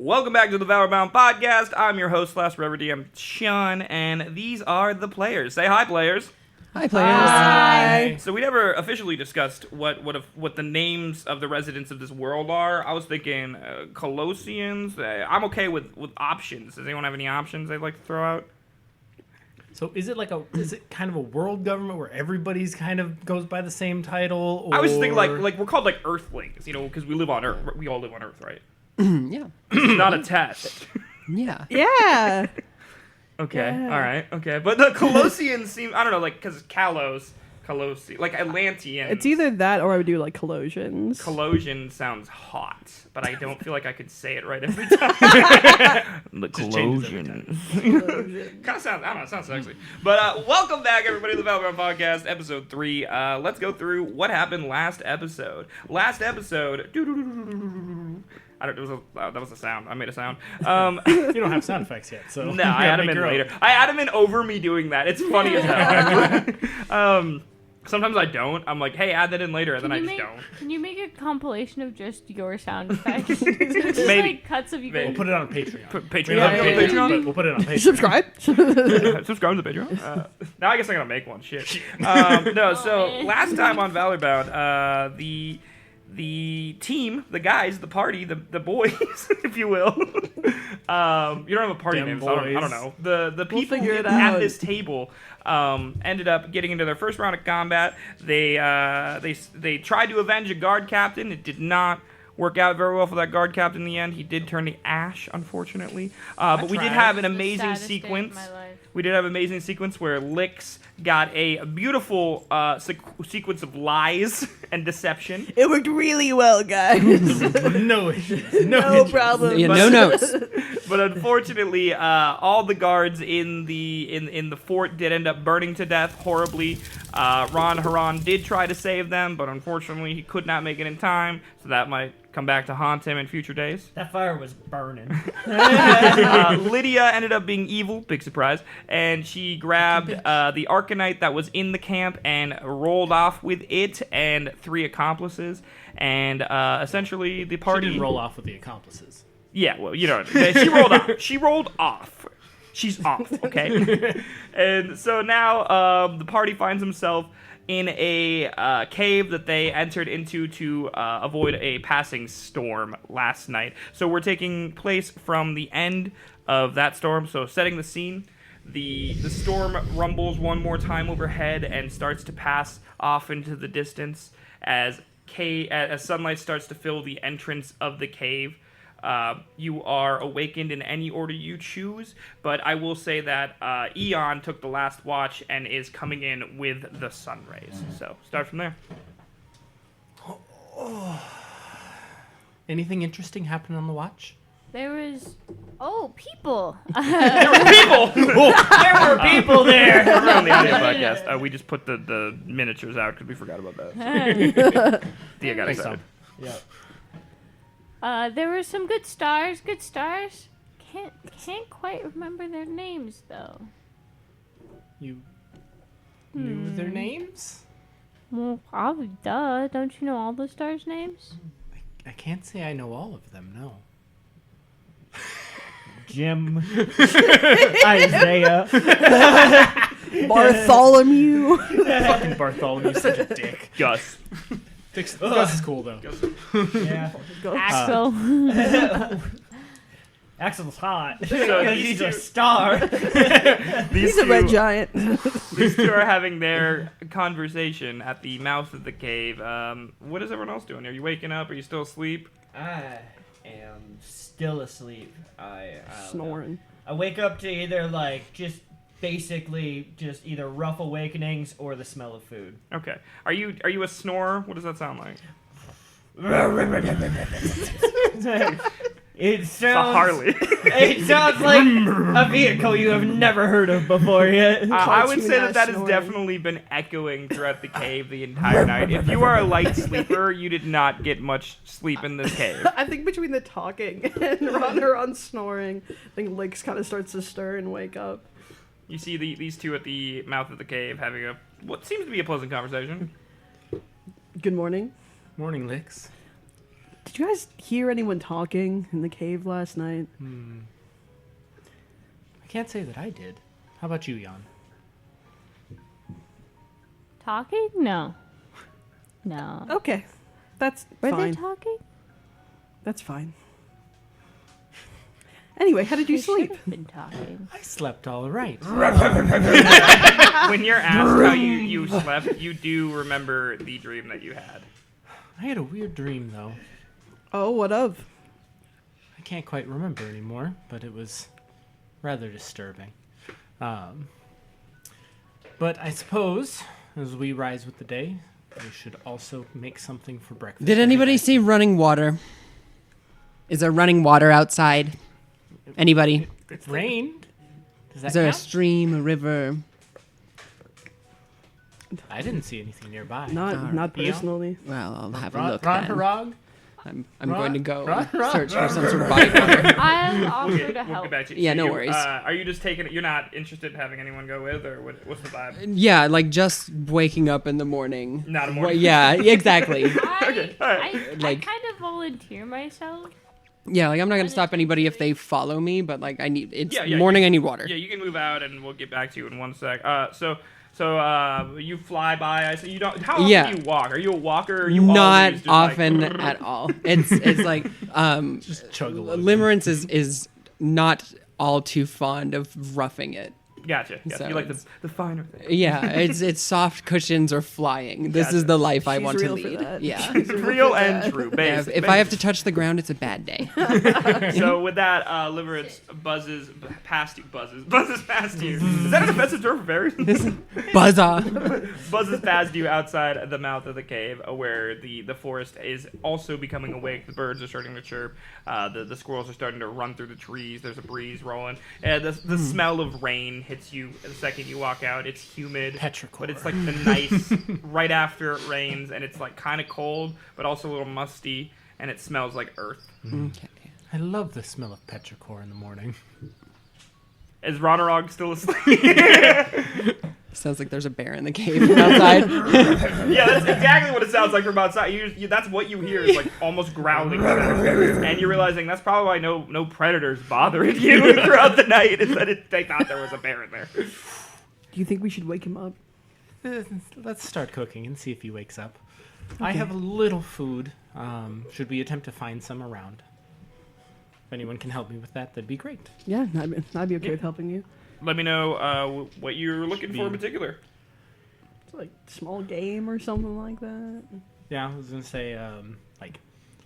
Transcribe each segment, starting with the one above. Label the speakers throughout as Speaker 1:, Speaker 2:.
Speaker 1: Welcome back to the Valorbound Podcast. I'm your host / Rever DM, Sean, and these are the players. Say hi, players.
Speaker 2: Hi, players.
Speaker 3: Hi.
Speaker 1: So we never officially discussed what the names of the residents of this world are. I was thinking Colossians. I'm okay with options. Does anyone have any options they'd like to throw out?
Speaker 3: So is it kind of a world government where everybody's kind of goes by the same title? Or...
Speaker 1: I was thinking like we're called like Earthlings, because we live on Earth. We all live on Earth, right?
Speaker 2: Yeah.
Speaker 1: It's not a test.
Speaker 2: Yeah.
Speaker 4: Yeah.
Speaker 1: Okay,
Speaker 4: Yeah.
Speaker 1: all right, okay. But the Colossians seem, I don't know, like, because Colossi, like Atlanteans.
Speaker 4: It's either that or I would do like collisions.
Speaker 1: Colossian sounds hot, but I don't feel like I could say it right every time. The Colossian. Kind of sounds, I don't know, it sounds sexy. But welcome back, everybody, to the Valorant Podcast, episode 3. Let's go through what happened last episode. Last episode, that was a sound. I made a sound.
Speaker 3: You don't have sound effects yet, so
Speaker 1: no, I add them in later. I add them in over me doing that. It's funny as hell. Sometimes I don't. I'm like, hey, add that in later, and then I just don't.
Speaker 5: Can you make a compilation of just your sound effects? Just
Speaker 1: Maybe.
Speaker 5: like cuts of you.
Speaker 3: We'll put it on Patreon.
Speaker 1: Patreon.
Speaker 3: But we'll put it on Patreon.
Speaker 4: Subscribe.
Speaker 1: Subscribe to the Patreon. Now I guess I'm gonna make one. Shit. No. So last time on Valorbound, the team, the guys, the party, the boys, if you will. You don't have a party name, so I don't know. The people
Speaker 4: figure it
Speaker 1: at
Speaker 4: out.
Speaker 1: this table ended up getting into their first round of combat. They tried to avenge a guard captain. It did not work out very well for that guard captain in the end. He did turn to ash, unfortunately. But we did have an amazing sequence. We did have an amazing sequence where Lix got a beautiful sequence of lies and deception.
Speaker 4: It worked really well, guys.
Speaker 3: No issues.
Speaker 4: No problem.
Speaker 2: Yeah, no notes.
Speaker 1: But unfortunately, all the guards in the fort did end up burning to death horribly. Ron Haran did try to save them, but unfortunately he could not make it in time, so that might come back to haunt him in future days.
Speaker 6: That fire was burning.
Speaker 1: Lydia ended up being evil, big surprise, and she grabbed the Arcanite that was in the camp and rolled off with it and 3 accomplices, and essentially the party...
Speaker 3: She didn't roll off with the accomplices.
Speaker 1: Yeah, well, she rolled off. She rolled off. She's off, okay? And so now the party finds himself in a cave that they entered into to avoid a passing storm last night. So we're taking place from the end of that storm. So setting the scene, the storm rumbles one more time overhead and starts to pass off into the distance as sunlight starts to fill the entrance of the cave. You are awakened in any order you choose, but I will say that Eon took the last watch and is coming in with the sun rays. So start from there.
Speaker 3: Anything interesting happen on the watch?
Speaker 5: There was people.
Speaker 1: There were people.
Speaker 6: There were people there.
Speaker 1: We're on the audio podcast. We just put the miniatures out because we forgot about that. Thea got
Speaker 3: Thanks,
Speaker 1: excited.
Speaker 3: Tom. Yeah.
Speaker 5: There were some good stars. Good stars. Can't quite remember their names though.
Speaker 3: You knew their names?
Speaker 5: Well, probably duh. Don't you know all the stars' names?
Speaker 3: I can't say I know all of them, no.
Speaker 6: Jim. Isaiah.
Speaker 4: Bartholomew.
Speaker 3: Fucking Bartholomew's such a dick.
Speaker 1: Gus.
Speaker 3: Gus is cool, though.
Speaker 6: Yeah.
Speaker 5: Axel.
Speaker 6: Axel's hot.
Speaker 1: So
Speaker 6: He's a star.
Speaker 4: He's a red giant.
Speaker 1: These two are having their conversation at the mouth of the cave. What is everyone else doing? Are you waking up? Are you still asleep?
Speaker 6: I am still asleep. I
Speaker 4: Snoring.
Speaker 6: I wake up to either basically either rough awakenings or the smell of food.
Speaker 1: Okay. Are you a snorer? What does that sound like?
Speaker 6: It
Speaker 1: It's
Speaker 6: sounds
Speaker 1: a Harley.
Speaker 6: It sounds like a vehicle you have never heard of before yet.
Speaker 1: I would say that has
Speaker 4: snoring.
Speaker 1: definitely been echoing throughout the cave the entire night. If you are a light sleeper, you did not get much sleep in this cave.
Speaker 4: I think between the talking and Ron snoring, I think Lix kind of starts to stir and wake up.
Speaker 1: You see these two at the mouth of the cave having what seems to be a pleasant conversation.
Speaker 4: Good morning.
Speaker 3: Morning, Lix.
Speaker 4: Did you guys hear anyone talking in the cave last night?
Speaker 3: I can't say that I did. How about you, Jan?
Speaker 5: Talking? No. No.
Speaker 4: Okay, that's
Speaker 5: Were
Speaker 4: fine.
Speaker 5: they talking?
Speaker 4: That's fine. Anyway, how did you
Speaker 5: They
Speaker 4: sleep?
Speaker 5: should've been talking.
Speaker 3: I slept all right.
Speaker 1: When you're asked how you slept, you do remember the dream that you had.
Speaker 3: I had a weird dream, though.
Speaker 4: Oh, what of?
Speaker 3: I can't quite remember anymore, but it was rather disturbing. But I suppose, as we rise with the day, we should also make something for breakfast.
Speaker 2: Did anybody see running water? Is there running water outside? Anybody?
Speaker 3: It rained. Does that
Speaker 2: Is there a
Speaker 3: count?
Speaker 2: stream, a river?
Speaker 3: I didn't see anything nearby.
Speaker 4: Not
Speaker 3: Yeah.
Speaker 4: personally.
Speaker 2: Well, I'll have a
Speaker 3: Ron,
Speaker 2: look
Speaker 3: Ron
Speaker 2: then.
Speaker 3: Harag?
Speaker 2: I'm going to go
Speaker 3: Ron,
Speaker 2: search for some sort of body water.
Speaker 5: I'll offer to
Speaker 1: We'll
Speaker 5: help.
Speaker 1: get back to you.
Speaker 2: Yeah,
Speaker 1: So
Speaker 2: no
Speaker 1: you,
Speaker 2: worries.
Speaker 1: Are you just taking it? You're not interested in having anyone go with, or what's the vibe?
Speaker 2: Yeah, like just waking up in the morning.
Speaker 1: Not a
Speaker 2: Well,
Speaker 1: morning.
Speaker 2: yeah, exactly.
Speaker 1: Okay, all right.
Speaker 5: I
Speaker 2: Like-
Speaker 5: kind of volunteer myself.
Speaker 2: Yeah, like I'm not gonna stop anybody if they follow me, but like I need it's
Speaker 1: Yeah,
Speaker 2: morning. I need water.
Speaker 1: Yeah, you can move out, and we'll get back to you in one sec. So you fly by. I see you don't. How often
Speaker 2: Yeah.
Speaker 1: do you walk? Are you a walker? Or are you
Speaker 2: Not
Speaker 1: always just
Speaker 2: often
Speaker 1: like,
Speaker 2: at all. It's like
Speaker 3: Just chug along.
Speaker 2: Limerence is not all too fond of roughing it.
Speaker 1: Gotcha.
Speaker 2: So
Speaker 1: you like
Speaker 2: it's-
Speaker 1: the finer thing.
Speaker 2: Yeah, it's soft cushions or flying. This is
Speaker 1: Gotcha.
Speaker 2: the life I
Speaker 4: She's
Speaker 2: want to
Speaker 4: real for
Speaker 2: lead.
Speaker 4: that.
Speaker 2: Yeah.
Speaker 4: She's
Speaker 1: Real
Speaker 4: for
Speaker 1: and
Speaker 4: that.
Speaker 1: true.
Speaker 2: Yeah,
Speaker 1: Base,
Speaker 2: if I have to touch the ground, it's a bad day.
Speaker 1: So with that, Liverence buzzes past you. Buzzes past you. Is that an offensive term for bears?
Speaker 2: Buzzer.
Speaker 1: Buzzes past you outside the mouth of the cave, where the forest is also becoming awake. The birds are starting to chirp. The squirrels are starting to run through the trees. There's a breeze rolling. The smell of rain hits you the second you walk out. It's humid,
Speaker 3: Petrichor.
Speaker 1: but it's like the nice right after it rains, and it's like kind of cold, but also a little musty, and it smells like earth.
Speaker 2: Okay.
Speaker 3: I love the smell of petrichor in the morning.
Speaker 1: Is Ronarog still asleep?
Speaker 2: Sounds like there's a bear in the cave from outside.
Speaker 1: Yeah, that's exactly what it sounds like from outside. That's what you hear is like almost growling, and you're realizing that's probably why no predators bothering you throughout the night. Is that they thought there was a bear in there.
Speaker 4: Do you think we should wake him up?
Speaker 3: Let's start cooking and see if he wakes up. I have a little food. Should we attempt to find some around? If anyone can help me with that, that'd be great.
Speaker 4: Yeah, I'd be okay with helping you.
Speaker 1: Let me know what you're looking for in particular.
Speaker 4: It's like small game or something like that.
Speaker 3: Yeah, I was gonna say like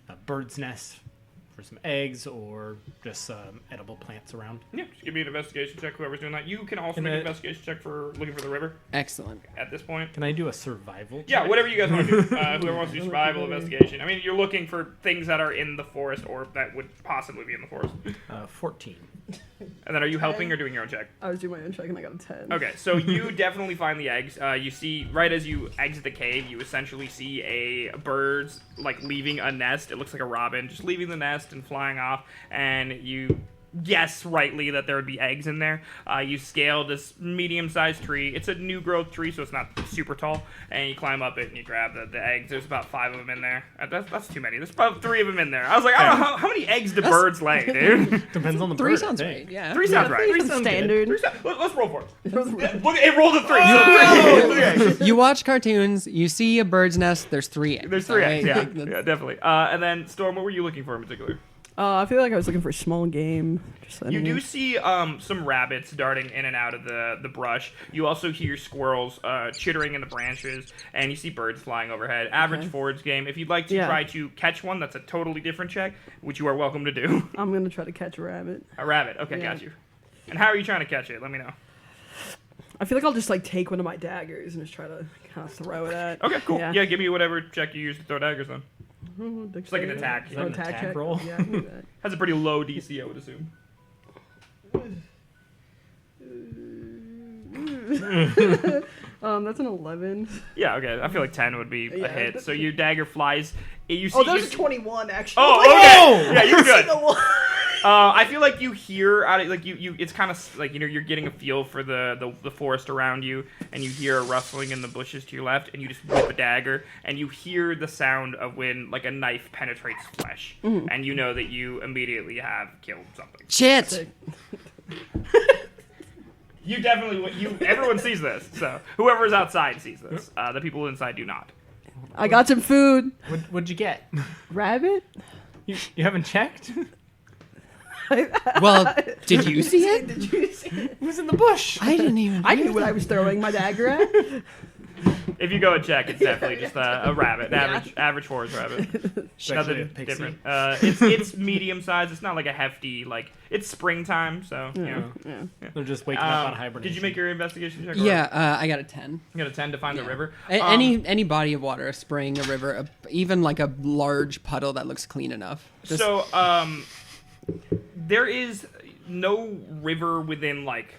Speaker 3: a bird's nest for some eggs, or just edible plants around.
Speaker 1: Yeah, just give me an investigation check. Whoever's doing that, you can also
Speaker 3: Can
Speaker 1: make an
Speaker 3: I-
Speaker 1: investigation check for looking for the river
Speaker 2: Excellent.
Speaker 1: at this point.
Speaker 3: Can I do a survival?
Speaker 1: Yeah,
Speaker 3: check?
Speaker 1: whatever you guys want to do. Whoever wants to do survival investigation. I mean, you're looking for things that are in the forest or that would possibly be in the forest.
Speaker 3: 14.
Speaker 1: And then are you helping or doing your own check?
Speaker 4: I was doing my own check and I got a 10.
Speaker 1: Okay, so you definitely find the eggs. You see, right as you exit the cave, you essentially see a bird, like, leaving a nest. It looks like a robin, just leaving the nest and flying off. And you guess rightly that there would be eggs in there. You scale this medium-sized tree. It's a new growth tree, so it's not super tall. And you climb up it and you grab the eggs. There's about 5 of them in there. That's too many. There's about 3 of them in there. I was like, I don't know, how many eggs do birds lay, dude?
Speaker 3: Depends on the
Speaker 2: 3
Speaker 3: bird,
Speaker 2: sounds
Speaker 3: I think.
Speaker 2: right. Yeah.
Speaker 1: 3 sounds right.
Speaker 4: 3 sounds standard.
Speaker 1: Let's roll for it. Look, it rolled a 3. So 3 eggs.
Speaker 2: You watch cartoons. You see a bird's nest. There's 3 eggs.
Speaker 1: There's 3 eggs,
Speaker 2: alright?
Speaker 1: yeah, definitely. And then, Storm, what were you looking for in particular?
Speaker 4: I feel like I was looking for small game. Just
Speaker 1: You do see some rabbits darting in and out of the brush. You also hear squirrels chittering in the branches, and you see birds flying overhead. Average forage game. If you'd like to
Speaker 4: Yeah.
Speaker 1: try to catch one, that's a totally different check, which you are welcome to do.
Speaker 4: I'm gonna try to catch a rabbit.
Speaker 1: A rabbit. Okay,
Speaker 4: Yeah.
Speaker 1: got you. And how are you trying to catch it? Let me know.
Speaker 4: I feel like I'll just like take one of my daggers and just try to kind of throw it at.
Speaker 1: Okay, cool.
Speaker 4: Yeah.
Speaker 1: Yeah, give me whatever check you use to throw daggers on.
Speaker 4: It's
Speaker 1: like an attack.
Speaker 4: Oh,
Speaker 3: Is that an attack
Speaker 4: check?
Speaker 3: roll?
Speaker 4: Yeah, I can do that.
Speaker 1: Has a pretty low DC, I would assume.
Speaker 4: That's an 11.
Speaker 1: Yeah, okay. I feel like 10 would be a
Speaker 4: Yeah.
Speaker 1: hit. So your dagger flies. You see,
Speaker 4: Oh, that
Speaker 1: you
Speaker 4: was a
Speaker 1: see-
Speaker 4: 21 actually.
Speaker 1: Oh, okay. Yeah, you're good.
Speaker 4: The one.
Speaker 1: I feel like you hear out of, like you it's kind of like you're getting a feel for the forest around you, and you hear a rustling in the bushes to your left, and you just whip a dagger, and you hear the sound of when like a knife penetrates flesh, and you know that you immediately have killed something.
Speaker 2: Shit.
Speaker 1: You definitely everyone sees this, so whoever's outside sees this. The people inside do not.
Speaker 4: I got some food.
Speaker 3: What'd you get?
Speaker 4: Rabbit?
Speaker 3: You haven't checked?
Speaker 2: Well, did you see it?
Speaker 4: Did you see it?
Speaker 3: It was in the bush.
Speaker 2: I didn't even.
Speaker 4: I knew what I was throwing my dagger at.
Speaker 1: If you go and check, it's definitely just a rabbit, average forest rabbit.
Speaker 3: Actually a
Speaker 1: Nothing
Speaker 3: pixie.
Speaker 1: different. It's medium size. It's not like a hefty it's springtime, so you know.
Speaker 4: Yeah.
Speaker 3: They're just waking up on hibernation.
Speaker 1: Did you make your investigation check?
Speaker 2: Yeah, I got a 10.
Speaker 1: You got a 10 to find the
Speaker 2: Yeah.
Speaker 1: river.
Speaker 2: Any body of water, a spring, a river, even like a large puddle that looks clean enough. Just-
Speaker 1: So there is no river within like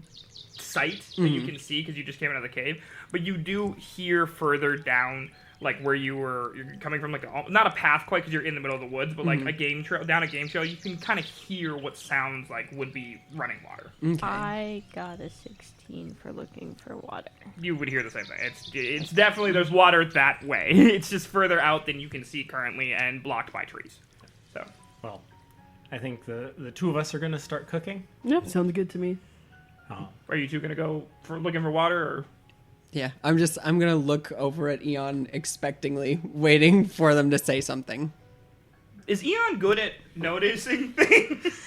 Speaker 1: sight that you can see because you just came out of the cave, but you do hear further down, like where you're coming from, like not a path quite because you're in the middle of the woods, but like a game trail, down a game trail, you can kind of hear what sounds like would be running water.
Speaker 2: okay.
Speaker 5: I got a 16 for looking for water.
Speaker 1: You would hear the same thing. It's definitely there's water that way. It's just further out than you can see currently and blocked by trees. So
Speaker 3: Well, I think the two of us are going to start cooking.
Speaker 4: Yep, sounds good to me.
Speaker 1: are you two gonna go for looking for water or?
Speaker 2: Yeah, I'm gonna look over at Eon expectingly, waiting for them to say something.
Speaker 1: Is Eon good at noticing things?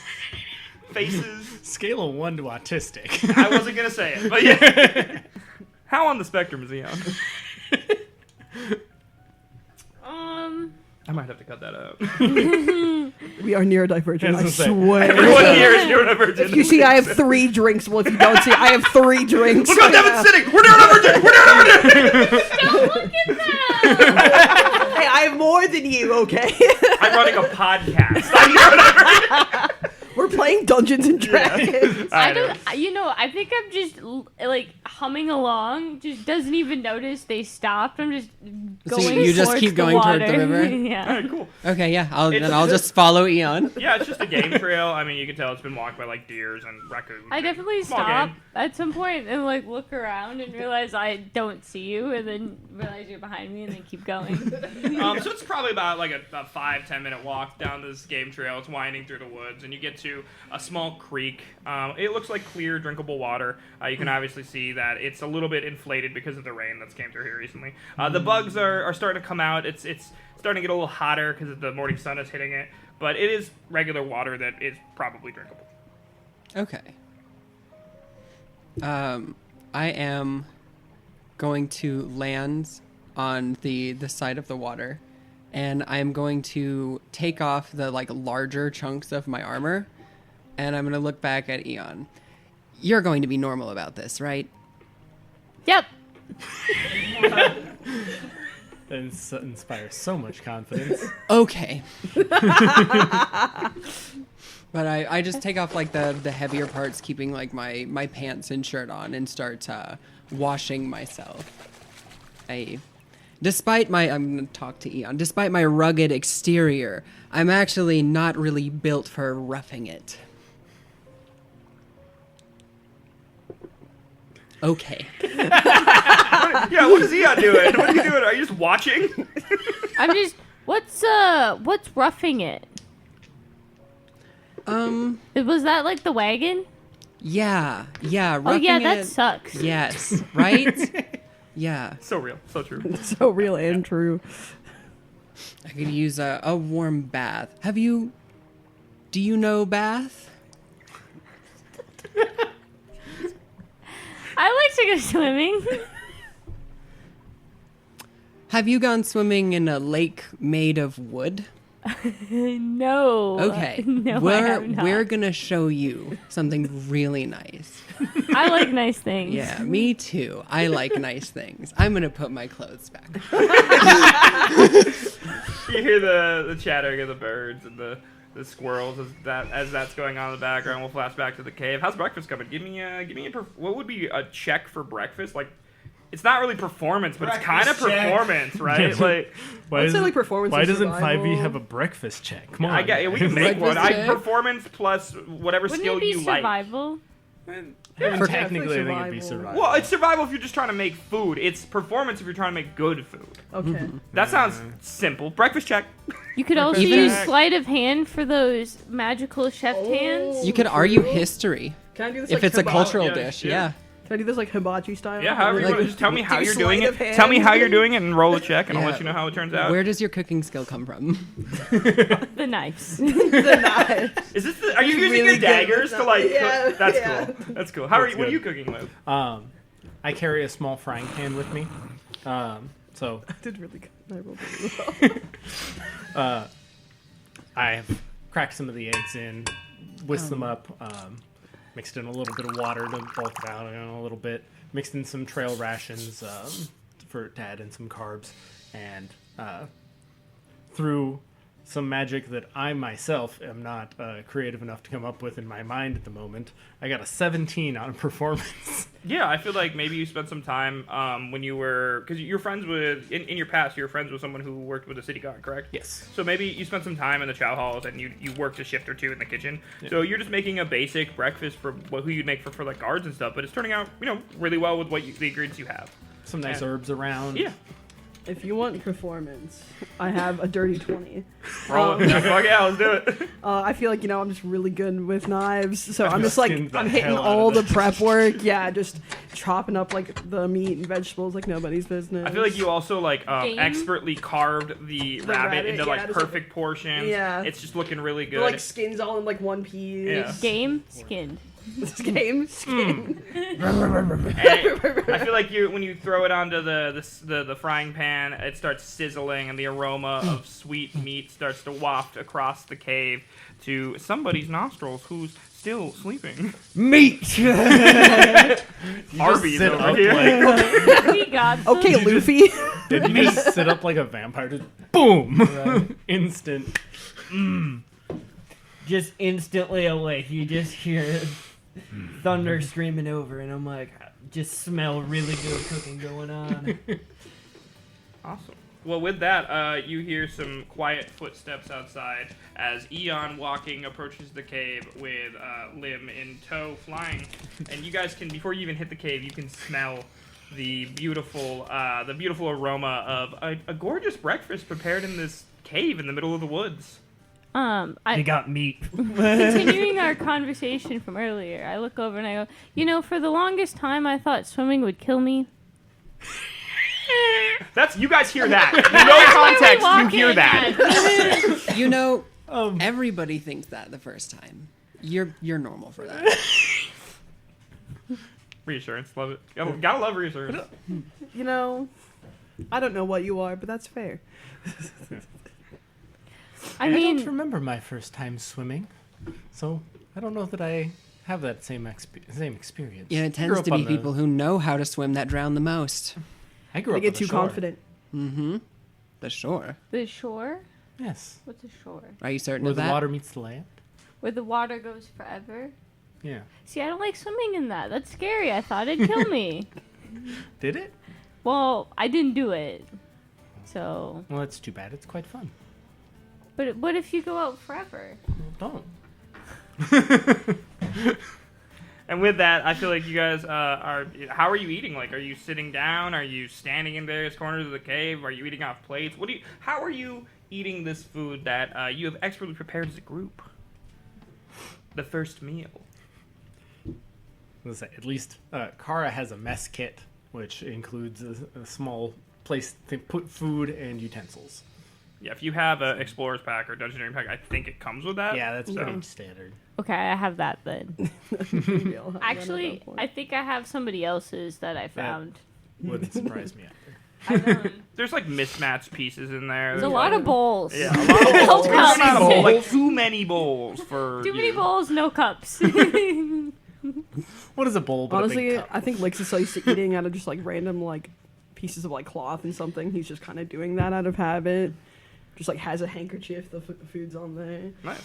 Speaker 1: Faces?
Speaker 3: Scale of 1 to autistic.
Speaker 1: I wasn't going to say it, but yeah. How on the spectrum is Eon? I might have to cut that out.
Speaker 4: We are neurodivergent, I
Speaker 3: Yes,
Speaker 4: swear.
Speaker 1: Everyone here is neurodivergent.
Speaker 4: If you see I have 3 drinks, well, if you don't see, I have 3 drinks.
Speaker 1: Look how Devin's sitting! We're neurodivergent! We're neurodivergent!
Speaker 5: Don't look at that!
Speaker 4: Hey, I have more than you, okay?
Speaker 1: I'm running a podcast. I'm neurodivergent.
Speaker 4: We're playing Dungeons and Dragons.
Speaker 5: I
Speaker 1: know.
Speaker 5: don't. I think I'm just like humming along. Just doesn't even notice they stopped. I'm just
Speaker 2: So
Speaker 5: going.
Speaker 2: you just
Speaker 5: towards
Speaker 2: keep going toward the
Speaker 5: water.
Speaker 2: river?
Speaker 5: Yeah.
Speaker 1: All right, cool.
Speaker 2: Okay, yeah,
Speaker 1: It's-
Speaker 2: I'll just follow Eon.
Speaker 1: Yeah, it's just a game trail. I mean, you can tell it's been walked by like deers and raccoons.
Speaker 5: I definitely
Speaker 1: Small
Speaker 5: stop
Speaker 1: game.
Speaker 5: at some point and like look around and realize I don't see you, and then realize you're behind me, and then keep going.
Speaker 1: So it's probably about like a 5-10 minute walk down this game trail. It's winding through the woods, and you get to a small creek. It looks like clear, drinkable water. You can obviously see that it's a little bit inflated because of the rain that's came through here recently. The bugs are starting to come out. It's starting to get a little hotter because the morning sun is hitting it, but it is regular water that is probably drinkable.
Speaker 2: Okay. I am going to land on the side of the water, and I'm going to take off the like larger chunks of my armor, and I'm going to look back at Eon. You're going to be normal about this, right?
Speaker 5: Yep.
Speaker 3: That inspires so much confidence.
Speaker 2: Okay. But I just take off like the heavier parts, keeping like my pants and shirt on, and start washing myself. I'm gonna talk to Eon. Despite my rugged exterior, I'm actually not really built for roughing it. Okay.
Speaker 1: Yeah, what is Eon doing? What are you doing? Are you just watching?
Speaker 5: I'm just. What's roughing it? Was that like the wagon?
Speaker 2: Yeah.
Speaker 5: Oh yeah,
Speaker 2: roughing
Speaker 5: that
Speaker 2: it-
Speaker 5: sucks.
Speaker 2: Yes. Right? Yeah.
Speaker 1: So real, so true.
Speaker 4: So real and true.
Speaker 2: I could use a warm bath. Do you know bath?
Speaker 5: I like to go swimming.
Speaker 2: Have you gone swimming in a lake made of wood?
Speaker 5: No.
Speaker 2: Okay.
Speaker 5: No, I
Speaker 2: we're
Speaker 5: have not.
Speaker 2: we're gonna show you something really nice.
Speaker 5: I like nice things.
Speaker 2: Yeah, me too. I like nice things. I'm gonna put my clothes back.
Speaker 1: You hear the chattering of the birds and the squirrels as that's going on in the background. We'll flash back to the cave. How's breakfast coming? Give me what would be a check for breakfast? Like It's not really performance, but it's kind of
Speaker 6: Breakfast check.
Speaker 1: performance, right? Like,
Speaker 4: I'd say like performance.
Speaker 3: Why
Speaker 4: or
Speaker 3: doesn't
Speaker 4: survival.
Speaker 3: 5e have a breakfast check? Come on.
Speaker 1: I get we can make one.
Speaker 2: Breakfast check?
Speaker 1: Performance plus whatever
Speaker 5: Wouldn't
Speaker 1: skill
Speaker 5: it be
Speaker 1: you like.
Speaker 5: survival?
Speaker 3: Technically, I think it'd be survival.
Speaker 1: Well, it's survival if you're just trying to make food. It's performance if you're trying to make good food.
Speaker 4: Okay.
Speaker 1: That sounds simple. Breakfast check.
Speaker 5: You could also
Speaker 2: Even-
Speaker 5: use sleight of hand for those magical chef
Speaker 4: Oh.
Speaker 5: hands.
Speaker 2: You could argue history
Speaker 4: Can I do this
Speaker 2: if
Speaker 4: like
Speaker 2: it's a
Speaker 4: hibachi?
Speaker 2: cultural
Speaker 1: yeah,
Speaker 2: dish.
Speaker 1: yeah.
Speaker 2: Yeah.
Speaker 4: Can I do this like hibachi style?
Speaker 1: Yeah, however you
Speaker 2: Like,
Speaker 1: want. Just tell me how
Speaker 4: do
Speaker 1: you're doing
Speaker 4: sleight
Speaker 1: it.
Speaker 4: of hand.
Speaker 1: Tell me how you're doing it and roll a check, and I'll
Speaker 2: Yeah.
Speaker 1: let you know how it turns out.
Speaker 2: Where does your cooking skill come from?
Speaker 5: The knives.
Speaker 4: The knife.
Speaker 1: Is this? Are you using
Speaker 4: really
Speaker 1: your
Speaker 4: good
Speaker 1: daggers
Speaker 4: with
Speaker 1: to like?
Speaker 4: that.
Speaker 1: Cook? That's
Speaker 4: Yeah.
Speaker 1: cool. That's cool. How are
Speaker 3: That's
Speaker 1: you? What are
Speaker 3: good.
Speaker 1: you cooking with?
Speaker 3: I carry a small frying pan with me. So
Speaker 4: I did really good. I rolled really well.
Speaker 3: I've cracked some of the eggs in, whisked them up, mixed in a little bit of water to bulk it out a little bit, mixed in some trail rations to add in some carbs, and through some magic that I myself am not creative enough to come up with in my mind at the moment, I got a 17 on performance.
Speaker 1: Yeah, I feel like maybe you spent some time when you were, because you're friends with, in your past, you were friends with someone who worked with the city guard, correct?
Speaker 3: Yes.
Speaker 1: So maybe you spent some time in the chow halls and you worked a shift or two in the kitchen. So you're just making a basic breakfast for who you'd make for like guards and stuff, but it's turning out, really well with the ingredients you have.
Speaker 3: Some nice
Speaker 1: Yeah.
Speaker 3: herbs around.
Speaker 1: Yeah.
Speaker 4: If you want performance, I have a dirty 20.
Speaker 1: Roll it. Fuck yeah, let's do it.
Speaker 4: I feel like I'm just really good with knives, so I'm just like
Speaker 3: skinned the
Speaker 4: I'm hitting
Speaker 3: hell out
Speaker 4: all
Speaker 3: of
Speaker 4: the
Speaker 3: this.
Speaker 4: prep work. Yeah, just chopping up like the meat and vegetables like nobody's business.
Speaker 1: I feel like you also
Speaker 5: Game?
Speaker 1: expertly carved the rabbit
Speaker 4: rabbit,
Speaker 1: into
Speaker 4: yeah,
Speaker 1: like
Speaker 4: just, like,
Speaker 1: perfect portions.
Speaker 4: yeah.
Speaker 1: It's just looking really
Speaker 4: The,
Speaker 1: good.
Speaker 4: like skins all in like one piece.
Speaker 1: Yeah.
Speaker 5: Game skinned.
Speaker 4: Game skin.
Speaker 1: And I feel like when you throw it onto the frying pan, it starts sizzling, and the aroma of sweet meat starts to waft across the cave to somebody's nostrils who's still sleeping.
Speaker 6: Meat.
Speaker 1: Arby's
Speaker 3: sit
Speaker 1: over
Speaker 3: up
Speaker 1: here.
Speaker 3: like
Speaker 5: We got some.
Speaker 4: Okay, Luffy.
Speaker 3: Did you just sit up like a vampire? Just boom, instant.
Speaker 6: Just instantly awake. You just hear thunder screaming over, and I'm like, just smell really good cooking going on.
Speaker 1: Awesome. Well, with that, you hear some quiet footsteps outside as Eon walking approaches the cave with Lim in tow flying. And you guys can, before you even hit the cave, you can smell the beautiful aroma of a gorgeous breakfast prepared in this cave in the middle of the woods.
Speaker 6: You got meat.
Speaker 5: Continuing our conversation from earlier, I look over and I go, for the longest time I thought swimming would kill me.
Speaker 1: You guys hear that. No context, you
Speaker 5: Walk
Speaker 1: hear
Speaker 5: in
Speaker 1: that.
Speaker 5: and-
Speaker 2: Everybody thinks that the first time. You're normal for that.
Speaker 1: Reassurance, love it. Gotta love reassurance.
Speaker 4: I don't know what you are, but that's fair.
Speaker 5: I
Speaker 3: I
Speaker 5: mean,
Speaker 3: don't remember my first time swimming, so I don't know that I have that same experience.
Speaker 2: Yeah, it
Speaker 3: I grew
Speaker 2: tends
Speaker 3: up
Speaker 2: to
Speaker 3: on
Speaker 2: be
Speaker 3: the-
Speaker 2: people who know how to swim that drown the most.
Speaker 3: I grew
Speaker 4: They
Speaker 3: up
Speaker 4: get
Speaker 3: on the
Speaker 4: too
Speaker 3: shore.
Speaker 4: confident.
Speaker 2: Mm-hmm. The shore.
Speaker 5: the shore?
Speaker 3: Yes,
Speaker 5: What's a shore?
Speaker 2: Are you certain
Speaker 3: where
Speaker 2: of
Speaker 3: the
Speaker 2: that?
Speaker 3: water meets the land.
Speaker 5: Where the water goes forever?
Speaker 3: Yeah.
Speaker 5: See, I don't like swimming in that. That's scary. I thought it'd kill me.
Speaker 3: Did it?
Speaker 5: Well, I didn't do it. So,
Speaker 3: Well, that's too bad. It's quite fun.
Speaker 5: but what if you go out forever?
Speaker 3: Well, don't.
Speaker 1: And with that, I feel like you guys are. How are you eating? Like, are you sitting down? Are you standing in various corners of the cave? Are you eating off plates? How are you eating this food that you have expertly prepared as a group? The first meal.
Speaker 3: Let's say, at least Kara has a mess kit, which includes a small place to put food and utensils.
Speaker 1: Yeah, if you have an explorer's pack or dungeoneering pack, I think it comes with that.
Speaker 3: Yeah, that's
Speaker 1: so.
Speaker 3: pretty standard.
Speaker 5: Okay, I have that then.
Speaker 4: Maybe I'll have that at
Speaker 5: Actually,
Speaker 4: that point.
Speaker 5: I think I have somebody else's that I found.
Speaker 3: Wouldn't surprise me either.
Speaker 1: There's like mismatched pieces in there.
Speaker 5: There's a lot of bowls.
Speaker 1: Yeah, a lot of bowls.
Speaker 5: No cups.
Speaker 1: Not a bowl, like too many bowls for
Speaker 5: Too many
Speaker 1: you.
Speaker 5: bowls, no cups.
Speaker 3: What is a bowl but a
Speaker 4: Honestly,
Speaker 3: big cup?
Speaker 4: I think Lix is so used to eating out of just like random like pieces of like cloth and something. He's just kind of doing that out of habit. Just like has a handkerchief, the food's on there.
Speaker 1: Nice.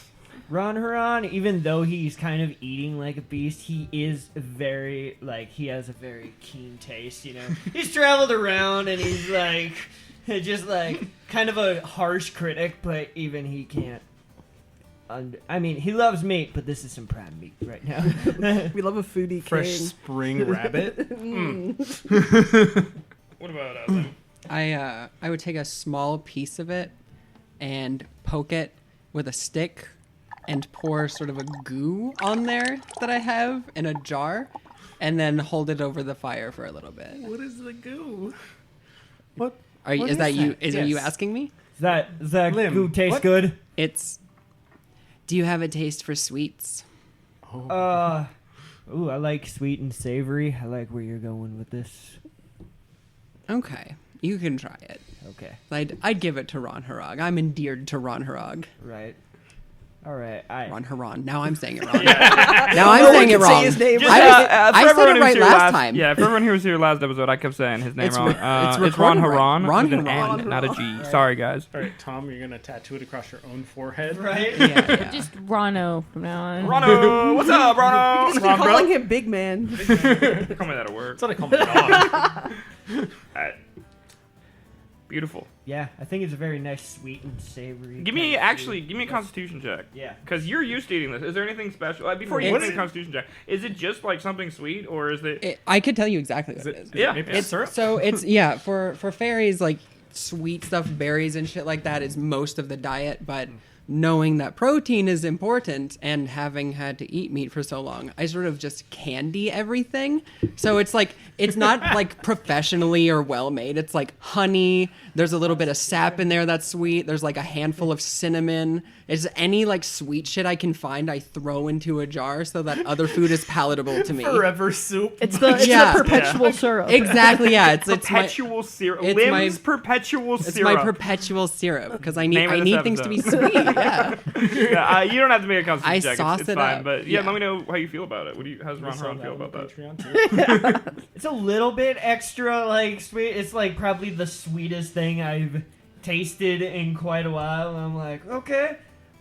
Speaker 6: Ron Huron, even though he's kind of eating like a beast, he is very, like, he has a very keen taste, you know? He's traveled around and he's, like, just, like, kind of a harsh critic, but even he can't. I mean, he loves meat, but this is some prime meat right now.
Speaker 4: We love a foodie
Speaker 3: Fresh
Speaker 4: king.
Speaker 3: spring rabbit.
Speaker 1: What about them?
Speaker 2: I would take a small piece of it and poke it with a stick and pour sort of a goo on there that I have in a jar, and then hold it over the fire for a little bit.
Speaker 3: What is the goo? What?
Speaker 2: Are you,
Speaker 3: What
Speaker 2: is that you?
Speaker 3: that?
Speaker 2: Is it you
Speaker 3: Yes.
Speaker 2: asking me?
Speaker 6: Does that
Speaker 3: Lim,
Speaker 6: goo taste
Speaker 3: what?
Speaker 6: good?
Speaker 2: It's. Do you have a taste for sweets?
Speaker 6: Ooh, I like sweet and savory. I like where you're going with this.
Speaker 2: Okay, you can try it.
Speaker 6: Okay,
Speaker 2: I'd give it to Ron Harag. I'm endeared to Ron Harag.
Speaker 6: right. All right.
Speaker 2: Ron Haran. Now I'm saying it wrong. Now I'm saying it
Speaker 4: Say
Speaker 2: wrong.
Speaker 4: his name
Speaker 1: Just,
Speaker 4: right.
Speaker 2: I
Speaker 1: for
Speaker 2: said
Speaker 1: everyone
Speaker 2: it
Speaker 1: who was
Speaker 2: right
Speaker 1: here
Speaker 2: last time.
Speaker 1: Yeah, for everyone who was here last episode, I kept saying his name
Speaker 2: It's
Speaker 1: wrong.
Speaker 2: re-
Speaker 1: It's Ron
Speaker 2: recorded right.
Speaker 1: Haran
Speaker 2: Ron
Speaker 1: with an
Speaker 2: Haran.
Speaker 1: N, not a G. Sorry, guys.
Speaker 3: All right, Tom, you're gonna tattoo it across your own forehead,
Speaker 6: Right?
Speaker 2: Yeah.
Speaker 5: Just Rono from now on.
Speaker 1: Rono, what's up, Rono?
Speaker 4: Just keep calling him Big Man.
Speaker 1: Call me that at work.
Speaker 3: That's what I call my dog.
Speaker 1: Alright. Beautiful.
Speaker 6: Yeah, I think it's a very nice, sweet and savory.
Speaker 1: Give me
Speaker 6: kind of food.
Speaker 1: give me a Constitution check.
Speaker 6: Yeah.
Speaker 1: Because you're used to eating this. Is there anything special? Before you
Speaker 2: What
Speaker 1: make
Speaker 2: is-
Speaker 1: a Constitution check, is it just like something sweet, or is it?
Speaker 2: I could tell you exactly what it is.
Speaker 1: Yeah.
Speaker 3: Maple
Speaker 1: It's-
Speaker 3: syrup.
Speaker 2: So it's for fairies, like sweet stuff, berries and shit like that is most of the diet, but knowing that protein is important and having had to eat meat for so long, I sort of just candy everything. So it's like it's not like professionally or well made. It's like honey, there's a little bit of sap in there that's sweet. There's like a handful of cinnamon. It's any like sweet shit I can find I throw into a jar so that other food is palatable to me.
Speaker 3: Forever soup.
Speaker 4: It's the
Speaker 2: Yeah.
Speaker 4: perpetual syrup.
Speaker 2: Exactly, yeah. It's my
Speaker 1: Perpetual syrup.
Speaker 2: it's
Speaker 1: Lim's
Speaker 2: my-
Speaker 1: perpetual
Speaker 2: It's
Speaker 1: syrup.
Speaker 2: my perpetual syrup because I
Speaker 1: Name of
Speaker 2: need
Speaker 1: this
Speaker 2: things to be
Speaker 1: episode.
Speaker 2: sweet. Yeah.
Speaker 1: Yeah, you don't have to make a Constitution
Speaker 2: I
Speaker 1: check.
Speaker 2: sauce
Speaker 1: It's
Speaker 2: it
Speaker 1: fine.
Speaker 2: up.
Speaker 1: But yeah,
Speaker 2: Yeah.
Speaker 1: let me know how you feel about it. How's Ron
Speaker 3: Sell
Speaker 1: Haran
Speaker 3: that
Speaker 1: feel
Speaker 3: on
Speaker 1: about that?
Speaker 3: Patreon, too.
Speaker 6: It's a little bit extra, like, sweet. It's, like, probably the sweetest thing I've tasted in quite a while. I'm like, okay,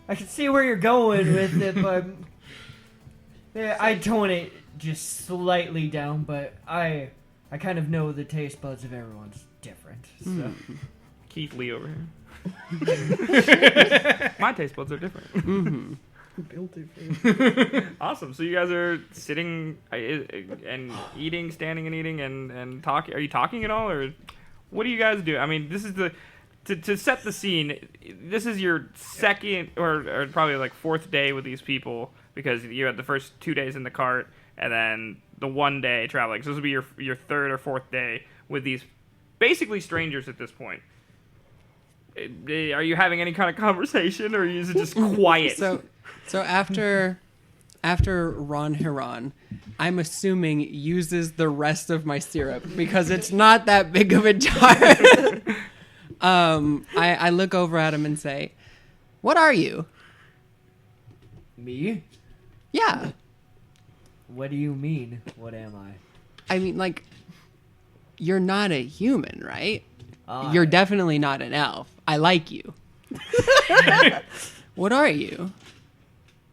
Speaker 6: I can see where you're going with it, but yeah, I tone it just slightly down, but I kind of know the taste buds of everyone's different. So.
Speaker 1: Keith Lee over here. My taste buds are different.
Speaker 2: Mm-hmm.
Speaker 4: Guilty food.
Speaker 1: Awesome. So you guys are sitting and eating, standing and eating and talking. Are you talking at all, or what do you guys do? I mean, this is to set the scene. This is your second or probably like fourth day with these people because you had the first 2 days in the cart and then the 1 day traveling. So this will be your third or fourth day with these basically strangers at this point. Are you having any kind of conversation, or is it just quiet?
Speaker 2: So after Ron Haran, I'm assuming uses the rest of my syrup because it's not that big of a jar. I look over at him and say, "What are you?"
Speaker 6: Me?
Speaker 2: Yeah.
Speaker 6: What do you mean? What am I?
Speaker 2: I mean, like, you're not a human, right? You're definitely not an elf. I like you. What are you?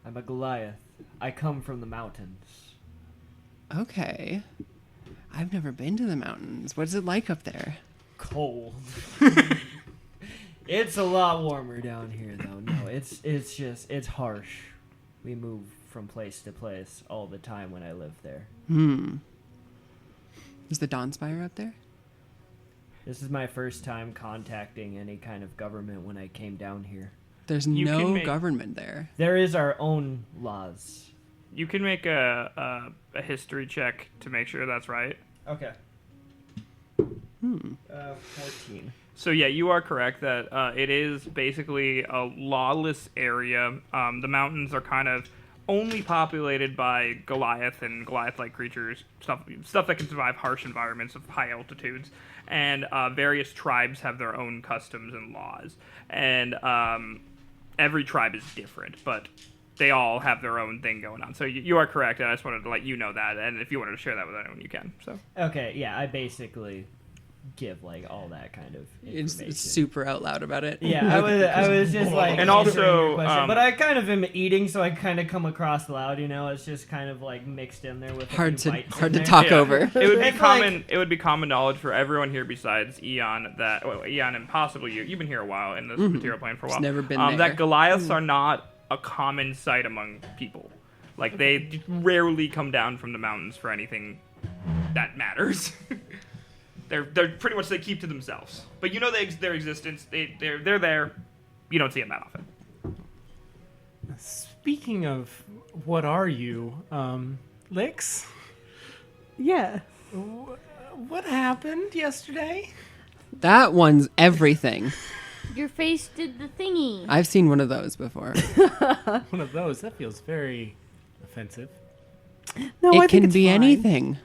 Speaker 6: I'm a Goliath. I come from the mountains.
Speaker 2: Okay. I've never been to the mountains. What's it like up there?
Speaker 6: Cold. It's a lot warmer down here, though. No, it's harsh. We move from place to place all the time when I live there.
Speaker 2: Is the Dawnspire up there?
Speaker 6: This is my first time contacting any kind of government when I came down here.
Speaker 2: There's
Speaker 1: You can
Speaker 2: no
Speaker 1: make-
Speaker 2: government there.
Speaker 6: There is our own laws.
Speaker 1: You can make a history check to make sure that's right.
Speaker 6: Okay. 14.
Speaker 1: So yeah, you are correct that it is basically a lawless area. The mountains are kind of only populated by Goliath and Goliath-like creatures, stuff that can survive harsh environments of high altitudes. And various tribes have their own customs and laws. And every tribe is different, but they all have their own thing going on. So you are correct, and I just wanted to let you know that. And if you wanted to share that with anyone, you can. So
Speaker 6: Okay, yeah, I basically give like all that kind of
Speaker 2: It's
Speaker 6: information.
Speaker 2: super out loud about it.
Speaker 6: Yeah, I was just like,
Speaker 1: And
Speaker 6: answering
Speaker 1: also,
Speaker 6: your question. But I kind of am eating, so I kind of come across loud. It's just kind of like mixed in there with a
Speaker 2: Hard
Speaker 6: few
Speaker 2: to
Speaker 6: bites
Speaker 2: hard
Speaker 6: in
Speaker 2: to
Speaker 6: there.
Speaker 2: talk
Speaker 1: Yeah.
Speaker 2: over.
Speaker 1: It would be
Speaker 6: It's
Speaker 1: common.
Speaker 6: like-
Speaker 1: It would be common knowledge for everyone here besides Eon that Eon and possibly you. You've been here a while in this material plane for a while.
Speaker 2: Never been there.
Speaker 1: That Goliaths are not a common sight among people. Like they rarely come down from the mountains for anything that matters. They're pretty much, they keep to themselves. But their existence. They're there. You don't see them that often.
Speaker 3: Speaking of, what are you, Lix?
Speaker 4: Yeah.
Speaker 3: What happened yesterday?
Speaker 2: That one's everything.
Speaker 5: Your face did the thingy.
Speaker 2: I've seen one of those before.
Speaker 3: One of those. That feels very offensive.
Speaker 4: No, I
Speaker 2: It
Speaker 4: think
Speaker 2: can
Speaker 4: it's
Speaker 2: be
Speaker 4: fine.
Speaker 2: anything.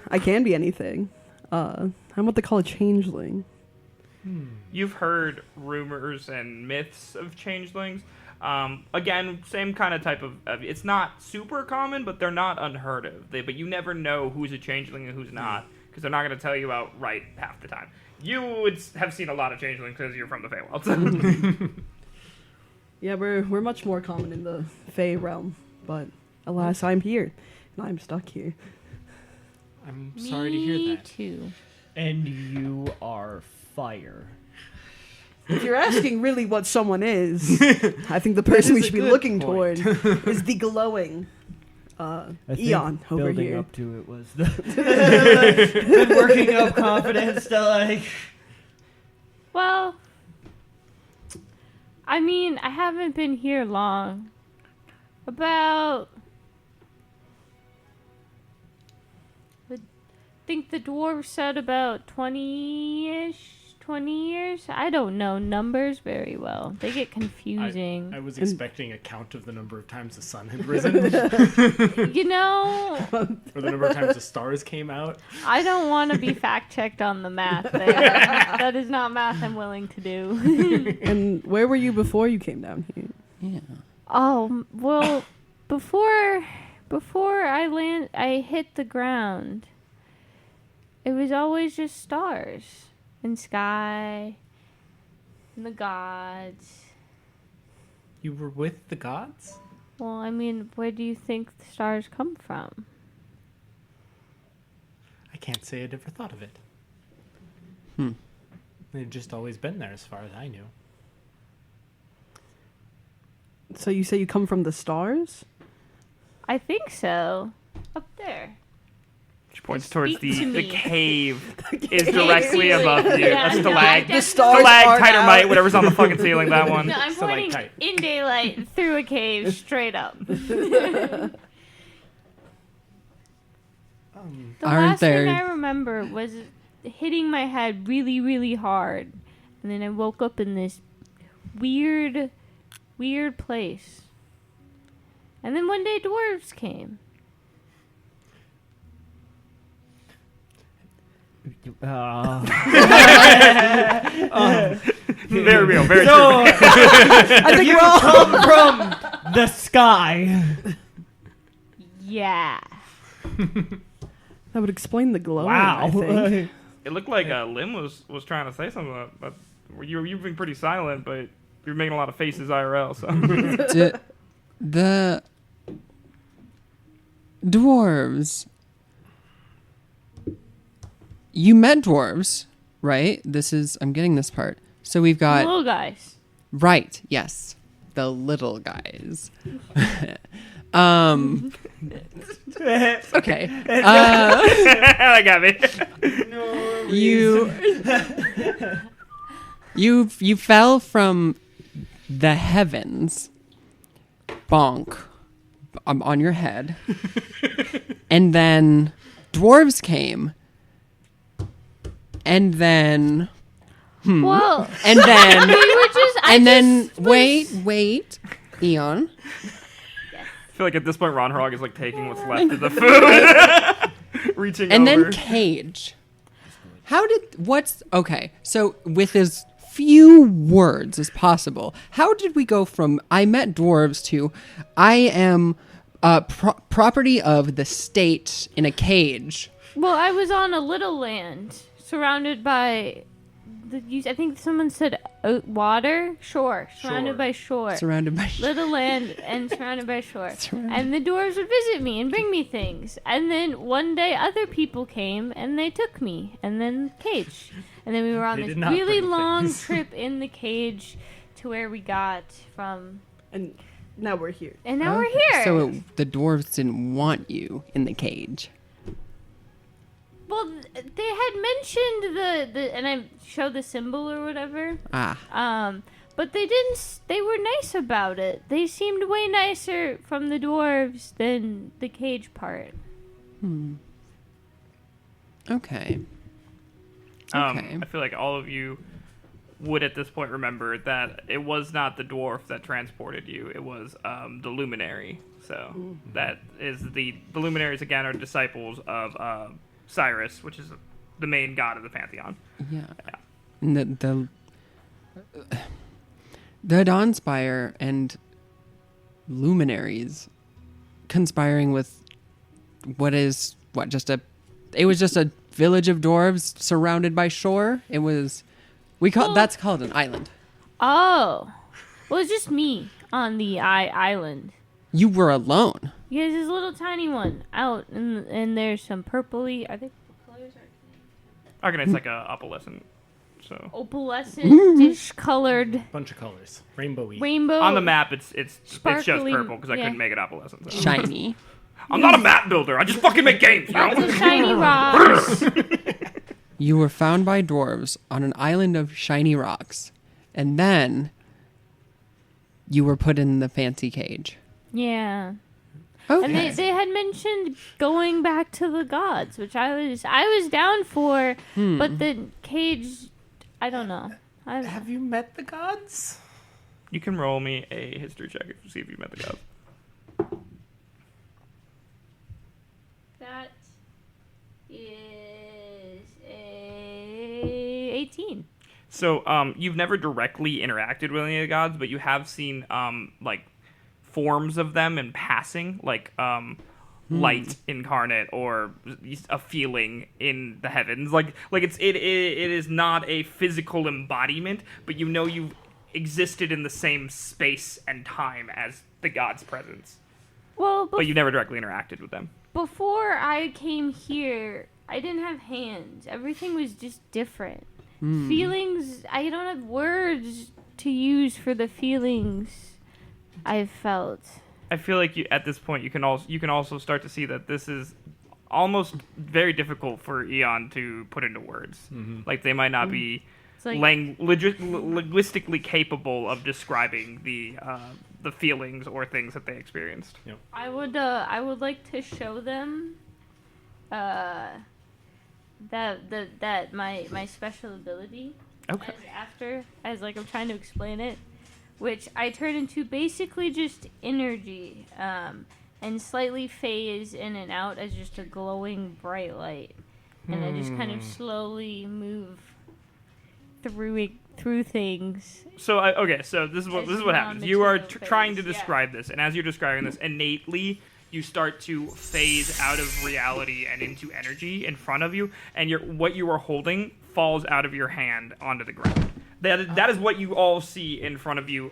Speaker 4: I can be anything. I'm what they call a changeling.
Speaker 1: You've heard rumors and myths of changelings. Again, same kind of type of. It's not super common, but they're not unheard of. But you never know who's a changeling and who's not, because they're not going to tell you outright half the time. You would have seen a lot of changelings because you're from the Feywild.
Speaker 4: Yeah, we're much more common in the Fey realm, but alas, I'm here, and I'm stuck here.
Speaker 3: I'm sorry to hear that.
Speaker 5: Me too.
Speaker 6: And you are fire.
Speaker 4: If you're asking really what someone is, I think the person we
Speaker 6: is a
Speaker 4: should be
Speaker 6: good
Speaker 4: looking
Speaker 6: point.
Speaker 4: toward is the glowing
Speaker 6: I think
Speaker 4: Eon over
Speaker 6: building
Speaker 4: here.
Speaker 6: up to it was the been working up confidence to like.
Speaker 5: Well, I mean, I haven't been here long. About, I think the dwarves said about 20-ish, 20 years. I don't know numbers very well. They get confusing.
Speaker 3: I was expecting a count of the number of times the sun had risen,
Speaker 5: You know,
Speaker 3: or the number of times the stars came out.
Speaker 5: I don't want to be fact checked on the math there. That is not math I'm willing to do.
Speaker 4: And where were you before you came down here?
Speaker 2: Yeah.
Speaker 5: Oh, well, before I hit the ground, it was always just stars and sky and the gods.
Speaker 3: You were with the gods?
Speaker 5: Well, I mean, where do you think the stars come from?
Speaker 3: I can't say I'd ever thought of it. They'd just always been there as far as I knew.
Speaker 4: So you say you come from the stars?
Speaker 5: I think so. Up there.
Speaker 1: She points towards
Speaker 5: Speak to
Speaker 1: the
Speaker 5: me.
Speaker 1: cave is directly above you.
Speaker 5: Yeah,
Speaker 1: A
Speaker 5: no,
Speaker 1: stalag,
Speaker 5: The
Speaker 4: stars
Speaker 1: stalactite
Speaker 4: are
Speaker 1: or mite,
Speaker 4: out.
Speaker 1: whatever's on the fucking ceiling. That one.
Speaker 5: No, I'm pointing
Speaker 3: Stalactite.
Speaker 5: in daylight through a cave straight up. The
Speaker 2: Aren't
Speaker 5: last
Speaker 2: there-
Speaker 5: thing I remember was hitting my head really, really hard. And then I woke up in this weird place. And then one day dwarves came.
Speaker 1: Very real. Very true.
Speaker 6: So
Speaker 4: I think
Speaker 6: you
Speaker 4: we're all.
Speaker 6: come from the sky.
Speaker 5: Yeah.
Speaker 4: That would explain the glowing.
Speaker 6: Wow.
Speaker 4: I think.
Speaker 1: It looked like Lim was trying to say something, but you've been pretty silent, but you're making a lot of faces IRL. So
Speaker 2: The dwarves. You met dwarves, right? I'm getting this part. So we've got
Speaker 5: Little guys.
Speaker 2: right, yes, the little guys. Okay.
Speaker 1: that got me.
Speaker 2: You fell from the heavens, bonk, on your head, and then dwarves came, and then
Speaker 5: Well,
Speaker 2: and then
Speaker 5: we were just.
Speaker 2: and then wait, Eon.
Speaker 1: I feel like at this point Ron Hrog is like taking what's left of the food, reaching
Speaker 2: And
Speaker 1: over.
Speaker 2: then Cage. Okay, so with as few words as possible, how did we go from I met dwarves to I am property of the state in a cage?
Speaker 5: Well, I was on a little land, surrounded by I think someone said water, shore, surrounded by shore.
Speaker 2: Surrounded by
Speaker 5: Little land and surrounded by shore.
Speaker 2: Surrounded-
Speaker 5: And the dwarves would visit me and bring me things. And then one day other people came and they took me. And then cage. And then we were on
Speaker 3: They
Speaker 5: this
Speaker 3: did not
Speaker 5: really
Speaker 3: bring
Speaker 5: long
Speaker 3: things.
Speaker 5: trip in the cage to where we got from.
Speaker 4: And now we're here.
Speaker 5: And now we're
Speaker 2: Okay,
Speaker 5: here.
Speaker 2: So the dwarves didn't want you in the cage.
Speaker 5: Well, they had mentioned the and I showed the symbol or whatever. But they didn't. They were nice about it. They seemed way nicer from the dwarves than the cage part.
Speaker 2: Okay. Okay.
Speaker 1: I feel like all of you would at this point remember that it was not the dwarf that transported you. It was the luminary. So that is the luminaries again are disciples of Cyrus, which is the main god of the pantheon.
Speaker 2: Yeah. And the Dawnspire and luminaries conspiring with it was just a village of dwarves surrounded by shore. That's called an island.
Speaker 5: Oh, well, it's just me on the island.
Speaker 2: You were alone.
Speaker 5: Yeah, there's a little tiny one out, and there's some purpley. Are they colors?
Speaker 1: Arcanite's like a opalescent. So
Speaker 5: Opalescent, dish-colored
Speaker 3: Bunch of colors, rainbowy.
Speaker 5: rainbow.
Speaker 1: on the map, it's just
Speaker 5: Sparkly,
Speaker 1: purple because I
Speaker 5: yeah.
Speaker 1: couldn't make it opalescent. So.
Speaker 2: Shiny.
Speaker 1: I'm not a map builder. I just fucking make games, you
Speaker 5: Lots
Speaker 1: know?
Speaker 5: of shiny rocks.
Speaker 2: You were found by dwarves on an island of shiny rocks. And then you were put in the fancy cage.
Speaker 5: Yeah.
Speaker 2: Okay.
Speaker 5: And they had mentioned going back to the gods, which I was down for, but the cage, I don't know.
Speaker 3: Have you met the gods?
Speaker 1: You can roll me a history check to see if you met the gods.
Speaker 5: That is a 18.
Speaker 1: So, you've never directly interacted with any of the gods, but you have seen, like, forms of them in passing, like, light incarnate or a feeling in the heavens. Like it is not a physical embodiment, but you know you've existed in the same space and time as the god's presence.
Speaker 5: Well,
Speaker 1: But you never directly interacted with them.
Speaker 5: before I came here, I didn't have hands. Everything was just different. Feelings, I don't have words to use for the feelings I've felt.
Speaker 1: I feel like at this point you can also start to see that this is almost very difficult for Eon to put into words. Like they might not be
Speaker 5: It's like,
Speaker 1: linguistically capable of describing the feelings or things that they experienced.
Speaker 5: I would like to show them that my special ability.
Speaker 1: Okay.
Speaker 5: As I'm trying to explain it, which I turn into basically just energy, and slightly phase in and out as just a glowing bright light, and I just kind of slowly move through things.
Speaker 1: So so this is what happens. You are trying to describe this, and as you're describing this, innately you start to phase out of reality and into energy in front of you, and what you are holding falls out of your hand onto the ground. That is what you all see in front of you.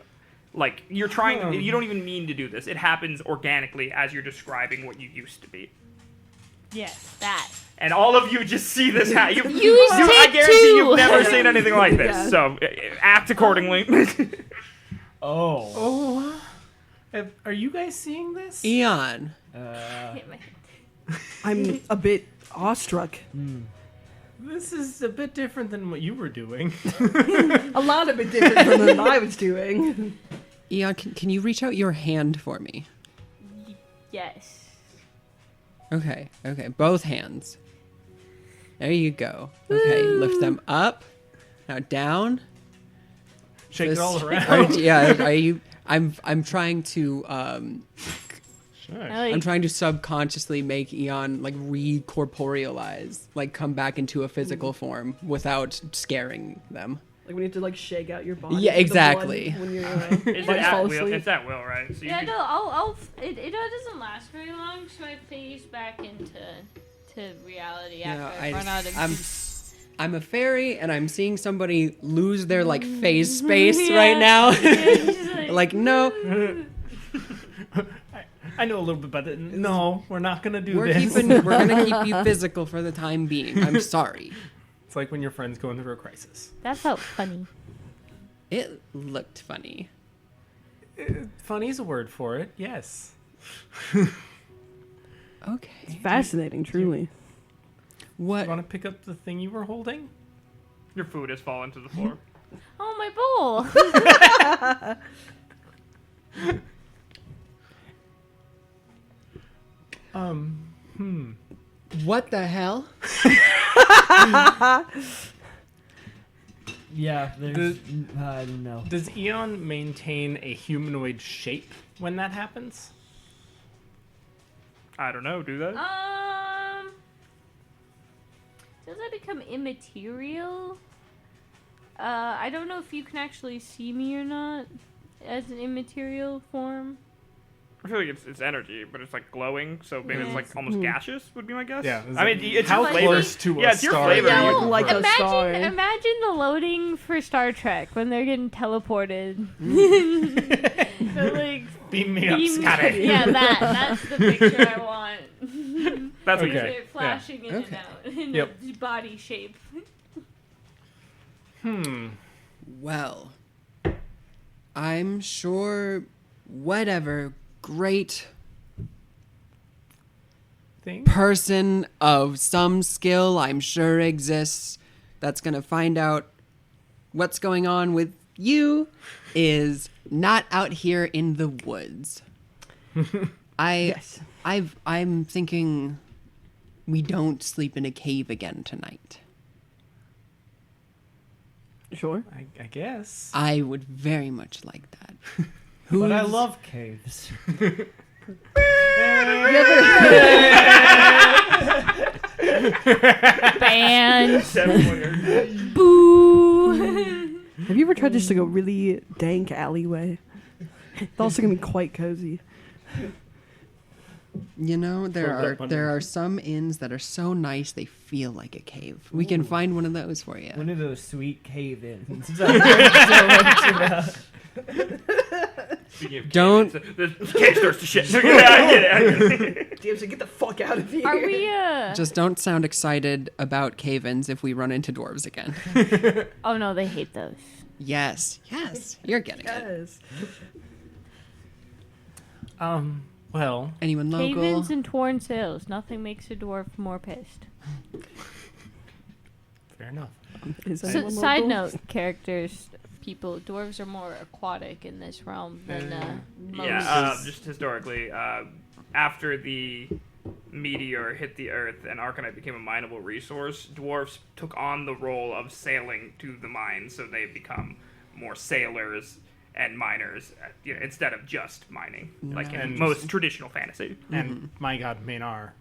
Speaker 1: Like you're trying. You don't even mean to do this. It happens organically as you're describing what you used to be.
Speaker 5: Yes, that.
Speaker 1: And all of you just see this happen.
Speaker 5: I
Speaker 1: I guarantee you've never seen anything like this.
Speaker 4: Yeah.
Speaker 1: So act accordingly.
Speaker 3: Oh. Are you guys seeing this?
Speaker 2: Eon.
Speaker 5: Hit my head.
Speaker 4: I'm a bit awestruck.
Speaker 3: This is a bit different than what you were doing.
Speaker 4: A lot of it different from what I was doing.
Speaker 2: Eon, can you reach out your hand for me?
Speaker 5: Yes.
Speaker 2: Okay, both hands. There you go. Okay, lift them up. Now down.
Speaker 3: Shake it all around.
Speaker 2: Are you? I'm trying to
Speaker 3: Sure.
Speaker 2: I'm trying to subconsciously make Eon like recorporealize, like come back into a physical form without scaring them.
Speaker 4: Like we need to like shake out your body.
Speaker 2: Yeah,
Speaker 4: with the blood
Speaker 2: exactly.
Speaker 4: When you're
Speaker 1: Is it
Speaker 4: about to fall
Speaker 1: at will?
Speaker 4: asleep.
Speaker 1: It's at will, right? So you
Speaker 5: Yeah,
Speaker 1: can-
Speaker 5: no, it doesn't last very long, so I phase back into reality after I run out of juice.
Speaker 2: I'm a fairy, and I'm seeing somebody lose their like phase space
Speaker 5: Yeah.
Speaker 2: right now.
Speaker 5: Yeah, just
Speaker 2: Like, no,
Speaker 3: I know a little bit about it. No, we're not gonna do
Speaker 2: we're
Speaker 3: this.
Speaker 2: gonna keep you physical for the time being. I'm sorry.
Speaker 3: It's like when your friend's going through a crisis.
Speaker 5: That felt funny.
Speaker 2: It looked funny.
Speaker 3: Funny is a word for it. Yes.
Speaker 2: Okay.
Speaker 4: Fascinating, truly.
Speaker 2: What?
Speaker 3: You want to pick up the thing you were holding?
Speaker 1: Your food has fallen to the floor.
Speaker 5: Oh, my bowl.
Speaker 2: What the hell?
Speaker 6: Yeah, there's. I don't know.
Speaker 3: Does Eon maintain a humanoid shape when that happens?
Speaker 1: I don't know. Do they?
Speaker 5: Does that become immaterial? I don't know if you can actually see me or not as an immaterial form.
Speaker 1: I feel like it's energy, but it's like glowing, so maybe it's like almost gaseous. Would be my guess.
Speaker 3: Yeah,
Speaker 1: I mean, it's
Speaker 3: how
Speaker 1: your flavor.
Speaker 3: close to
Speaker 1: Yeah,
Speaker 3: a
Speaker 1: it's your
Speaker 3: star
Speaker 1: flavor.
Speaker 3: do you
Speaker 1: You
Speaker 3: prefer?
Speaker 4: like a star.
Speaker 5: Imagine the loading for Star Trek when they're getting teleported. So, like,
Speaker 3: Beam me up,
Speaker 5: beam-
Speaker 3: Scotty.
Speaker 5: Yeah, that's the picture I want.
Speaker 1: That's what you
Speaker 3: Okay.
Speaker 1: say.
Speaker 5: It flashing in
Speaker 2: Okay.
Speaker 5: and out in
Speaker 3: Yep.
Speaker 5: a body shape.
Speaker 2: Well, I'm sure whatever great
Speaker 3: Thing?
Speaker 2: person of some skill I'm sure exists that's going to find out what's going on with you is not out here in the woods.
Speaker 4: Yes.
Speaker 2: I'm thinking we don't sleep in a cave again tonight.
Speaker 4: Sure.
Speaker 3: I guess.
Speaker 2: I would very much like that.
Speaker 6: But I
Speaker 2: Who's-
Speaker 6: love caves.
Speaker 5: Band.
Speaker 1: 7
Speaker 5: Boo.
Speaker 4: Have you ever tried just like a really dank alleyway? It's also gonna be quite cozy.
Speaker 2: You know,
Speaker 3: Throw it up
Speaker 2: there
Speaker 3: under.
Speaker 2: are some inns that are so nice they feel like a cave. We can find one of those for you.
Speaker 6: One of those sweet cave-ins. I heard so much about.
Speaker 2: Don't-
Speaker 1: The cave starts to shit. I get it.
Speaker 4: James, get the fuck out of here.
Speaker 5: Are we,
Speaker 2: Just don't sound excited about cave-ins if we run into dwarves again.
Speaker 5: Oh, no, they hate those.
Speaker 2: Yes, you're getting it.
Speaker 4: Yes.
Speaker 3: Well,
Speaker 2: Anyone local?
Speaker 5: Cave-ins and torn sails. Nothing makes a dwarf more pissed.
Speaker 3: fair enough.
Speaker 4: Is
Speaker 5: So,
Speaker 4: anyone
Speaker 5: side
Speaker 4: local?
Speaker 5: note, characters, people, dwarves are more aquatic in this realm than most.
Speaker 1: Yeah, just historically, after the meteor hit the Earth and Arcanite became a mineable resource, dwarves took on the role of sailing to the mines, so they become more sailors and miners, instead of just mining, like in
Speaker 3: And-
Speaker 1: most traditional fantasy.
Speaker 3: And my god, Maynard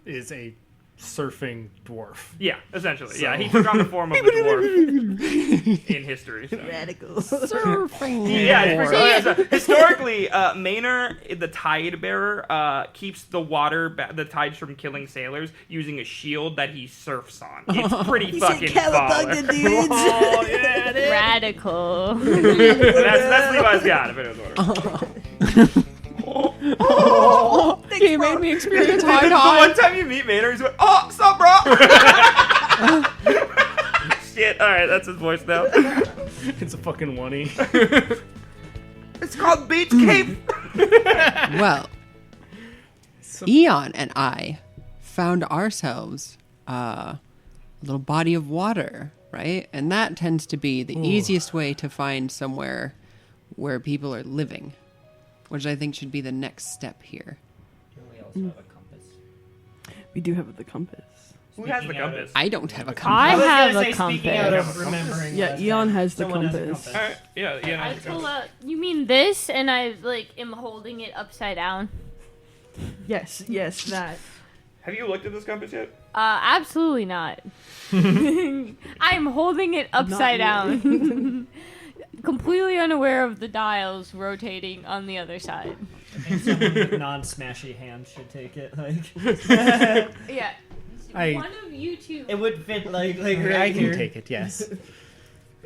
Speaker 3: is a surfing dwarf.
Speaker 1: Yeah, essentially.
Speaker 3: So-
Speaker 1: Yeah, he took on the form of a dwarf in history. So.
Speaker 4: Radical.
Speaker 2: Surfing.
Speaker 1: Yeah, it's pretty
Speaker 2: dwarf.
Speaker 1: cool. So, historically, Maynard, the tide bearer, keeps the water, the tides from killing sailors, using a shield that he surfs on. It's pretty fucking baller.
Speaker 4: dudes.
Speaker 1: Oh yeah, it is.
Speaker 5: Radical.
Speaker 1: That's Levi's god. If it was
Speaker 2: He made me experience high
Speaker 1: the
Speaker 2: tide.
Speaker 1: one time you meet Maynard, he's going, "Oh, sup, bro?" Shit. All right, that's his voice now.
Speaker 3: It's a fucking oneie.
Speaker 1: It's called Beach Cape.
Speaker 2: Well, Eon and I found ourselves a little body of water, right? And that tends to be the easiest way to find somewhere where people are living, which I think should be the next step here.
Speaker 6: We also have a compass.
Speaker 4: We do have the compass.
Speaker 1: Who has the
Speaker 6: Speaking out
Speaker 1: compass?
Speaker 2: I don't have a
Speaker 5: I
Speaker 2: compass.
Speaker 6: was
Speaker 5: have
Speaker 6: gonna
Speaker 5: a
Speaker 6: say, speaking out
Speaker 5: compass.
Speaker 6: of remembering
Speaker 4: Yeah,
Speaker 6: last
Speaker 4: Eon
Speaker 6: time,
Speaker 4: has the
Speaker 6: someone
Speaker 4: compass.
Speaker 1: All right. Yeah.
Speaker 5: I pull out. You mean this? And I am holding it upside down.
Speaker 4: Yes, that.
Speaker 1: Have you looked at this compass yet?
Speaker 5: Absolutely not. I'm holding it upside
Speaker 4: Not
Speaker 5: down. Completely unaware of the dials rotating on the other side.
Speaker 6: I think someone with non-smashy hands should take it. Like,
Speaker 5: Yeah. One of you two.
Speaker 6: It would fit like right
Speaker 3: I can
Speaker 6: here.
Speaker 3: take it. Yes.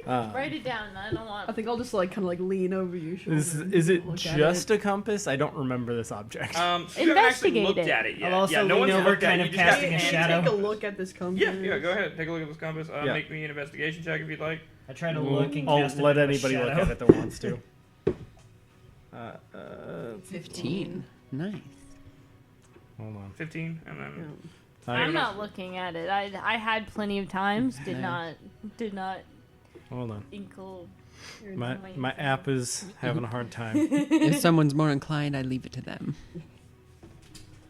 Speaker 5: Write it down. I don't want.
Speaker 4: I think I'll just like kind of like lean over your shoulder.
Speaker 3: Is it
Speaker 4: look at
Speaker 3: just a compass? I don't remember this object.
Speaker 1: So you haven't actually
Speaker 5: Investigate
Speaker 1: looked
Speaker 5: it.
Speaker 1: at it yet.
Speaker 6: I'll also
Speaker 1: yeah, no
Speaker 6: lean
Speaker 1: one's
Speaker 6: over,
Speaker 1: looked at
Speaker 6: kind
Speaker 1: it.
Speaker 6: of
Speaker 1: You just
Speaker 6: casting a
Speaker 1: have to
Speaker 6: shadow.
Speaker 4: Take a look at this compass.
Speaker 1: Yeah, go ahead. Take a look at this compass.
Speaker 3: Yeah.
Speaker 1: Make me an investigation check if you'd like.
Speaker 6: I try to look and
Speaker 3: I'll
Speaker 6: cast a
Speaker 3: let
Speaker 6: bit of a
Speaker 3: anybody look
Speaker 6: shadow.
Speaker 3: at it that wants to.
Speaker 2: 15. Nice.
Speaker 3: Hold on.
Speaker 1: 15, and then
Speaker 5: I'm not looking at it. I had plenty of times. Did not
Speaker 3: Hold on.
Speaker 5: inkle.
Speaker 3: My app is having a hard time.
Speaker 2: If someone's more inclined, I leave it to them.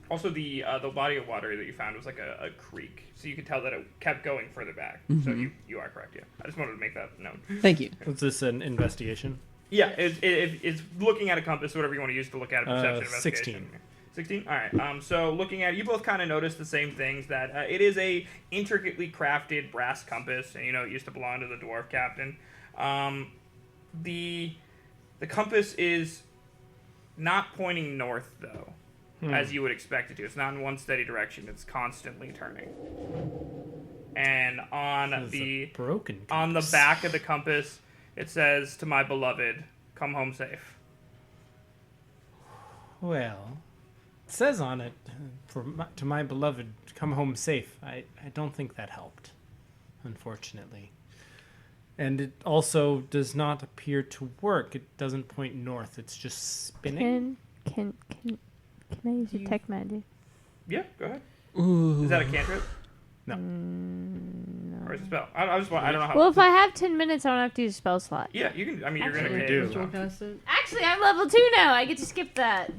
Speaker 1: also the body of water that you found was like a creek, so you could tell that it kept going further back. So you are correct. Yeah, I just wanted to make that known.
Speaker 2: Thank you.
Speaker 3: Was this an investigation?
Speaker 1: Yeah, it's looking at a compass, whatever you want to use to look at a perception investigation. 16. All right. So looking at it, you both kind of notice the same things, that it is a intricately crafted brass compass, and it used to belong to the dwarf captain. The compass is not pointing north though, as you would expect it to. It's not in one steady direction. It's constantly turning. And on
Speaker 3: This is a broken
Speaker 1: on the
Speaker 3: compass.
Speaker 1: back of the compass, it says, "To my beloved, come home safe."
Speaker 3: Well, it says on it, to my beloved, come home safe. I don't think that helped, unfortunately. And it also does not appear to work. It doesn't point north. It's just spinning.
Speaker 5: Can I use a tech magic?
Speaker 1: Yeah, go ahead.
Speaker 2: Ooh.
Speaker 1: Is that a cantrip?
Speaker 3: No.
Speaker 1: Or is it a spell? I don't know how.
Speaker 5: Well, if I have 10 minutes, I don't have to use a spell slot.
Speaker 1: Yeah, you can. I mean, you're gonna
Speaker 3: Actually,
Speaker 1: cave,
Speaker 3: do.
Speaker 1: so.
Speaker 4: Cast it.
Speaker 5: Actually, I'm level 2 now. I get to skip that.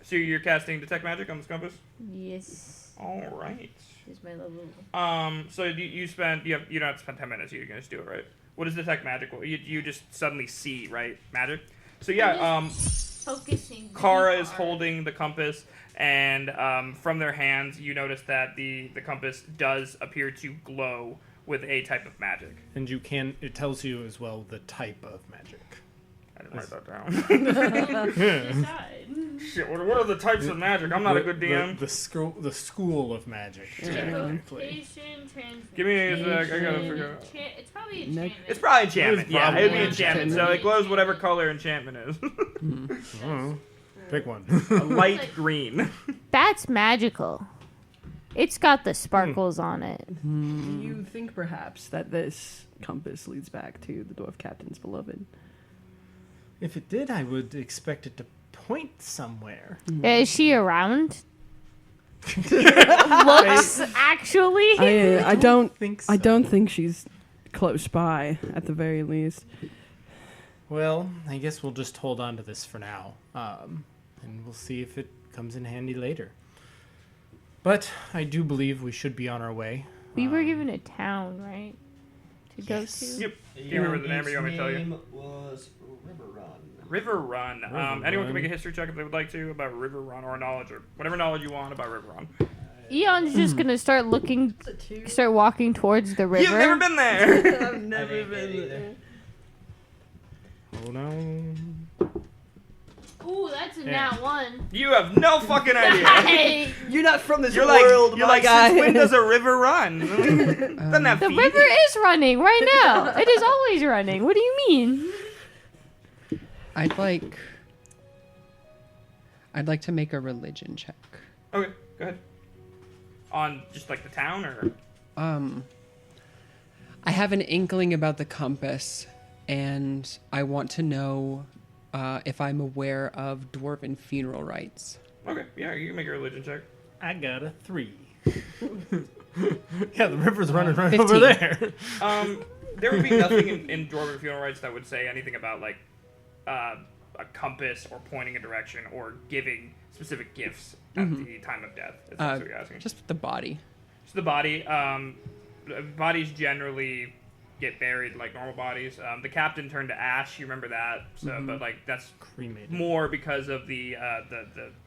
Speaker 1: So you're casting detect magic on this compass.
Speaker 5: Yes.
Speaker 1: All right.
Speaker 5: Is my level.
Speaker 1: So you don't have to spend 10 minutes. You can just do it, right? What is detect magic? You just suddenly see, right? Magic. So yeah.
Speaker 5: Focusing.
Speaker 1: Kara is holding the compass, and from their hands, you notice that the compass does appear to glow with a type of magic.
Speaker 3: And it tells you as well the type of magic.
Speaker 1: I didn't write that down. Shit, what are the types of magic? I'm not a good DM.
Speaker 3: The school of magic. Technically.
Speaker 1: Give me a sec, I gotta figure it out.
Speaker 5: It's probably enchantment.
Speaker 1: It's probably enchantment,
Speaker 3: It's
Speaker 1: yeah.
Speaker 3: probably
Speaker 1: It would be
Speaker 3: enchantment.
Speaker 1: enchantment, so it glows whatever color enchantment is.
Speaker 3: Pick one.
Speaker 1: A light green.
Speaker 5: That's magical. It's got the sparkles on it.
Speaker 4: Do you think perhaps that this compass leads back to the dwarf captain's beloved?
Speaker 3: If it did, I would expect it to point somewhere.
Speaker 5: Is she around? Looks actually.
Speaker 4: I don't
Speaker 3: think so.
Speaker 4: I don't think she's close by at the very least.
Speaker 3: Well, I guess we'll just hold on to this for now, and we'll see if it comes in handy later. But I do believe we should be on our way.
Speaker 5: We were given a town, right? To go to.
Speaker 1: Yep. Do you remember the name or you want me to tell you?
Speaker 6: Its name was Riverrun.
Speaker 1: Riverrun. Anyone can make a history check if they would like to about Riverrun, or knowledge, or whatever knowledge you want about Riverrun.
Speaker 5: Eon's just gonna start walking towards the river.
Speaker 1: You've never been there!
Speaker 4: I've never been there.
Speaker 3: Oh no.
Speaker 5: Ooh, that's a
Speaker 3: Yeah.
Speaker 5: nat 1.
Speaker 1: You have no fucking idea.
Speaker 5: Hey,
Speaker 4: You're not from this
Speaker 1: You're
Speaker 4: world,
Speaker 1: like,
Speaker 4: my guy.
Speaker 1: since when does a river run? Doesn't have
Speaker 5: the
Speaker 1: feet.
Speaker 5: river is running right now. It is always running. What do you mean?
Speaker 2: I'd like to make a religion check.
Speaker 1: Okay, go ahead. On just like the town, or
Speaker 2: I have an inkling about the compass, and I want to know if I'm aware of dwarven funeral rites.
Speaker 1: okay, yeah, you can make a religion check.
Speaker 3: I got a 3. Yeah, the river's running right
Speaker 2: 15.
Speaker 3: over there.
Speaker 1: There would be nothing in dwarven funeral rites that would say anything about like a compass or pointing a direction or giving specific gifts at the time of death. If that's what you're asking.
Speaker 2: Just the body.
Speaker 1: So the body, bodies generally get buried like normal bodies. The captain turned to ash. You remember that? So, but like that's
Speaker 3: Cremated.
Speaker 1: more because of the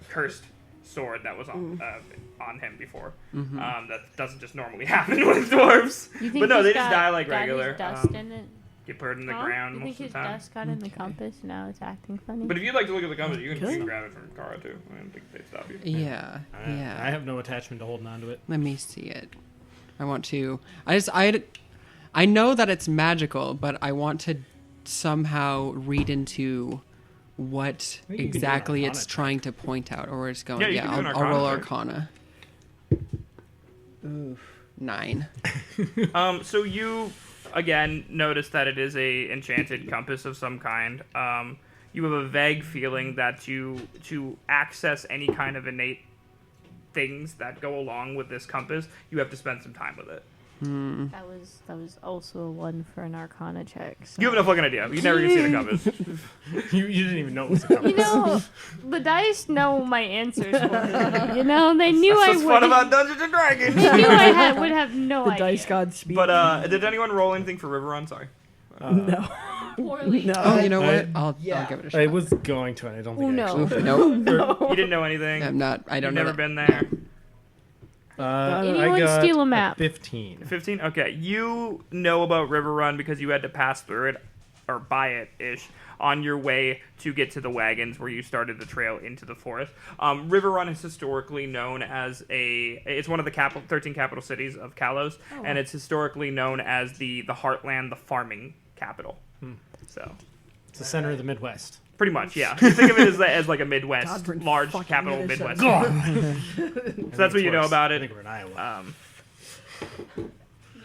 Speaker 1: cursed sword that was on him before. That doesn't just normally happen with dwarves.
Speaker 5: You think
Speaker 1: But no,
Speaker 5: he's
Speaker 1: they just
Speaker 5: got-
Speaker 1: die like
Speaker 5: got his
Speaker 1: regular.
Speaker 5: dust in it?
Speaker 1: get put in the
Speaker 5: Huh?
Speaker 1: ground
Speaker 5: You
Speaker 1: most
Speaker 5: think
Speaker 1: of the
Speaker 5: his
Speaker 1: time.
Speaker 5: dust got in the compass and now it's acting funny?
Speaker 1: But if you'd like to look at the compass, you
Speaker 4: Okay.
Speaker 1: can grab it from Kara too. I don't think they'd stop you.
Speaker 2: Yeah.
Speaker 3: I
Speaker 2: Yeah.
Speaker 3: have no attachment to holding on to it.
Speaker 2: Let me see it. I want to. I know that it's magical, but I want to somehow read into what
Speaker 3: think you can do an
Speaker 2: exactly
Speaker 3: Arcana
Speaker 2: it's
Speaker 3: check.
Speaker 2: trying to point out or where it's going.
Speaker 1: Yeah, you can do an
Speaker 2: I'll roll
Speaker 1: Arcana
Speaker 2: Arcana. Oof. 9.
Speaker 1: So you again notice that it is a enchanted compass of some kind. You have a vague feeling that to access any kind of innate things that go along with this compass, you have to spend some time with it.
Speaker 5: That was also a 1 for an Arcana check. So.
Speaker 1: You have no fucking idea. You never even seen a compass.
Speaker 3: You didn't even know it was a compass.
Speaker 5: You know, the dice know my answers for me. You know, they knew
Speaker 1: That's
Speaker 5: I
Speaker 1: what's
Speaker 5: would.
Speaker 1: fun about Dungeons and Dragons.
Speaker 5: They knew I would have no
Speaker 4: The
Speaker 5: idea.
Speaker 4: dice god speak.
Speaker 1: But did anyone roll anything for Riverrun? Sorry.
Speaker 4: no.
Speaker 5: Poorly.
Speaker 4: No.
Speaker 2: Oh, you know
Speaker 3: I-
Speaker 2: what? I'll
Speaker 6: yeah.
Speaker 2: give it a shot.
Speaker 3: I was going to, and I don't think
Speaker 5: Oh,
Speaker 3: I
Speaker 5: no.
Speaker 3: actually.
Speaker 2: Nope.
Speaker 1: You didn't know anything.
Speaker 2: I'm not. I don't
Speaker 1: You've
Speaker 2: know.
Speaker 1: never been there.
Speaker 5: Anyone
Speaker 3: I got
Speaker 5: steal a map?
Speaker 3: 15.
Speaker 1: 15? Okay. You know about Riverrun because you had to pass through it, or by it-ish, on your way to get to the wagons where you started the trail into the forest. Riverrun is historically known as it's one of the 13 capital cities of Kalos, and it's historically known as the heartland, the farming capital. So,
Speaker 3: It's the center of the Midwest.
Speaker 1: pretty much, yeah. You think of it as like a Midwest,
Speaker 4: God, for
Speaker 1: large
Speaker 4: fucking
Speaker 1: capital
Speaker 4: Minnesota.
Speaker 1: Midwest. So that's what you know about
Speaker 3: I
Speaker 1: it.
Speaker 3: think we're in Iowa.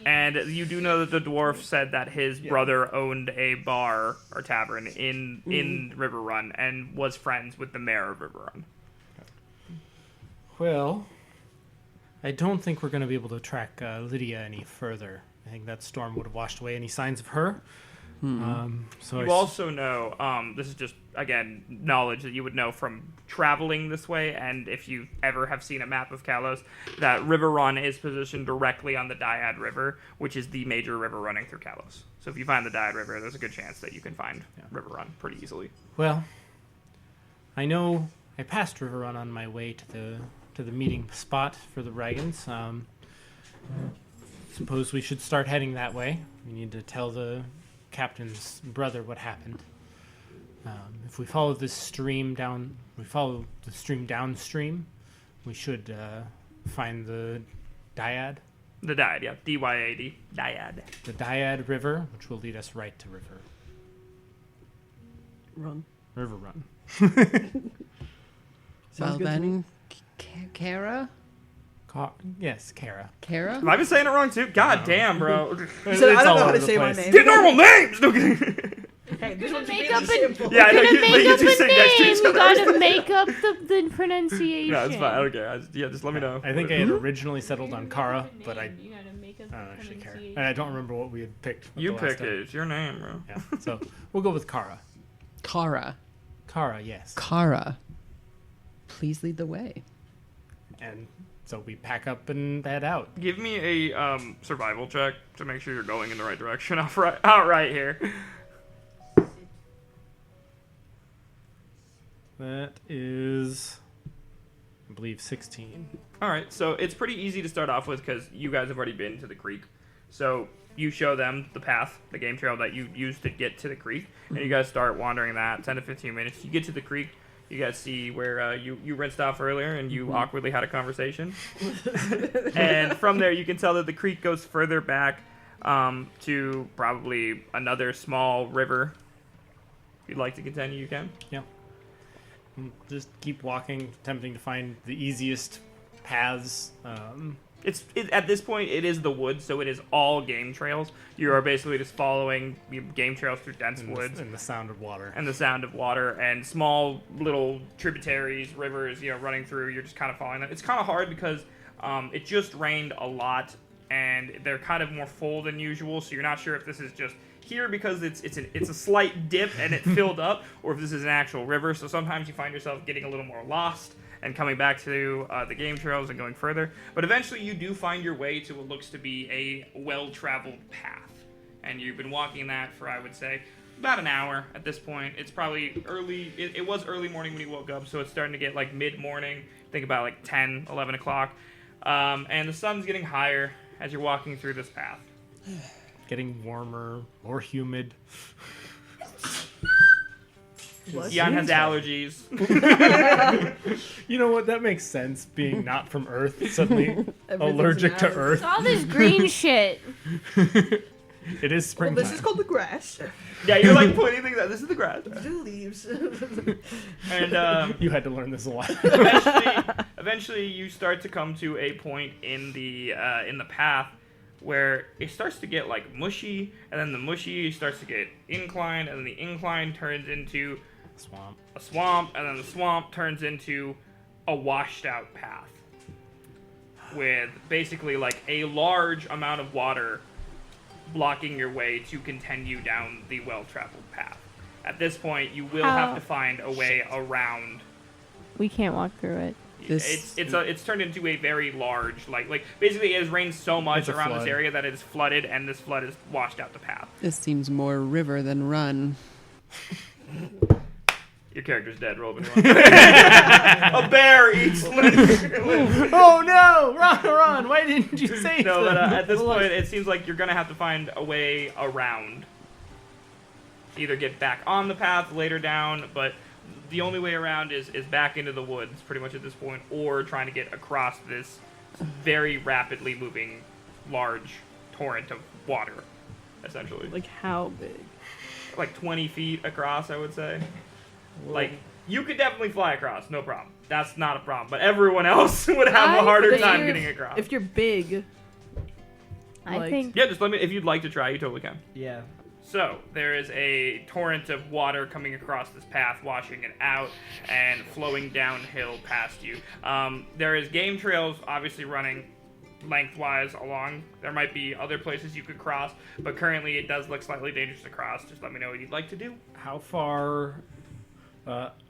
Speaker 1: And you do know that the dwarf said that his brother owned a bar or tavern in Riverrun and was friends with the mayor of Riverrun.
Speaker 3: Well, I don't think we're going to be able to track Lydia any further. I think that storm would have washed away any signs of her. So
Speaker 1: You also know, this is just, again, knowledge that you would know from traveling this way, and if you ever have seen a map of Kalos, that Riverrun is positioned directly on the Dyad River, which is the major river running through Kalos. So if you find the Dyad River, there's a good chance that you can find Riverrun pretty easily.
Speaker 3: Well, I know I passed Riverrun on my way to the meeting spot for the Dragons. Suppose we should start heading that way. We need to tell the captain's brother what happened. If we follow this stream downstream, we should find the Dyad.
Speaker 1: The Dyad, yeah. D-Y-A-D. Dyad.
Speaker 3: The Dyad River, which will lead us right to
Speaker 4: Run.
Speaker 3: Riverrun.
Speaker 2: Well
Speaker 4: good to
Speaker 2: then, Kara?
Speaker 3: Yes, Kara.
Speaker 2: Kara?
Speaker 1: Have I been saying it wrong too? God damn, bro.
Speaker 4: He said, I
Speaker 3: It's
Speaker 4: don't
Speaker 3: all
Speaker 4: know how
Speaker 3: over
Speaker 4: to
Speaker 3: the
Speaker 4: say my
Speaker 3: place.
Speaker 4: name.
Speaker 1: Get normal names! No kidding.
Speaker 4: Hey, this
Speaker 5: Gonna
Speaker 4: one's
Speaker 5: make
Speaker 4: really
Speaker 5: up an-
Speaker 4: simple.
Speaker 1: Yeah, I know.
Speaker 5: Gonna make
Speaker 1: You
Speaker 5: up
Speaker 1: two sit next to
Speaker 5: a name.
Speaker 1: each
Speaker 5: You
Speaker 1: other.
Speaker 5: gotta make up the pronunciation.
Speaker 1: No, it's fine. Okay, just let me know.
Speaker 3: I think I had originally settled on Kara, but I
Speaker 5: You gotta make up
Speaker 3: don't actually care.
Speaker 5: pronunciation.
Speaker 3: And I don't remember what we had picked.
Speaker 1: You
Speaker 3: the last
Speaker 1: pick
Speaker 3: time.
Speaker 1: it. It's your name, bro.
Speaker 3: Yeah, so we'll go with Kara.
Speaker 2: Kara.
Speaker 3: Kara, yes.
Speaker 2: Kara. Please lead the way.
Speaker 3: And so we pack up and head out.
Speaker 1: Give me a survival check to make sure you're going in the right direction. Outright here.
Speaker 3: That is, I believe, 16.
Speaker 1: All right, so it's pretty easy to start off with because you guys have already been to the creek. So you show them the path, the game trail that you used to get to the creek, and you guys start wandering that 10 to 15 minutes. You get to the creek. You guys see where you rinsed off earlier and you awkwardly had a conversation. And from there, you can tell that the creek goes further back to probably another small river. If you'd like to continue, you can.
Speaker 3: Yeah. Just keep walking, attempting to find the easiest paths.
Speaker 1: At this point, it is the woods, so it is all game trails. You are basically just following game trails through dense woods.
Speaker 3: And the sound of water.
Speaker 1: And the sound of water and small little tributaries, rivers, running through. You're just kind of following them. It's kind of hard because it just rained a lot, and they're kind of more full than usual. So you're not sure if this is just here because it's a slight dip and it filled up, or if this is an actual river. So sometimes you find yourself getting a little more lost and coming back to the game trails and going further. But eventually you do find your way to what looks to be a well-traveled path. And you've been walking that for, I would say, about an hour at this point. It's probably early. It was early morning when you woke up, so it's starting to get like mid-morning. Think about like 10, 11 o'clock. And the sun's getting higher as you're walking through this path.
Speaker 3: getting warmer, more humid.
Speaker 1: Jan has allergies.
Speaker 3: You know what? That makes sense. Being not from Earth, suddenly
Speaker 4: Everything's
Speaker 3: allergic
Speaker 4: an
Speaker 3: to
Speaker 4: allergy.
Speaker 3: Earth.
Speaker 5: It's all this green shit.
Speaker 3: It is
Speaker 4: Well,
Speaker 3: springtime.
Speaker 4: this is called the grass.
Speaker 1: Yeah, you're like pointing things out. This is the grass.
Speaker 4: The leaves.
Speaker 1: And
Speaker 3: You had to learn this a lot.
Speaker 1: eventually, you start to come to a point in the path where it starts to get like mushy, and then the mushy starts to get inclined, and then the incline turns into
Speaker 3: Swamp.
Speaker 1: a swamp, and then the swamp turns into a washed out path with basically like a large amount of water blocking your way to continue down the well-traveled path. At this point, you will have to find a way around.
Speaker 5: We can't walk through it.
Speaker 1: It's turned into a very large like basically it has rained so much
Speaker 3: It's a
Speaker 1: around this
Speaker 3: flood.
Speaker 1: area that it is flooded, and this flood has washed out the path.
Speaker 2: This seems more river than run.
Speaker 1: Your character's dead. Roll if you want. A bear eats.
Speaker 3: Oh no! Run! Why didn't you say
Speaker 1: No, but
Speaker 3: that?
Speaker 1: at this point, it seems like you're gonna have to find a way around. Either get back on the path later down, but the only way around is back into the woods, pretty much at this point, or trying to get across this very rapidly moving, large torrent of water, essentially.
Speaker 4: Like how big?
Speaker 1: Like 20 feet across, I would say. Like, you could definitely fly across, no problem. That's not a problem. But everyone else would have a
Speaker 5: I
Speaker 1: harder
Speaker 5: think-
Speaker 1: time getting across.
Speaker 4: If you're big,
Speaker 5: I
Speaker 4: Like-
Speaker 5: think
Speaker 1: Yeah, just let me. If you'd like to try, you totally can.
Speaker 6: Yeah.
Speaker 1: So there is a torrent of water coming across this path, washing it out and flowing downhill past you. There is game trails, obviously running lengthwise along. There might be other places you could cross, but currently it does look slightly dangerous to cross. Just let me know what you'd like to do.
Speaker 3: How far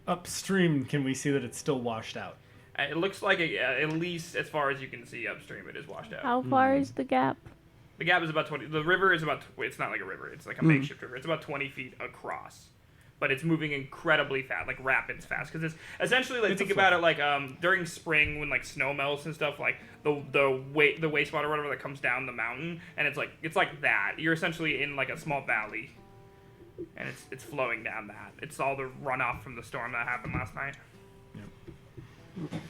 Speaker 3: upstream can we see that it's still washed out?
Speaker 1: It looks like at least as far as you can see upstream, it is washed out.
Speaker 5: how far is the gap?
Speaker 1: The gap is about 20. The river is about. It's not like a river. It's like a makeshift river. It's about 20 feet across, but it's moving incredibly fast, like rapids fast. Because it's essentially like think about it like during spring when like snow melts and stuff, like the wastewater or whatever that comes down the mountain, and it's like that. You're essentially in like a small valley, and it's flowing down that. It's all the runoff from the storm that happened last night.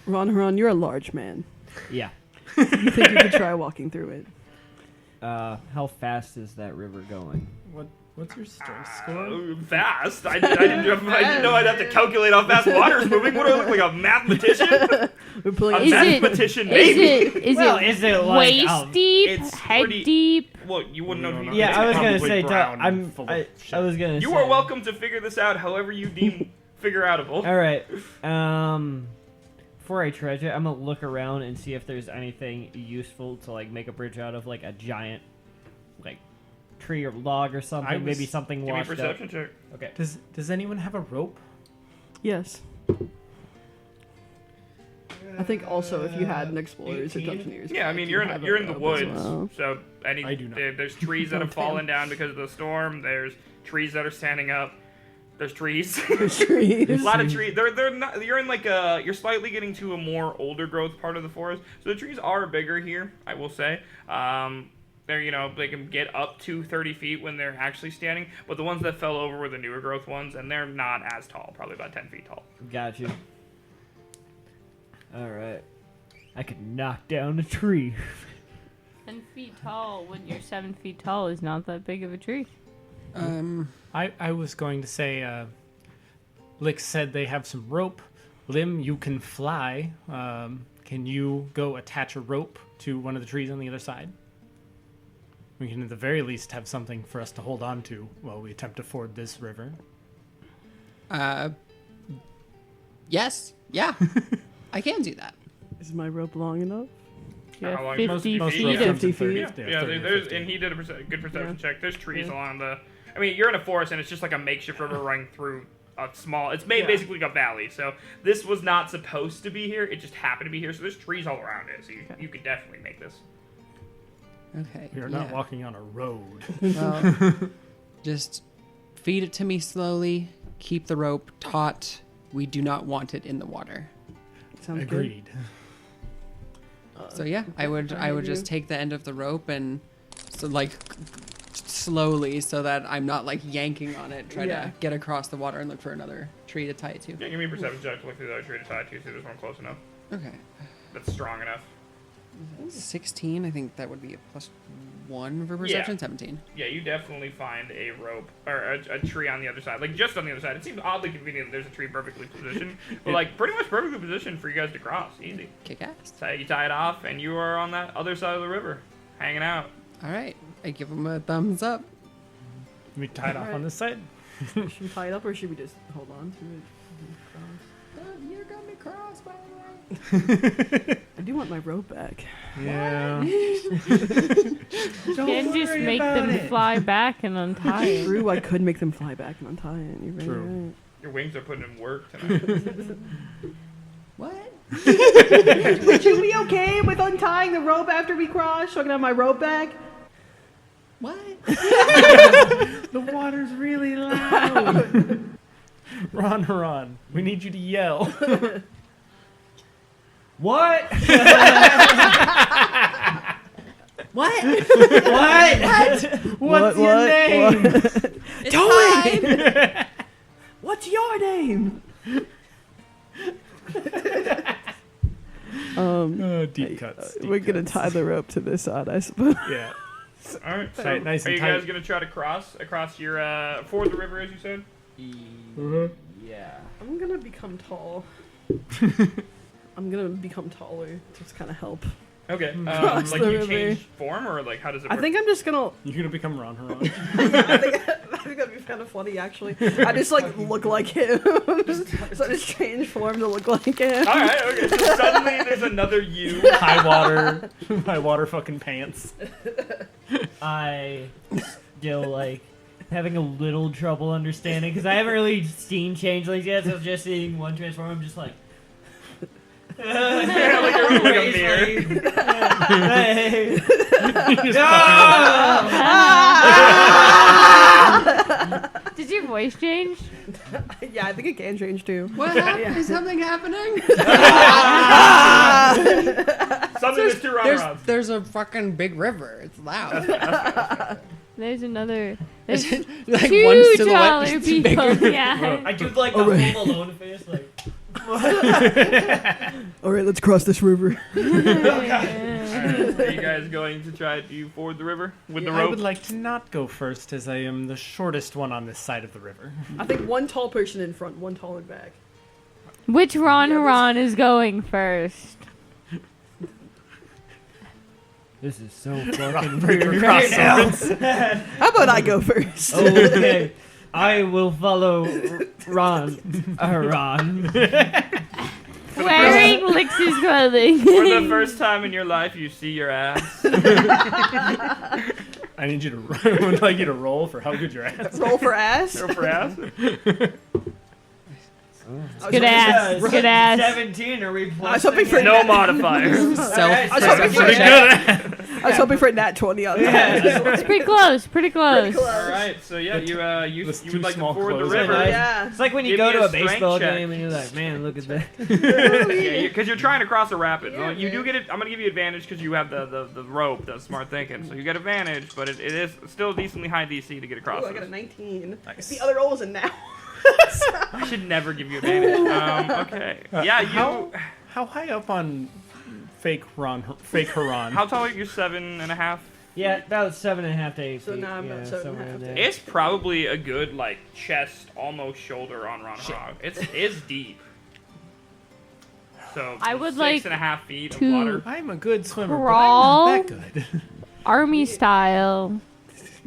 Speaker 4: Ron, you're a large man.
Speaker 6: Yeah.
Speaker 4: You think you could try walking through it?
Speaker 6: How fast is that river going?
Speaker 3: What's your strength score?
Speaker 1: Fast. I didn't know I'd have to calculate how fast water's moving. What do I look like, a mathematician?
Speaker 4: We're pulling
Speaker 1: A
Speaker 5: Is it-
Speaker 1: mathematician,
Speaker 5: Is
Speaker 1: maybe.
Speaker 5: it
Speaker 6: like,
Speaker 5: waist deep,
Speaker 1: it's
Speaker 5: head
Speaker 1: pretty-
Speaker 5: deep?
Speaker 1: Well, you wouldn't know. Who
Speaker 6: Yeah, I was gonna
Speaker 3: Probably
Speaker 6: say.
Speaker 3: brown and full of
Speaker 6: I
Speaker 3: shit.
Speaker 6: was gonna.
Speaker 1: You
Speaker 6: say.
Speaker 1: are welcome to figure this out however you deem figure outable.
Speaker 6: All right. Before I treasure, I'm gonna look around and see if there's anything useful to like make a bridge out of, like a giant, like tree or log or something. Maybe something
Speaker 1: Give me a
Speaker 6: washed up.
Speaker 1: perception check.
Speaker 6: Okay.
Speaker 3: Does anyone have a rope?
Speaker 4: Yes. I think also if you had an explorers or
Speaker 6: 18?
Speaker 4: dungeoneers.
Speaker 1: Yeah, I
Speaker 4: pack,
Speaker 1: mean
Speaker 4: you
Speaker 1: you're
Speaker 4: have
Speaker 1: in
Speaker 4: a
Speaker 1: the
Speaker 4: rope as
Speaker 1: woods,
Speaker 4: well.
Speaker 1: so
Speaker 3: I do not.
Speaker 1: there's trees that have
Speaker 4: Oh, damn.
Speaker 1: fallen down because of the storm. There's trees that are standing up. There's trees.
Speaker 4: There's trees.
Speaker 1: A lot of trees. They're not. You're in like a. You're slightly getting to a more older growth part of the forest, so the trees are bigger here. I will say. They're they can get up to 30 feet when they're actually standing, but the ones that fell over were the newer growth ones, and they're not as tall. Probably about 10 feet tall.
Speaker 6: Got you. All right. I could knock down a tree.
Speaker 5: 10 feet tall when you're 7 feet tall is not that big of a tree.
Speaker 3: I was going to say, Lick said they have some rope. Lim, you can fly. Can you go attach a rope to one of the trees on the other side? We can at the very least have something for us to hold on to while we attempt to ford this river.
Speaker 2: Yes. Yeah. I can do that.
Speaker 4: Is my rope long enough?
Speaker 5: Yeah,
Speaker 1: How long-
Speaker 5: 50
Speaker 3: most
Speaker 5: feet.
Speaker 3: ropes
Speaker 5: of-
Speaker 3: are
Speaker 4: 50
Speaker 3: 30,
Speaker 4: feet.
Speaker 1: Yeah,
Speaker 3: 30 to
Speaker 1: there's
Speaker 3: 50.
Speaker 1: and he did a good perception
Speaker 4: Yeah.
Speaker 1: check. There's trees
Speaker 4: Yeah.
Speaker 1: along the. I mean, you're in a forest and it's just like a makeshift river running through a small. It's made basically like a valley. So this was not supposed to be here. It just happened to be here. So there's trees all around it. So you could definitely make this.
Speaker 2: Okay.
Speaker 3: We are not walking on a road.
Speaker 2: Well, just feed it to me slowly. Keep the rope taut. We do not want it in the water.
Speaker 4: Sounds
Speaker 3: Agreed.
Speaker 2: So yeah, I would just take the end of the rope and so like slowly so that I'm not like yanking on it, try
Speaker 4: Yeah.
Speaker 2: to get across the water and look for another tree to tie it to.
Speaker 1: Yeah, give me a perception check to look through the other tree to tie to, see if there's one close enough.
Speaker 2: Okay.
Speaker 1: That's strong enough.
Speaker 2: 16, I think that would be a +1 for perception.
Speaker 1: Yeah.
Speaker 2: 17.
Speaker 1: Yeah, you definitely find a rope or a tree on the other side, like just on the other side. It seems oddly convenient that there's a tree perfectly positioned, but like pretty much perfectly positioned for you guys to cross. Easy.
Speaker 2: Kick ass.
Speaker 1: So you tie it off, and you are on that other side of the river, hanging out.
Speaker 2: All right. I give him a thumbs up.
Speaker 3: We tied off on this side.
Speaker 4: Should we tie it up or should we just hold on to it?
Speaker 2: You're gonna be cross, by the way.
Speaker 4: I do want my rope back.
Speaker 3: Yeah.
Speaker 5: Then just make them fly back and untie it.
Speaker 4: True, I could make them fly back and untie it. You're very
Speaker 3: True.
Speaker 4: right.
Speaker 1: Your wings are putting in work tonight.
Speaker 2: What?
Speaker 4: Would you be okay with untying the rope after we cross so I can have my rope back?
Speaker 2: What?
Speaker 3: The water's really loud. Ron, we need you to yell.
Speaker 6: What?
Speaker 2: What?
Speaker 6: What? What's your
Speaker 4: What?
Speaker 6: name?
Speaker 2: It's time.
Speaker 4: What's your name?
Speaker 3: Deep cuts.
Speaker 4: We're gonna tie the rope to this side, I suppose.
Speaker 3: Yeah.
Speaker 1: All right. So
Speaker 3: Tight, nice
Speaker 1: are
Speaker 3: and
Speaker 1: you guys
Speaker 3: tight.
Speaker 1: gonna try to cross across your ford the river, as you said?
Speaker 6: Yeah.
Speaker 4: I'm gonna become tall. I'm gonna become taller to kind of help.
Speaker 1: Okay.
Speaker 4: Cross
Speaker 1: Like
Speaker 4: the
Speaker 1: you
Speaker 4: river.
Speaker 1: change form, or like how does it work?
Speaker 4: I think I'm just gonna.
Speaker 3: You're gonna become Ron.
Speaker 4: I think that'd be kind of funny, actually. I just like look like him, so I just change form to look like him.
Speaker 1: All right. Okay. So suddenly there's another you.
Speaker 3: High water fucking pants.
Speaker 6: I still like having a little trouble understanding because I haven't really seen changelings yet. So just seeing one transform, I'm just like.
Speaker 1: Yeah, like a mirror.
Speaker 6: Hey.
Speaker 5: Did your voice change?
Speaker 4: Yeah, I think it can change too.
Speaker 2: What happened? Is something happening?
Speaker 1: Something is too wrong.
Speaker 2: There's a fucking big river. It's loud.
Speaker 5: There's another. There's
Speaker 2: Like
Speaker 5: two
Speaker 2: one silhouette
Speaker 5: taller
Speaker 2: just
Speaker 5: people.
Speaker 2: bigger.
Speaker 5: Yeah.
Speaker 6: I do like the
Speaker 4: Alright.
Speaker 6: Home Alone face, like.
Speaker 4: All right, let's cross this river.
Speaker 1: Alright, are you guys going to try to ford the river with the
Speaker 3: I
Speaker 1: rope?
Speaker 3: would like to not go first, as I am the shortest one on this side of the river.
Speaker 4: I think one tall person in front, one tall in back.
Speaker 5: Which Ron is going first?
Speaker 6: This is so fucking
Speaker 3: River
Speaker 6: weird right now.
Speaker 3: crossroads.
Speaker 4: How about I go first?
Speaker 6: Okay, I will follow Ron. Ron.
Speaker 5: Wearing Lix's clothing.
Speaker 1: For the first time in your life, you see your ass.
Speaker 3: I need you to. I would like you to roll for how good your ass.
Speaker 4: Roll for ass.
Speaker 1: Go for ass.
Speaker 5: Good ass. Good ass.
Speaker 6: 17. Are we
Speaker 4: I was
Speaker 6: plus?
Speaker 4: hoping for
Speaker 1: No modifiers.
Speaker 4: I was hoping for
Speaker 3: Pretty good.
Speaker 4: I was hoping for a nat 20 on that.
Speaker 5: It's pretty close. Pretty close.
Speaker 1: All right, so yeah, you
Speaker 3: That's
Speaker 1: you
Speaker 3: too
Speaker 1: would like to
Speaker 3: small
Speaker 1: ford the
Speaker 3: clothes.
Speaker 1: river.
Speaker 4: Yeah.
Speaker 6: It's like when you
Speaker 1: Give
Speaker 6: go
Speaker 1: me
Speaker 6: to
Speaker 1: a
Speaker 6: a baseball
Speaker 1: strength check.
Speaker 6: game and you're like, man, look at that.
Speaker 1: Yeah, because you're trying to cross a rapid.
Speaker 4: Yeah,
Speaker 1: Well, you do
Speaker 4: man.
Speaker 1: get it. I'm gonna give you advantage because you have the rope. That's smart thinking. So you get advantage, but it is still decently high DC to get across.
Speaker 4: Ooh, I got a
Speaker 1: this.
Speaker 4: 19.
Speaker 3: Nice.
Speaker 4: The other roll was a now.
Speaker 1: I should never give you advantage. Okay. Yeah, you.
Speaker 3: How high up on fake Haran?
Speaker 1: How tall are you? 7.5.
Speaker 6: Yeah, about 7.5 to 8
Speaker 4: So
Speaker 6: feet.
Speaker 4: now I'm about
Speaker 6: yeah,
Speaker 4: 7.5
Speaker 6: somewhere in
Speaker 4: to
Speaker 6: there.
Speaker 1: It's probably a good like chest, almost shoulder on Ron Hog. It's deep. So
Speaker 5: I would like
Speaker 1: 6.5 feet of
Speaker 5: to-
Speaker 1: water.
Speaker 3: I'm a good swimmer,
Speaker 5: Crawl.
Speaker 3: but I'm not that good.
Speaker 5: Army style.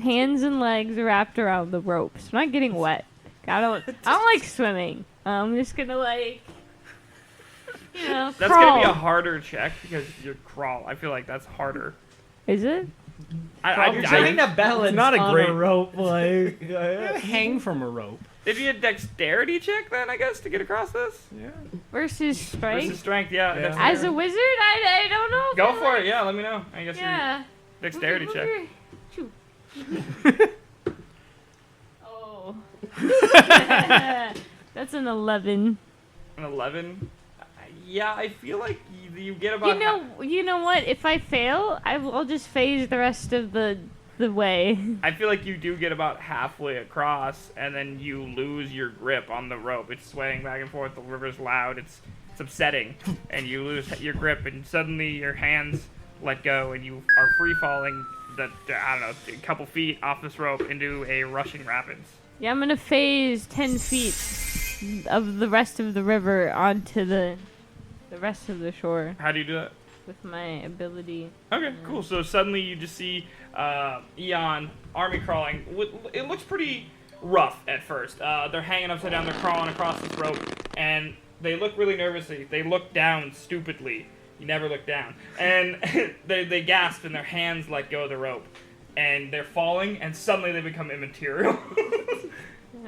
Speaker 5: Hands and legs wrapped around the ropes. I'm not getting wet. I don't like swimming. I'm just gonna like,
Speaker 1: That's
Speaker 5: crawl.
Speaker 1: gonna be a harder check because you crawl. I feel like that's harder.
Speaker 5: Is it?
Speaker 6: You're trying to balance
Speaker 3: not a
Speaker 6: on
Speaker 3: great-
Speaker 6: a rope, like.
Speaker 3: Hang from a rope.
Speaker 1: It'd be a dexterity check then, I guess, to get across this.
Speaker 3: Yeah.
Speaker 5: Versus strength?
Speaker 1: Versus strength, yeah.
Speaker 3: Yeah.
Speaker 1: dexterity.
Speaker 5: As a wizard, I don't know. if
Speaker 1: Go
Speaker 5: I
Speaker 1: for
Speaker 5: like-
Speaker 1: it, yeah. Let me know. I guess
Speaker 5: Yeah.
Speaker 1: your dexterity check.
Speaker 5: Shoo. Oh. That's an 11.
Speaker 1: An 11. Yeah, I feel like you get about.
Speaker 5: You know what? If I fail, I'll just phase the rest of the the way.
Speaker 1: I feel like you do get about halfway across, and then you lose your grip on the rope. It's swaying back and forth. The river's loud. It's upsetting, and you lose your grip, and suddenly your hands let go, and you are free falling. I don't know, a couple feet off this rope into a rushing rapids.
Speaker 5: Yeah, I'm gonna phase 10 feet of the rest of the river onto the rest of the shore
Speaker 1: How do you do that?
Speaker 5: with my ability.
Speaker 1: Okay, cool. So suddenly you just see Eon army crawling. It looks pretty rough at first. They're hanging upside down. They're crawling across this rope, and they look really nervous. They look down stupidly. You never look down. And they gasp, and their hands let go of the rope. And they're falling, and suddenly they become immaterial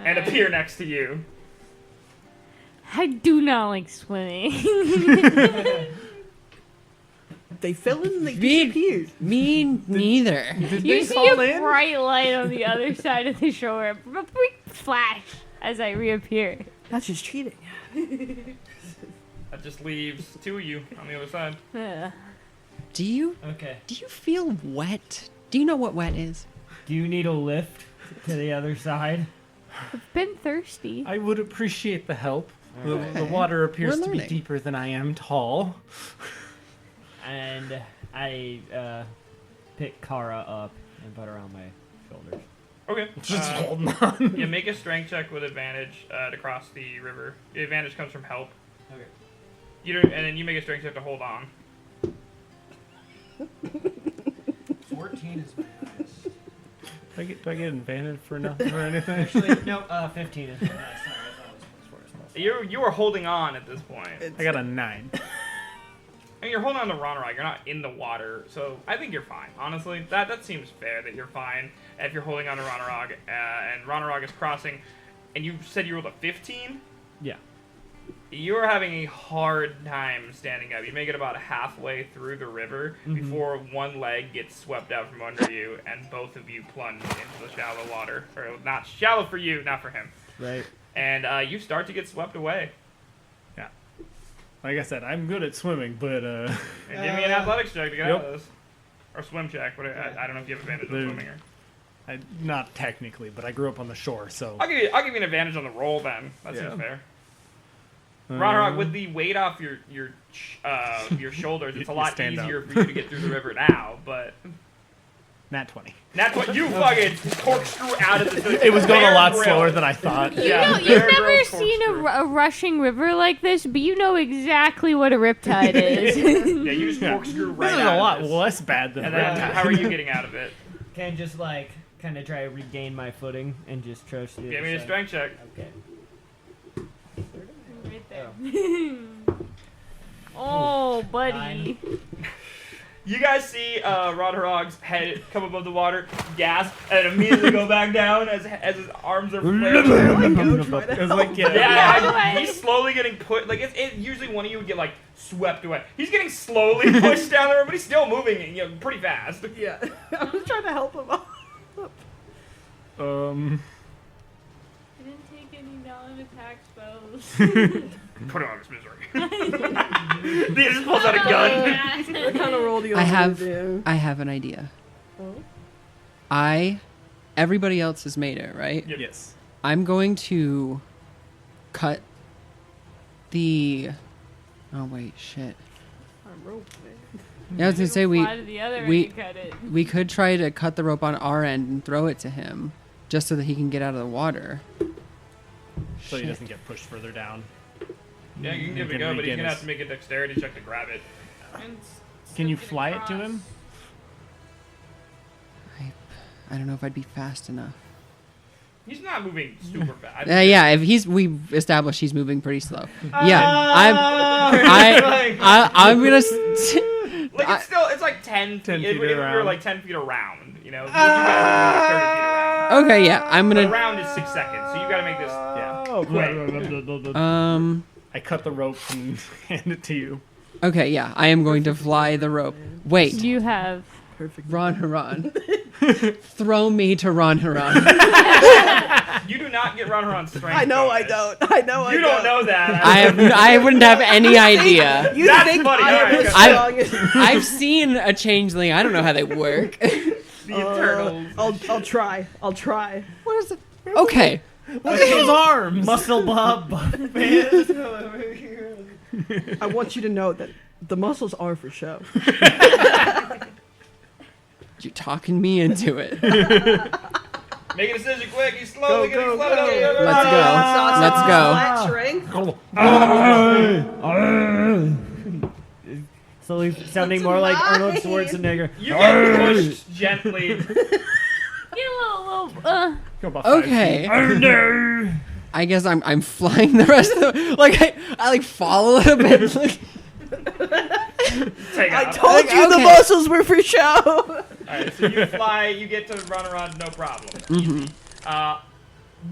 Speaker 1: and appear next to you.
Speaker 5: I do not like swimming.
Speaker 4: They fell in and they
Speaker 2: Me-
Speaker 4: disappeared.
Speaker 2: Me neither.
Speaker 5: You see a bright light on the other side of the shore. A brief flash as I reappear.
Speaker 4: That's just cheating.
Speaker 1: That just leaves two of you on the other side.
Speaker 5: Ugh.
Speaker 2: Do you
Speaker 6: Okay.
Speaker 2: feel wet? Do you know what wet is?
Speaker 6: Do you need a lift to the other side?
Speaker 5: I've been thirsty.
Speaker 3: I would appreciate the help. The
Speaker 2: Okay.
Speaker 3: water appears
Speaker 2: We're
Speaker 3: to be
Speaker 2: learning.
Speaker 3: deeper than I am tall.
Speaker 6: And I pick Kara up and put her on my shoulders.
Speaker 1: Okay.
Speaker 3: Just holding on.
Speaker 1: Yeah, make a strength check with advantage to cross the river. The advantage comes from help.
Speaker 6: Okay.
Speaker 1: You don't, and then you make a strength check to hold on.
Speaker 6: 14 is my highest.
Speaker 3: Do I get advantage for nothing or anything?
Speaker 6: Actually, no, 15 is my highest. Sorry, I thought it was +4.
Speaker 1: You are holding on at this point.
Speaker 3: I got a 9.
Speaker 1: I mean, you're holding on to Ronarog. You're not in the water, so I think you're fine. Honestly, that seems fair that you're fine if you're holding on to Ronarog, and Ronarog is crossing. And you said you rolled a 15.
Speaker 6: Yeah.
Speaker 1: You're having a hard time standing up. You make it about halfway through the river before one leg gets swept out from under you, and both of you plunge into the shallow water. Or not shallow for you, not for him.
Speaker 6: Right.
Speaker 1: And you start to get swept away.
Speaker 3: Yeah. Like I said, I'm good at swimming, but
Speaker 1: And give me an athletics check to get out
Speaker 3: Yep.
Speaker 1: of this. Or swim check. But I don't know if you have advantage on
Speaker 3: The-
Speaker 1: swimming or...
Speaker 3: not technically. But I grew up on the shore, so.
Speaker 1: I'll give you an advantage on the roll then. That
Speaker 3: Yeah.
Speaker 1: seems fair. Ronarog, with the weight off your shoulders, it's a
Speaker 3: You
Speaker 1: lot
Speaker 3: stand
Speaker 1: easier
Speaker 3: up.
Speaker 1: for you to get through the river now. But
Speaker 3: Nat 20.
Speaker 1: that's what you fucking corkscrew out of the.
Speaker 3: It was going a lot
Speaker 1: Bear
Speaker 3: slower
Speaker 1: Grylls.
Speaker 3: than I thought.
Speaker 1: Yeah,
Speaker 5: You've
Speaker 1: Bear
Speaker 5: never
Speaker 1: Grylls
Speaker 5: seen
Speaker 1: corkscrew.
Speaker 5: a rushing river like this, but you know exactly what a riptide is.
Speaker 1: Yeah, you just corkscrew right
Speaker 3: This is
Speaker 1: out
Speaker 3: a
Speaker 1: of
Speaker 3: lot
Speaker 1: this.
Speaker 3: less bad than
Speaker 1: And
Speaker 3: a
Speaker 1: then,
Speaker 3: red
Speaker 1: how are you getting out of it?
Speaker 6: Can I just kind of try to regain my footing and just trudge to the
Speaker 1: Give
Speaker 6: other
Speaker 1: me a
Speaker 6: side?
Speaker 1: strength check.
Speaker 6: Okay.
Speaker 5: Right there. Oh, buddy.
Speaker 6: 9.
Speaker 1: You guys see Ronarog's head come above the water, gasp, and immediately go back down as his arms are flaring.
Speaker 3: It was like,
Speaker 1: Yeah, he's slowly getting put. Like usually one of you would get like swept away. He's getting slowly pushed down the river, but he's still moving, pretty fast.
Speaker 4: Yeah. I was trying to help him out.
Speaker 5: I didn't take any non-attack spells.
Speaker 1: Put him out of his misery. He just pulls out a gun.
Speaker 4: What kind of roll do you
Speaker 2: I
Speaker 4: want
Speaker 2: have
Speaker 4: me to do?
Speaker 2: I have an idea.
Speaker 4: Oh?
Speaker 2: Everybody else has made it, right?
Speaker 1: Yep.
Speaker 3: yes.
Speaker 2: I'm going to cut the. Oh wait, shit.
Speaker 4: I'm rope, man.
Speaker 2: Yeah, I was gonna say
Speaker 5: Fly to the other
Speaker 2: we-
Speaker 5: and cut it.
Speaker 2: we could try to cut the rope on our end and throw it to him, just so that he can get out of the water.
Speaker 3: So he
Speaker 2: Shit.
Speaker 3: doesn't get pushed further down.
Speaker 1: Yeah, you can give it a
Speaker 3: Can
Speaker 1: go, but he's
Speaker 3: regain
Speaker 1: gonna have
Speaker 3: his-
Speaker 1: to make a dexterity check to grab it.
Speaker 5: And
Speaker 3: Can you
Speaker 5: slip
Speaker 3: fly it to
Speaker 5: across.
Speaker 3: him?
Speaker 2: I don't know if I'd be fast enough.
Speaker 1: He's not moving super fast.
Speaker 2: Yeah, if we've established he's moving pretty slow. Yeah, I'm gonna.
Speaker 1: Like it's like 10
Speaker 3: 10
Speaker 1: feet.
Speaker 3: feet
Speaker 1: If you're
Speaker 3: around.
Speaker 1: like 10 feet around, you know. You guys are 30 feet around.
Speaker 2: Okay, yeah, I'm
Speaker 1: The
Speaker 2: gonna.
Speaker 1: round is 6 seconds, so you gotta make this.
Speaker 3: Yeah. I cut the rope and hand it to you.
Speaker 2: Okay, yeah, I am going to fly the rope. Wait,
Speaker 5: You have.
Speaker 4: Perfect.
Speaker 2: Ron Haran. Throw me to Ron Haran.
Speaker 1: You do not get Ronharan's strength.
Speaker 4: I know I
Speaker 1: bonus.
Speaker 4: don't. I know I
Speaker 1: You don't know that.
Speaker 2: I wouldn't have any idea.
Speaker 4: You
Speaker 1: That's
Speaker 4: think
Speaker 1: funny,
Speaker 4: I am
Speaker 1: alright,
Speaker 4: the
Speaker 1: okay.
Speaker 4: strongest?
Speaker 2: I've seen a changeling. I don't know how they work.
Speaker 1: The eternal
Speaker 4: I'll try. I'll try.
Speaker 2: What is it? Okay.
Speaker 3: Look at those arms.
Speaker 6: Muscle Bob bands.
Speaker 4: I want you to know that the muscles are for show.
Speaker 2: You're talking me into it.
Speaker 1: Make a decision quick. He's slowly getting slower.
Speaker 2: Let's go. Let's go.
Speaker 4: Flat strength.
Speaker 6: Slowly sounding more like Arnold Schwarzenegger.
Speaker 1: You get pushed gently.
Speaker 5: Get a little.
Speaker 3: Go about 5
Speaker 2: Okay.
Speaker 3: feet.
Speaker 6: Oh no!
Speaker 2: I guess I'm flying the rest of the I like fall a little bit. Like,
Speaker 1: Take
Speaker 4: I
Speaker 1: off.
Speaker 4: told you the
Speaker 2: Okay.
Speaker 4: muscles were for show.
Speaker 1: Alright, so you fly, you get to run around, no problem.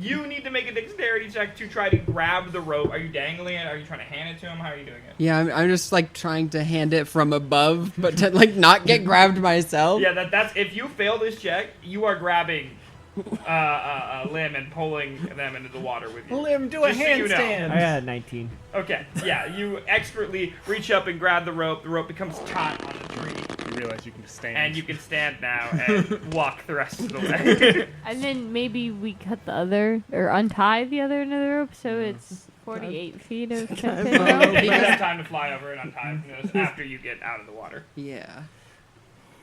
Speaker 1: You need to make a dexterity check to try to grab the rope. Are you dangling it? Are you trying to hand it to him? How are you doing it?
Speaker 2: yeah, I'm just like trying to hand it from above, but to like not get grabbed myself.
Speaker 1: Yeah, that's if you fail this check, you are grabbing Lim and pulling them into the water with you.
Speaker 3: Lim, do a
Speaker 1: Just so you know.
Speaker 3: handstand.
Speaker 6: I got 19.
Speaker 1: Okay, yeah, you expertly reach up and grab the rope. The rope becomes taut on the tree,
Speaker 3: You realize you can just stand.
Speaker 1: and you can stand now and walk the rest of the way.
Speaker 5: And then maybe we cut the other or untie the other end of the rope, so it's 48 feet of
Speaker 2: Oh,
Speaker 5: rope.
Speaker 1: You
Speaker 2: because-
Speaker 1: have time to fly over and untie this after you get out of the water.
Speaker 2: Yeah.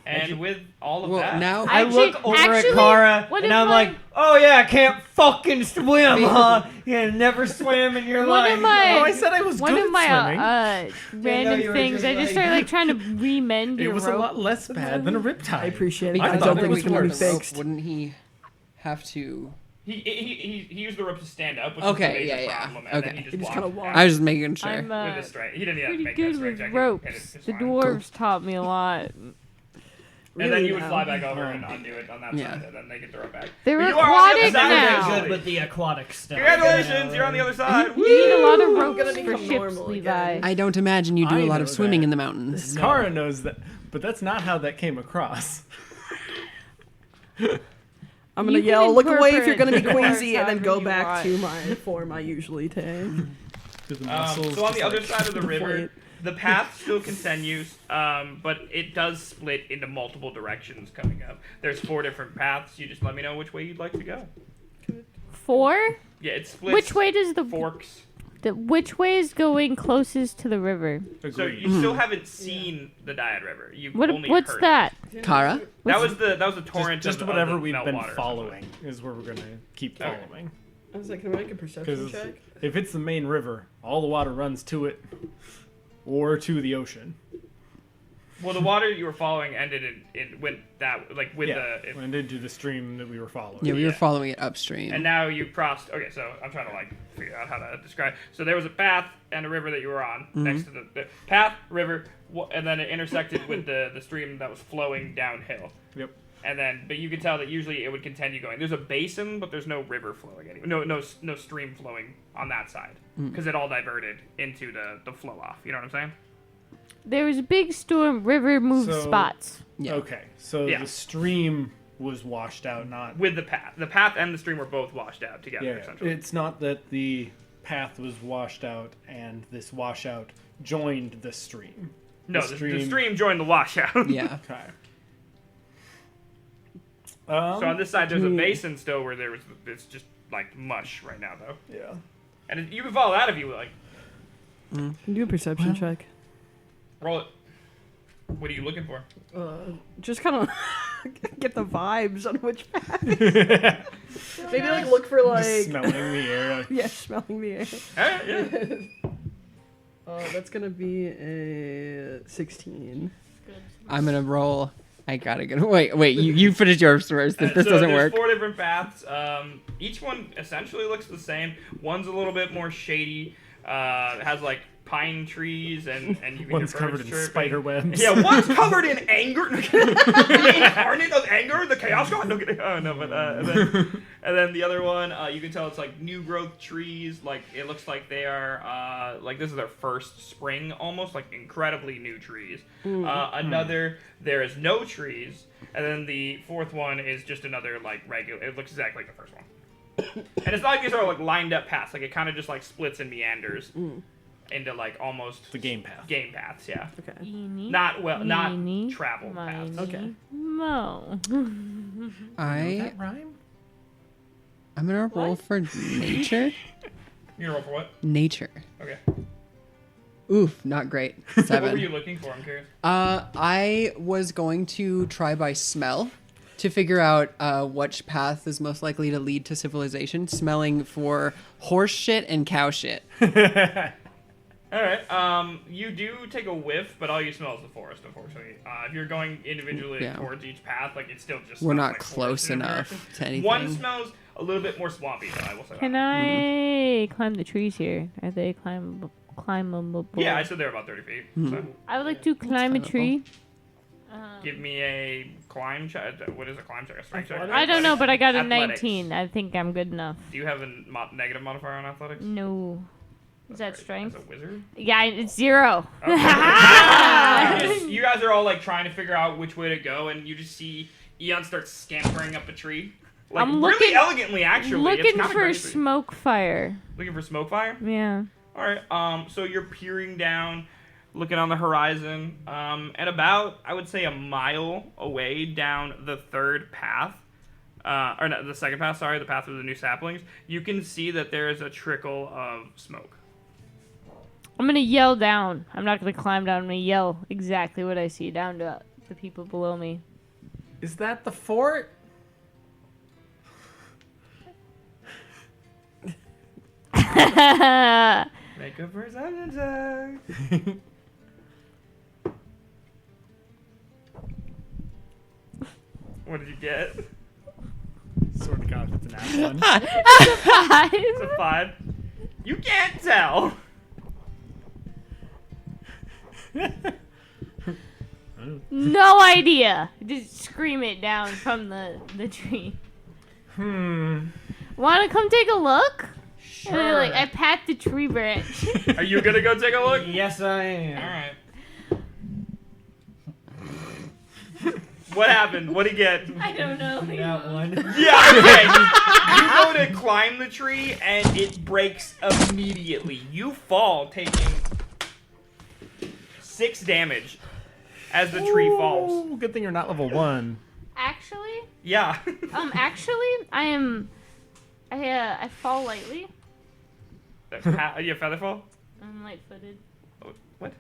Speaker 1: And with all of
Speaker 2: Well,
Speaker 1: that,
Speaker 2: now
Speaker 6: I look over at
Speaker 5: actually,
Speaker 6: Kara
Speaker 5: what
Speaker 6: and
Speaker 5: if
Speaker 6: I'm like, oh yeah, I can't fucking swim, huh? You never swim in your
Speaker 5: One
Speaker 6: life.
Speaker 5: of my
Speaker 3: Oh, I said I was
Speaker 5: one
Speaker 3: good
Speaker 5: of my
Speaker 3: at swimming.
Speaker 5: random
Speaker 6: you were
Speaker 5: things.
Speaker 6: just
Speaker 5: I just
Speaker 6: like-
Speaker 5: started like trying to remend
Speaker 3: It
Speaker 5: your
Speaker 3: was
Speaker 5: rope.
Speaker 3: a lot less bad than a riptide.
Speaker 4: I appreciate it.
Speaker 2: Because
Speaker 3: I
Speaker 4: I
Speaker 3: thought
Speaker 4: don't
Speaker 3: it
Speaker 4: think
Speaker 3: was
Speaker 4: we can be
Speaker 3: worse.
Speaker 4: fixed.
Speaker 2: Wouldn't he have to?
Speaker 1: he used the rope to stand up, which
Speaker 2: Okay,
Speaker 1: was the major
Speaker 2: yeah,
Speaker 1: problem, and
Speaker 2: okay.
Speaker 1: then he
Speaker 4: He
Speaker 1: just
Speaker 4: just kind of
Speaker 1: walked
Speaker 4: walked.
Speaker 2: I was just making sure.
Speaker 5: I'm
Speaker 1: with a straight. He didn't have to
Speaker 5: pretty
Speaker 1: make
Speaker 5: good
Speaker 1: that straight
Speaker 5: with
Speaker 1: check.
Speaker 5: ropes.
Speaker 1: He hit it just
Speaker 5: The
Speaker 1: fine.
Speaker 5: dwarves taught me a lot.
Speaker 1: And then
Speaker 4: Really
Speaker 1: you would
Speaker 4: now.
Speaker 1: fly back over and undo it on that
Speaker 2: Yeah.
Speaker 1: side, and then they can throw it back.
Speaker 5: They're
Speaker 1: But you are on the
Speaker 5: aquatic
Speaker 1: other side of it,
Speaker 5: now.
Speaker 1: good
Speaker 6: Good with the aquatic stuff.
Speaker 1: Congratulations, you're on the other side.
Speaker 5: You need a lot of
Speaker 4: I'm
Speaker 5: ropes
Speaker 4: gonna
Speaker 5: for
Speaker 4: become
Speaker 5: ships,
Speaker 4: normal
Speaker 5: Levi.
Speaker 4: again.
Speaker 2: I don't imagine you do
Speaker 3: I
Speaker 2: a lot
Speaker 3: know
Speaker 2: of swimming
Speaker 3: that.
Speaker 2: in the mountains.
Speaker 3: Kara knows that, but that's not how that came across.
Speaker 4: I'm gonna
Speaker 5: You can
Speaker 4: yell, look away if you're gonna be
Speaker 5: interpret
Speaker 4: queasy, and then
Speaker 5: however
Speaker 4: go
Speaker 5: you
Speaker 4: back
Speaker 5: want.
Speaker 4: to my form I usually take.
Speaker 3: The muscles
Speaker 1: So on
Speaker 3: just
Speaker 1: the other
Speaker 3: like-
Speaker 1: side of the river,
Speaker 4: Point.
Speaker 1: the path still continues, but it does split into multiple directions coming up. There's 4 different paths. You just let me know which way you'd like to go.
Speaker 5: 4?
Speaker 1: Yeah, it splits.
Speaker 5: Which way does the
Speaker 1: forks?
Speaker 5: which way is going closest to the river?
Speaker 1: So
Speaker 3: Agreed.
Speaker 1: you still haven't seen the Dyad River. You've only
Speaker 5: What's
Speaker 1: heard
Speaker 5: that?
Speaker 2: Kara?
Speaker 1: That was the torrent.
Speaker 3: just
Speaker 1: of,
Speaker 3: whatever
Speaker 1: of the
Speaker 3: we've been
Speaker 1: meltwater.
Speaker 3: following is where we're gonna keep
Speaker 1: Okay.
Speaker 3: following.
Speaker 4: I was like, can I make a perception
Speaker 3: Because
Speaker 4: check?
Speaker 3: if it's the main river, all the water runs to it or to the ocean.
Speaker 1: Well, the water you were following ended it went that like with
Speaker 3: Yeah,
Speaker 1: the.
Speaker 3: went into the stream that we were following.
Speaker 2: Yeah, we were
Speaker 1: Yeah.
Speaker 2: following it upstream.
Speaker 1: And now you crossed. Okay, so I'm trying to like figure out how to describe. So there was a path and a river that you were on next to the path, river, and then it intersected with the stream that was flowing downhill.
Speaker 3: Yep.
Speaker 1: And then, but you could tell that usually it would continue going. There's a basin, but there's no river flowing anymore. No stream flowing on that side because it all diverted into the flow off. You know what I'm saying?
Speaker 5: There was a big storm. River moved
Speaker 3: So-
Speaker 5: spots.
Speaker 2: Yeah.
Speaker 3: Okay, so
Speaker 1: Yeah.
Speaker 3: the stream was washed out, not
Speaker 1: With the path and the stream were both washed out together.
Speaker 3: yeah.
Speaker 1: Essentially.
Speaker 3: It's not that the path was washed out and this washout joined the stream.
Speaker 1: No, the stream joined the washout.
Speaker 2: Yeah.
Speaker 3: Okay.
Speaker 1: So on this side, there's a basin still where it's just like mush right now though.
Speaker 3: Yeah.
Speaker 1: And you can follow that if you like.
Speaker 4: Can you do a perception check?
Speaker 1: Roll it. What are you looking for?
Speaker 4: Just kind of get the vibes on which path. Maybe like look for
Speaker 3: Just
Speaker 4: like
Speaker 3: smelling the air.
Speaker 4: yeah, smelling the air.
Speaker 1: Yeah.
Speaker 4: That's gonna be a 16.
Speaker 2: I'm gonna roll. I gotta get. Wait. You finish yours first. If this
Speaker 1: So
Speaker 2: doesn't
Speaker 1: there's
Speaker 2: work.
Speaker 1: 4 different paths. Each one essentially looks the same. One's a little bit more shady. It has like pine trees and you can
Speaker 3: One's
Speaker 1: hear
Speaker 3: covered
Speaker 1: birds
Speaker 3: in
Speaker 1: chirping.
Speaker 3: spider webs.
Speaker 1: Yeah, one's covered in anger. The incarnate of anger, the chaos god. No, kidding. Oh no, but and then the other one, you can tell it's like new growth trees. Like it looks like they are like this is their first spring, almost like incredibly new trees. Another, there is no trees, and then the 4th one is just another like regular. It looks exactly like the first one. And it's not like these are like lined up paths. Like it kind of just like splits and meanders. into like almost
Speaker 3: The game path.
Speaker 1: game paths. Yeah,
Speaker 4: Okay.
Speaker 5: Eeny,
Speaker 1: not
Speaker 5: meeny,
Speaker 1: travel paths.
Speaker 5: miny,
Speaker 4: Okay.
Speaker 5: mo.
Speaker 3: Does that rhyme?
Speaker 2: I'm gonna roll for nature.
Speaker 1: You gonna roll for what?
Speaker 2: Nature.
Speaker 1: Okay.
Speaker 2: Oof, not great.
Speaker 1: What were
Speaker 2: 7.
Speaker 1: you looking for? I'm curious.
Speaker 2: I was going to try by smell to figure out which path is most likely to lead to civilization. Smelling for horse shit and cow shit.
Speaker 1: All right. You do take a whiff, but all you smell is the forest. Unfortunately, if you're going individually
Speaker 2: Yeah.
Speaker 1: towards each path, like it still just
Speaker 2: We're
Speaker 1: smells
Speaker 2: not
Speaker 1: like
Speaker 2: close
Speaker 1: forest in
Speaker 2: enough
Speaker 1: direction.
Speaker 2: to anything.
Speaker 1: One smells a little bit more swampy, though. I will say
Speaker 5: Can
Speaker 1: that.
Speaker 5: I climb the trees here? Are they climbable?
Speaker 1: Yeah, I said they're about 30 feet. So
Speaker 5: I would like to climb a
Speaker 2: climbable.
Speaker 5: tree.
Speaker 1: give me a climb check. What is a climb check? A strength check?
Speaker 5: I don't know, but I got a
Speaker 1: Athletics.
Speaker 5: 19. I think I'm good enough.
Speaker 1: Do you have a negative modifier on athletics?
Speaker 5: No. Is that
Speaker 1: Right.
Speaker 5: strength?
Speaker 1: As a wizard?
Speaker 5: Yeah, it's 0.
Speaker 1: You guys are all like trying to figure out which way to go, and you just see Eon start scampering up a tree. Like
Speaker 5: I'm
Speaker 1: really
Speaker 5: looking-
Speaker 1: elegantly, actually. It's
Speaker 5: Looking
Speaker 1: kinda
Speaker 5: for
Speaker 1: crazy.
Speaker 5: smoke fire.
Speaker 1: Looking for smoke fire?
Speaker 5: Yeah.
Speaker 1: All right. So you're peering down, looking on the horizon, and about I would say a mile away down the third path, or no, the second path. Sorry, the path of the new saplings. You can see that there is a trickle of smoke.
Speaker 5: I'm gonna yell down. I'm not gonna climb down. I'm gonna yell exactly what I see down to the people below me.
Speaker 3: Is that the fort?
Speaker 1: Make a perception check. What did you get?
Speaker 3: Sort of got it's an apple one.
Speaker 1: It's a 5. You can't tell.
Speaker 5: No idea. Just scream it down from the tree. Wanna come take a look?
Speaker 6: Sure.
Speaker 5: And I pat the tree branch.
Speaker 1: Are you gonna go take a look?
Speaker 6: Yes, I am.
Speaker 1: All right. What happened? What did he get?
Speaker 5: I don't know.
Speaker 6: That one.
Speaker 1: Yeah, okay. You go to climb the tree and it breaks immediately. You fall, taking 6 damage as the tree falls.
Speaker 3: Ooh, good thing you're not level 1.
Speaker 5: Actually,
Speaker 1: Yeah.
Speaker 5: I fall lightly.
Speaker 1: You feather fall?
Speaker 5: I'm light-footed.
Speaker 1: What?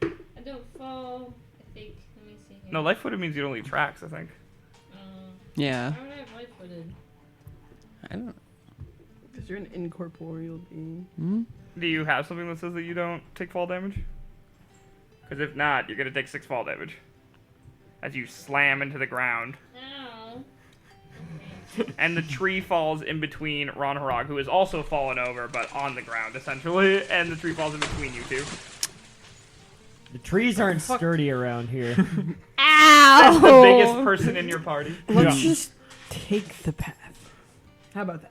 Speaker 5: I don't fall. I think. Let me see here.
Speaker 1: No, light-footed means you don't leave tracks, I think.
Speaker 2: Yeah.
Speaker 5: Why would I have light-footed?
Speaker 2: I don't know.
Speaker 4: Because you're an incorporeal being.
Speaker 1: Do you have something that says that you don't take fall damage? Because if not, you're going to take 6 fall damage. As you slam into the ground.
Speaker 5: Ow.
Speaker 1: And the tree falls in between Ron Harag, who has also fallen over, but on the ground, essentially. And the tree falls in between you two.
Speaker 6: The trees aren't sturdy around here.
Speaker 1: That's the
Speaker 5: Ow!
Speaker 1: biggest person in your party.
Speaker 4: Let's just take the path. How about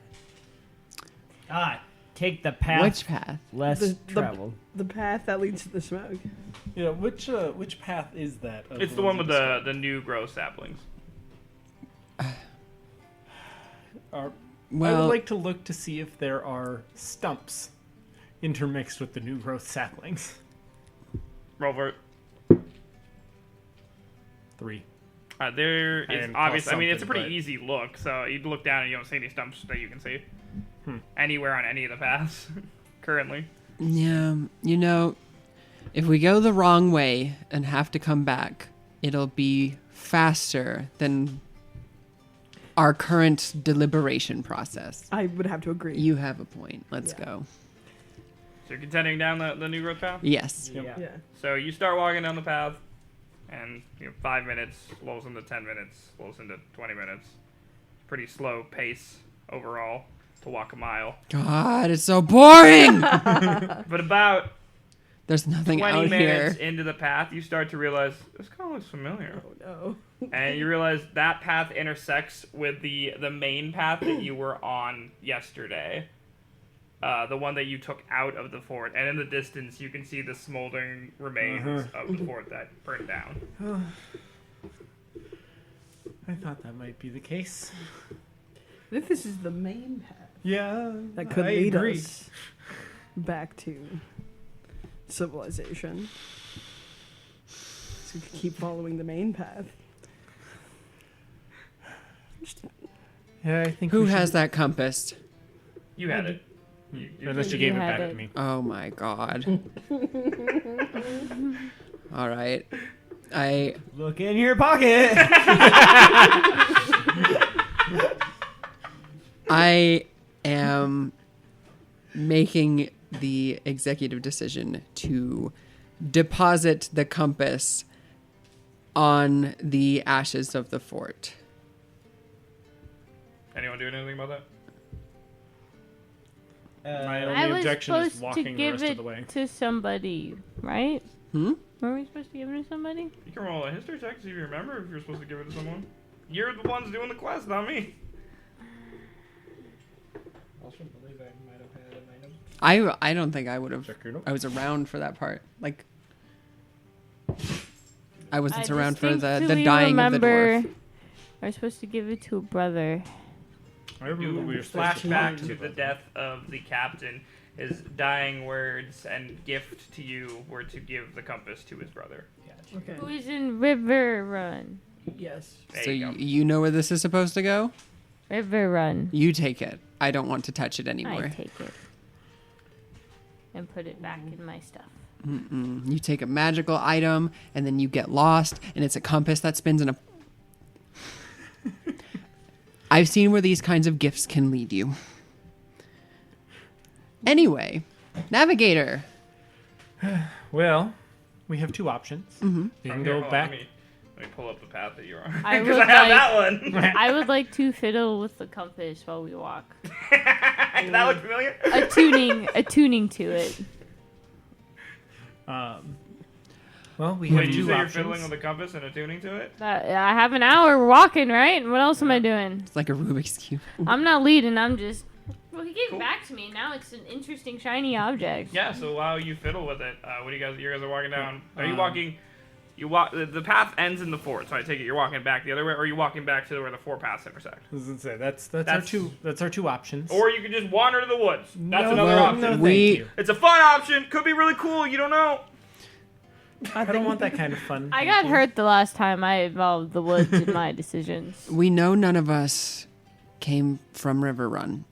Speaker 4: that?
Speaker 6: Take the path
Speaker 2: Which path?
Speaker 6: less traveled.
Speaker 4: The path that leads to the smoke.
Speaker 3: Yeah, which path is that? of
Speaker 1: It's the one with
Speaker 3: ones
Speaker 1: the new growth saplings.
Speaker 3: I
Speaker 2: Well,
Speaker 3: would like to look to see if there are stumps intermixed with the new growth saplings.
Speaker 1: Roll for it.
Speaker 3: 3.
Speaker 1: There is
Speaker 3: didn't
Speaker 1: obvious.
Speaker 3: call
Speaker 1: I mean, it's a
Speaker 3: something,
Speaker 1: pretty
Speaker 3: but-
Speaker 1: easy look. So you look down and you don't see any stumps that you can see anywhere on any of the paths currently.
Speaker 2: yeah, you know, if we go the wrong way and have to come back, it'll be faster than our current deliberation process.
Speaker 4: I would have to agree.
Speaker 2: You have a point. Let's
Speaker 4: Yeah.
Speaker 2: go.
Speaker 1: So you're continuing down the new growth path.
Speaker 2: Yes.
Speaker 3: Yep.
Speaker 4: Yeah.
Speaker 1: So you start walking down the path, and 5 minutes rolls into 10 minutes, rolls into 20 minutes. Pretty slow pace overall to walk a mile.
Speaker 2: God, it's so boring.
Speaker 1: But about
Speaker 2: There's nothing
Speaker 1: 20
Speaker 2: out
Speaker 1: minutes
Speaker 2: here.
Speaker 1: into the path, you start to realize this kind of looks familiar.
Speaker 4: Oh no.
Speaker 1: And you realize that path intersects with the main path that you were on yesterday. The one that you took out of the fort. And in the distance, you can see the smoldering remains of the fort that burned down.
Speaker 3: I thought that might be the case.
Speaker 4: I think this is the main path
Speaker 3: Yeah,
Speaker 4: that could
Speaker 3: I
Speaker 4: lead
Speaker 3: agree.
Speaker 4: us. back to civilization. So we can keep following the main path.
Speaker 3: Yeah, I think.
Speaker 2: Who has that compass?
Speaker 1: You had it.
Speaker 3: Unless you gave it
Speaker 5: had
Speaker 3: back
Speaker 5: it.
Speaker 3: to me.
Speaker 2: Oh my god. All right. I
Speaker 6: Look in your pocket.
Speaker 2: I am making the executive decision to deposit the compass on the ashes of the fort.
Speaker 1: Anyone doing anything about that?
Speaker 3: My
Speaker 5: I
Speaker 3: only
Speaker 5: was
Speaker 3: objection is
Speaker 5: supposed to
Speaker 3: walking the
Speaker 5: give
Speaker 3: rest
Speaker 5: it
Speaker 3: of the way.
Speaker 5: to somebody, right?
Speaker 2: Hmm?
Speaker 5: Were we supposed to give it to somebody?
Speaker 1: You can roll a history check to see if you remember if you're supposed to give it to someone. You're the ones doing the quest, not me.
Speaker 2: I don't think I would have.
Speaker 3: Check your notes.
Speaker 2: I was around for that part. Like I wasn't
Speaker 5: I
Speaker 2: around for the
Speaker 5: distinctly
Speaker 2: dying of the
Speaker 5: remember
Speaker 2: dwarf.
Speaker 5: I was supposed to give it to a brother.
Speaker 3: I remember
Speaker 1: You
Speaker 3: we were supposed to
Speaker 1: flashback
Speaker 3: talk
Speaker 1: to the death of the captain. His dying words and gift to you were to give the compass to his brother.
Speaker 4: Okay.
Speaker 5: Who is in Riverrun?
Speaker 4: Yes.
Speaker 1: There
Speaker 2: So
Speaker 1: you go.
Speaker 2: you know where this is supposed to go?
Speaker 5: Riverrun.
Speaker 2: You take it. I don't want to touch it
Speaker 5: I
Speaker 2: anymore.
Speaker 5: take it and put it back in my stuff.
Speaker 2: Mm-mm. You take a magical item and then you get lost, and it's a compass that spins in a. I've seen where these kinds of gifts can lead you. Anyway, navigator.
Speaker 3: Well, we have two options.
Speaker 2: Mm-hmm.
Speaker 3: You
Speaker 1: From
Speaker 3: can
Speaker 1: here,
Speaker 3: go
Speaker 1: hold on,
Speaker 3: back.
Speaker 1: Let me pull up the path that you're on.
Speaker 5: I
Speaker 1: Because
Speaker 5: would
Speaker 1: I have
Speaker 5: like-
Speaker 1: that one.
Speaker 5: I would like to fiddle with the compass while we walk.
Speaker 1: Does that look familiar?
Speaker 5: A tuning to it.
Speaker 3: Well, we
Speaker 1: Wait,
Speaker 3: have
Speaker 1: did you
Speaker 3: two
Speaker 1: say you're
Speaker 3: options.
Speaker 1: fiddling with a compass and attuning to it?
Speaker 5: I have an hour walking, right? What else am I doing?
Speaker 2: It's like a Rubik's Cube.
Speaker 5: I'm not leading. I'm just. Well, he gave
Speaker 1: Cool.
Speaker 5: it back to me. Now it's an interesting shiny object.
Speaker 1: Yeah. So while you fiddle with it, what do you guys? You guys are walking down. Are you
Speaker 3: Um,
Speaker 1: walking? You walk. The path ends in the fort, so I take it you're walking back the other way, or are you walking back to where the four paths intersect?
Speaker 3: I was gonna say that's
Speaker 1: That's-
Speaker 3: our two options.
Speaker 1: Or you can just wander to the woods. That's
Speaker 3: No,
Speaker 1: another
Speaker 2: well,
Speaker 1: option.
Speaker 3: No, thank
Speaker 2: We-
Speaker 3: you.
Speaker 1: It's a fun option. Could be really cool. You don't know.
Speaker 3: I don't want that kind of fun.
Speaker 5: I
Speaker 3: thank
Speaker 5: got
Speaker 3: you.
Speaker 5: hurt the last time I involved the woods in my decisions.
Speaker 2: We know none of us came from Riverrun.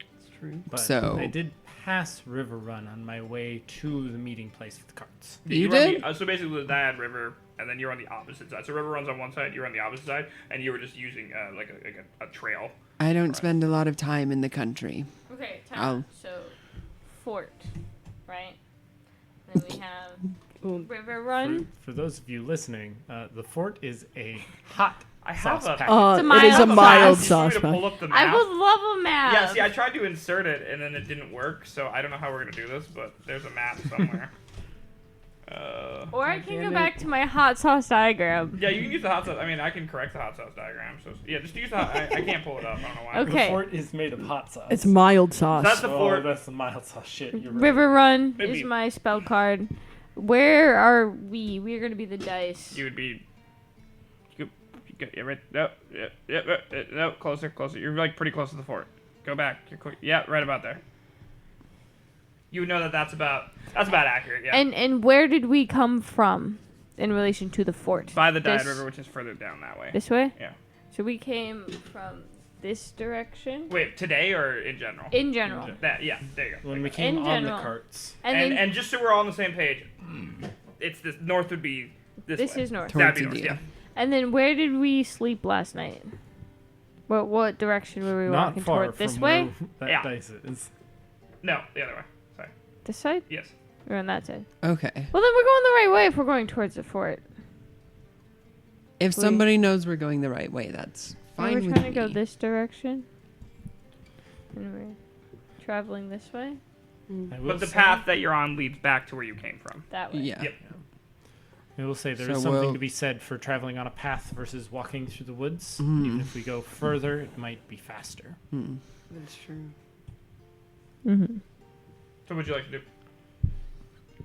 Speaker 4: It's true.
Speaker 3: But
Speaker 2: So-
Speaker 3: I did pass Riverrun on my way to the meeting place with the carts.
Speaker 2: You
Speaker 1: were on
Speaker 2: did?
Speaker 1: so basically, the Dyad River, and then you're on the opposite side. So River runs on one side, you're on the opposite side, and you were just using like a trail.
Speaker 2: I don't spend a lot of time in the country.
Speaker 5: Okay,
Speaker 2: I'll-
Speaker 5: So, fort, right? Then we have
Speaker 4: Well,
Speaker 5: Riverrun.
Speaker 3: For those of you listening, the fort is a hot
Speaker 1: I have
Speaker 3: sauce
Speaker 1: a-
Speaker 3: packet.
Speaker 5: It's a
Speaker 4: it is
Speaker 5: mild
Speaker 4: a mild
Speaker 5: sauce.
Speaker 1: You want
Speaker 4: sauce
Speaker 1: me to
Speaker 4: pack.
Speaker 1: pull up the
Speaker 5: I
Speaker 1: map?
Speaker 5: would love a map.
Speaker 1: Yeah, see, I tried to insert it, and then it didn't work, so I don't know how we're going to do this, but there's a map somewhere.
Speaker 5: Or I can go
Speaker 4: damn it.
Speaker 5: back to my hot sauce diagram.
Speaker 1: Yeah, you can use the hot sauce. I mean, I can correct the hot sauce diagram, so yeah, just use the I can't pull it up. I don't know why.
Speaker 5: Okay.
Speaker 3: The fort is made of hot sauce.
Speaker 4: it's mild sauce.
Speaker 1: That's the fort.
Speaker 3: That's the mild sauce shit. You're right.
Speaker 5: Riverrun
Speaker 1: Maybe-
Speaker 5: is my spell card. Where are we? We're gonna be the dice.
Speaker 1: You would be. Yeah, right. No, closer. You're like pretty close to the fort. Go back. Yeah, right about there. You would know that's about accurate. Yeah.
Speaker 5: And where did we come from in relation to the fort?
Speaker 1: By the Dyad
Speaker 5: This-
Speaker 1: River, which is further down that way.
Speaker 5: This way?
Speaker 1: Yeah.
Speaker 5: So we came from this direction?
Speaker 1: Wait, today or in general?
Speaker 5: In general.
Speaker 1: That, yeah, there you go.
Speaker 3: When we came
Speaker 5: In
Speaker 3: on the
Speaker 5: general.
Speaker 3: carts.
Speaker 5: And, then
Speaker 1: And just so we're all on the same page, it's this north would be this
Speaker 5: this
Speaker 1: way.
Speaker 5: is north.
Speaker 2: Towards
Speaker 1: That'd be north,
Speaker 2: India.
Speaker 1: yeah.
Speaker 5: And then where did we sleep last night? What direction were we
Speaker 3: Not
Speaker 5: walking
Speaker 3: far
Speaker 5: toward? This
Speaker 3: from
Speaker 5: way?
Speaker 3: where that
Speaker 1: Yeah.
Speaker 3: dice is.
Speaker 1: No, the other way. Sorry.
Speaker 5: This side?
Speaker 1: Yes.
Speaker 5: Or on that side?
Speaker 2: Okay.
Speaker 5: Well, then we're going the right way if we're going towards the fort.
Speaker 2: If somebody knows we're going the right way, that's fine
Speaker 5: We're
Speaker 2: with
Speaker 5: trying to go
Speaker 2: me.
Speaker 5: this direction. And we're traveling this way?
Speaker 3: I will
Speaker 1: But the
Speaker 3: say-
Speaker 1: path that you're on leads back to where you came from.
Speaker 5: That way.
Speaker 2: Yeah.
Speaker 1: Yep.
Speaker 3: I will say there
Speaker 2: So
Speaker 3: is something
Speaker 2: we'll-
Speaker 3: to be said for traveling on a path versus walking through the woods.
Speaker 2: Mhm.
Speaker 3: Even if we go further, it might be faster.
Speaker 2: Hmm.
Speaker 4: That's true.
Speaker 5: Mm-hmm.
Speaker 1: So what would you like to do?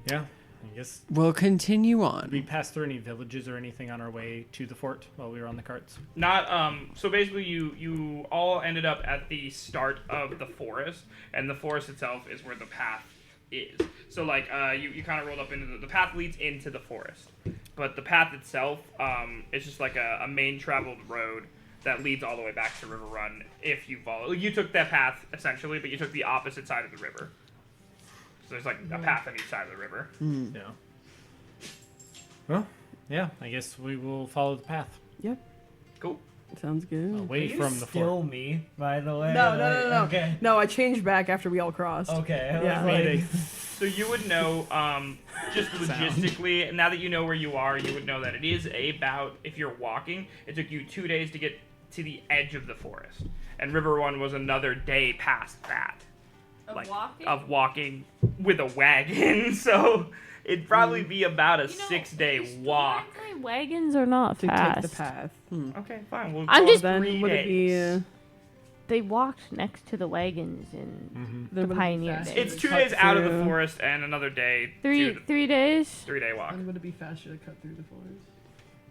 Speaker 3: Yeah, I guess.
Speaker 2: We'll continue
Speaker 3: Did we
Speaker 2: on.
Speaker 3: pass through any villages or anything on our way to the fort while we were on the carts?
Speaker 1: Not so basically you all ended up at the start of the forest, and the forest itself is where the path is. So like you kind of rolled up into the path leads into the forest, but the path itself is just like a main traveled road that leads all the way back to Riverrun. If you follow, you took that path essentially, but you took the opposite side of the river. So there's like a path on each side of the river.
Speaker 3: Yeah. Well, yeah. I guess we will follow the path
Speaker 4: Yep.
Speaker 1: Cool.
Speaker 4: Sounds good.
Speaker 3: away
Speaker 6: You
Speaker 3: from the
Speaker 6: still
Speaker 3: fort.
Speaker 6: me, by the way.
Speaker 4: No,
Speaker 6: like,
Speaker 4: no, no, no.
Speaker 6: Okay.
Speaker 4: No, I changed back after we all crossed.
Speaker 6: Okay. I was
Speaker 4: Yeah.
Speaker 6: like,
Speaker 1: So you would know, just logistically, now that you know where you are, you would know that it is about, if you're walking, it took you 2 days to get to the edge of the forest. And Riverrun was another day past that. Of walking with a wagon. So it'd probably be about a 6-day walk.
Speaker 5: My wagons are not
Speaker 4: To
Speaker 5: fast.
Speaker 4: take the path.
Speaker 1: Okay, fine. We'll
Speaker 5: I'm
Speaker 1: call
Speaker 5: just-
Speaker 1: it
Speaker 4: Then
Speaker 1: 3
Speaker 4: would it be?
Speaker 1: days.
Speaker 5: They walked next to the wagons in
Speaker 4: Then
Speaker 5: the
Speaker 4: would it be
Speaker 5: pioneer
Speaker 4: faster
Speaker 5: days.
Speaker 1: It's
Speaker 4: to
Speaker 1: 2
Speaker 4: cut
Speaker 1: days out of the
Speaker 4: through-
Speaker 1: forest and another day.
Speaker 5: Three
Speaker 1: to
Speaker 5: 3 days.
Speaker 1: 3-day walk.
Speaker 4: And would it be faster to cut through the forest?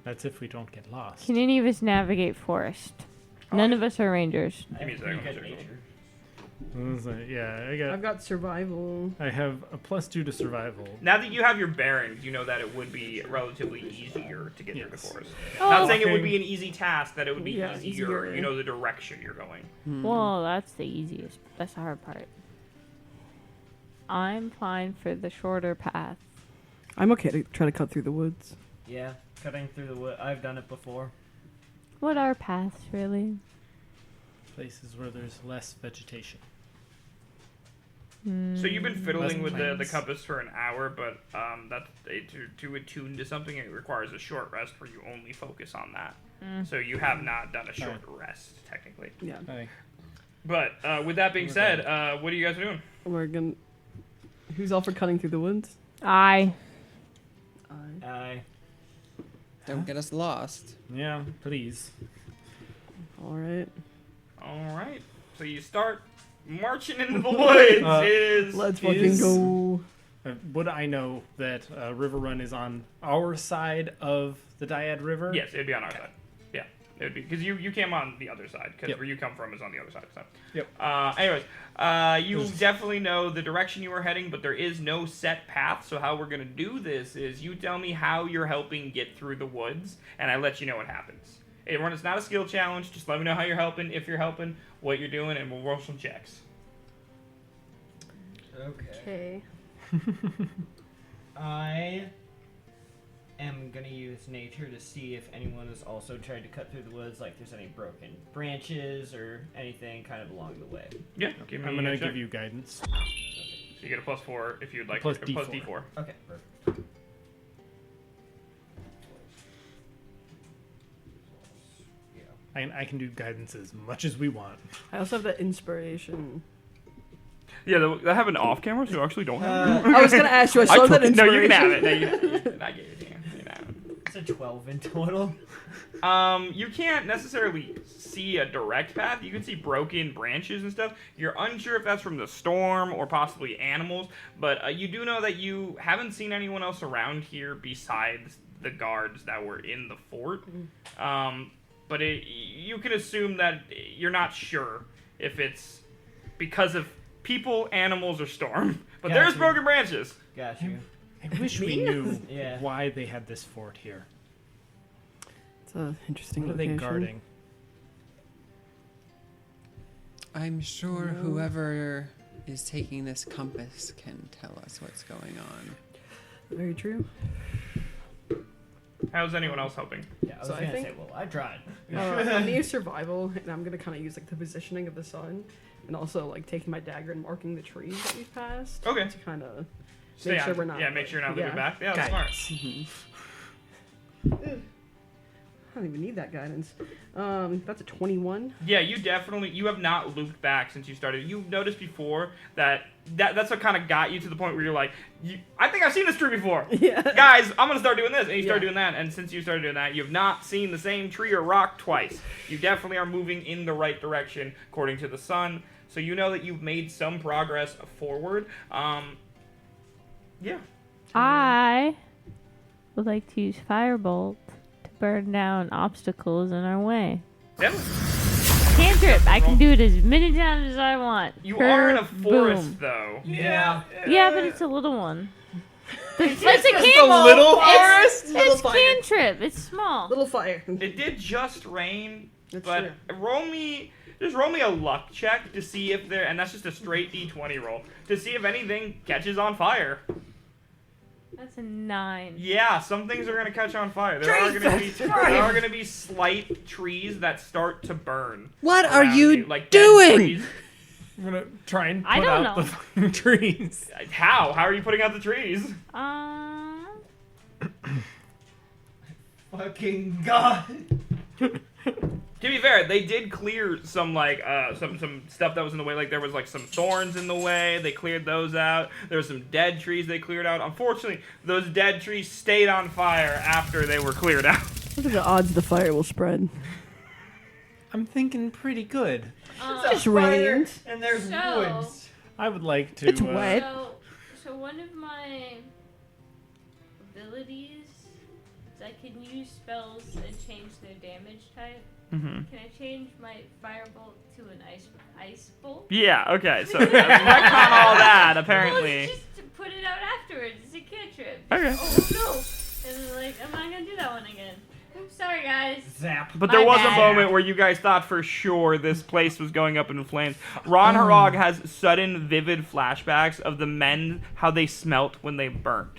Speaker 3: That's if we don't get lost.
Speaker 5: Can any of us navigate forest? None of us are rangers.
Speaker 6: I
Speaker 1: Give me a
Speaker 6: have
Speaker 1: second,
Speaker 6: pretty
Speaker 1: I'm
Speaker 6: good
Speaker 1: gonna check.
Speaker 6: nature.
Speaker 3: I was like, yeah,
Speaker 4: I've got survival.
Speaker 3: I have a +2 to survival.
Speaker 1: Now that you have your bearings, you know that it would be relatively easier to get through the
Speaker 3: Yes.
Speaker 1: forest.
Speaker 5: Oh.
Speaker 1: Not saying it would be an easy task, that it would be
Speaker 4: Yeah,
Speaker 1: easier.
Speaker 4: easier.
Speaker 1: You know the direction you're going.
Speaker 5: Well, that's the easiest. That's the hard part. I'm fine for the shorter path.
Speaker 4: I'm okay to try to cut through the woods.
Speaker 6: Yeah, cutting through the wood. I've done it before.
Speaker 5: What are paths, really?
Speaker 3: Places where there's less vegetation.
Speaker 1: So you've been fiddling
Speaker 3: Less
Speaker 1: with the
Speaker 3: plans.
Speaker 1: compass for an hour, but that's to attune to something, it requires a short rest where you only focus on that. So you have not done a short rest technically.
Speaker 4: Yeah.
Speaker 3: Hey.
Speaker 1: But with that being
Speaker 3: We're
Speaker 1: said, what are you guys doing?
Speaker 4: We're gonna. Who's all for cutting through the woods?
Speaker 5: I.
Speaker 6: I
Speaker 2: Don't get us lost.
Speaker 3: Yeah, please.
Speaker 4: All right.
Speaker 1: All right. So you start marching into the woods.
Speaker 4: Let's fucking
Speaker 3: Is-
Speaker 4: go.
Speaker 3: Would I know that Riverrun is on our side of the Dyad River?
Speaker 1: Yes, it'd be on our side. Yeah, it would be because you came on the other side because
Speaker 3: Yep.
Speaker 1: where you come from is on the other side. So.
Speaker 3: Yep.
Speaker 1: Anyways, you definitely know the direction you were heading, but there is no set path. So how we're gonna do this is you tell me how you're helping get through the woods, and I let you know what happens. Everyone, it's not a skill challenge. Just let me know how you're helping, if you're helping, what you're doing, and we'll roll some checks.
Speaker 6: okay.
Speaker 4: Okay.
Speaker 6: I am gonna use nature to see if anyone has also tried to cut through the woods, like there's any broken branches or anything kind of along the way.
Speaker 1: Yeah, give me
Speaker 3: I'm gonna
Speaker 1: a check.
Speaker 3: give you guidance.
Speaker 1: So you get a +4 if you'd like.
Speaker 3: Plus
Speaker 1: a plus
Speaker 3: D4.
Speaker 1: D4.
Speaker 6: Okay, perfect. Yeah.
Speaker 3: I can do guidance as much as we want.
Speaker 4: I also have that inspiration.
Speaker 1: Yeah, I have an off camera, so you actually don't have it.
Speaker 4: I was gonna ask you. I saw that
Speaker 1: No,
Speaker 4: inspiration.
Speaker 1: you can have it. No, you can have it. I gave it to you. You can have it.
Speaker 6: It's a 12 in total.
Speaker 1: You can't necessarily see a direct path. You can see broken branches and stuff. You're unsure if that's from the storm or possibly animals, but you do know that you haven't seen anyone else around here besides the guards that were in the fort. But you can assume that you're not sure if it's because of people, animals, or storm. But there's
Speaker 6: Gotcha.
Speaker 1: broken branches.
Speaker 6: Got you.
Speaker 3: I wish we knew
Speaker 6: Yeah.
Speaker 3: why they had this fort here.
Speaker 4: It's an interesting
Speaker 3: What are they
Speaker 4: location.
Speaker 3: guarding?
Speaker 2: I'm sure whoever is taking this compass can tell us what's going on.
Speaker 4: Very true.
Speaker 1: How's anyone else helping?
Speaker 6: Yeah, I was
Speaker 4: So I
Speaker 6: gonna
Speaker 4: think-
Speaker 6: say, well, I tried.
Speaker 4: I'm gonna use survival, and I'm gonna kind of use like the positioning of the sun, and also like taking my dagger and marking the trees that we've passed.
Speaker 1: Okay.
Speaker 4: To kind of
Speaker 1: Stay
Speaker 4: make sure
Speaker 1: on-
Speaker 4: we're not.
Speaker 1: Yeah, make sure you're not looking
Speaker 4: Yeah.
Speaker 1: back. Yeah, that's
Speaker 3: Guidance.
Speaker 1: smart.
Speaker 4: I don't even need that guidance. That's a 21.
Speaker 1: Yeah, you have not looped back since you started. You noticed before that's what kind of got you to the point where you're like, I think I've seen this tree before.
Speaker 4: Yeah.
Speaker 1: Guys, I'm gonna start doing this, and you start
Speaker 4: Yeah.
Speaker 1: doing that, and since you started doing that, you have not seen the same tree or rock twice. You definitely are moving in the right direction according to the sun, so you know that you've made some progress forward. Yeah.
Speaker 5: I would like to use Firebolt to burn down obstacles in our way.
Speaker 1: Definitely.
Speaker 5: cantrip. I can do it as many times as I want.
Speaker 1: You
Speaker 5: Per
Speaker 1: are in a forest,
Speaker 5: boom.
Speaker 1: though.
Speaker 6: Yeah.
Speaker 5: Yeah, but it's a little one. It's a
Speaker 3: just a
Speaker 5: cantrip.
Speaker 3: little
Speaker 5: It's
Speaker 4: Little fire.
Speaker 5: cantrip. It's small.
Speaker 4: Little fire.
Speaker 1: It did just rain,
Speaker 4: That's
Speaker 1: but roll me a luck check to see if there, and that's just a straight D20 roll, to see if anything catches on fire.
Speaker 5: That's a 9.
Speaker 1: Yeah, some things are gonna catch on fire. There are gonna be slight trees that start to burn.
Speaker 2: What are
Speaker 1: around
Speaker 2: you
Speaker 1: like dead
Speaker 2: doing?
Speaker 1: trees.
Speaker 3: I'm gonna try and
Speaker 5: I
Speaker 3: put
Speaker 5: don't
Speaker 3: out
Speaker 5: know.
Speaker 3: the fucking trees.
Speaker 1: How? How are you putting out the trees?
Speaker 6: Fucking God.
Speaker 1: To be fair, they did clear some some stuff that was in the way. Like there was like some thorns in the way. They cleared those out. There was some dead trees they cleared out. Unfortunately, those dead trees stayed on fire after they were cleared out.
Speaker 4: What are the odds the fire will spread?
Speaker 3: I'm thinking pretty good.
Speaker 4: It's rained.
Speaker 6: And there's
Speaker 5: So-
Speaker 6: woods.
Speaker 3: I would like to.
Speaker 4: It's wet.
Speaker 5: So one of my abilities is I can use spells and change their damage type.
Speaker 1: Mm-hmm.
Speaker 5: Can I change my firebolt to an ice bolt?
Speaker 1: Yeah. Okay. So retcon all that. Apparently.
Speaker 5: Well, just to put it out afterwards. It's a cantrip.
Speaker 1: Okay.
Speaker 5: Oh no! And then, like, I'm not gonna do that one again. Oops, sorry guys.
Speaker 6: Zap.
Speaker 1: But there
Speaker 5: My
Speaker 1: was
Speaker 5: bad.
Speaker 1: a moment where you guys thought for sure this place was going up in flames. Ron Harag has sudden, vivid flashbacks of the men, how they smelt when they burnt.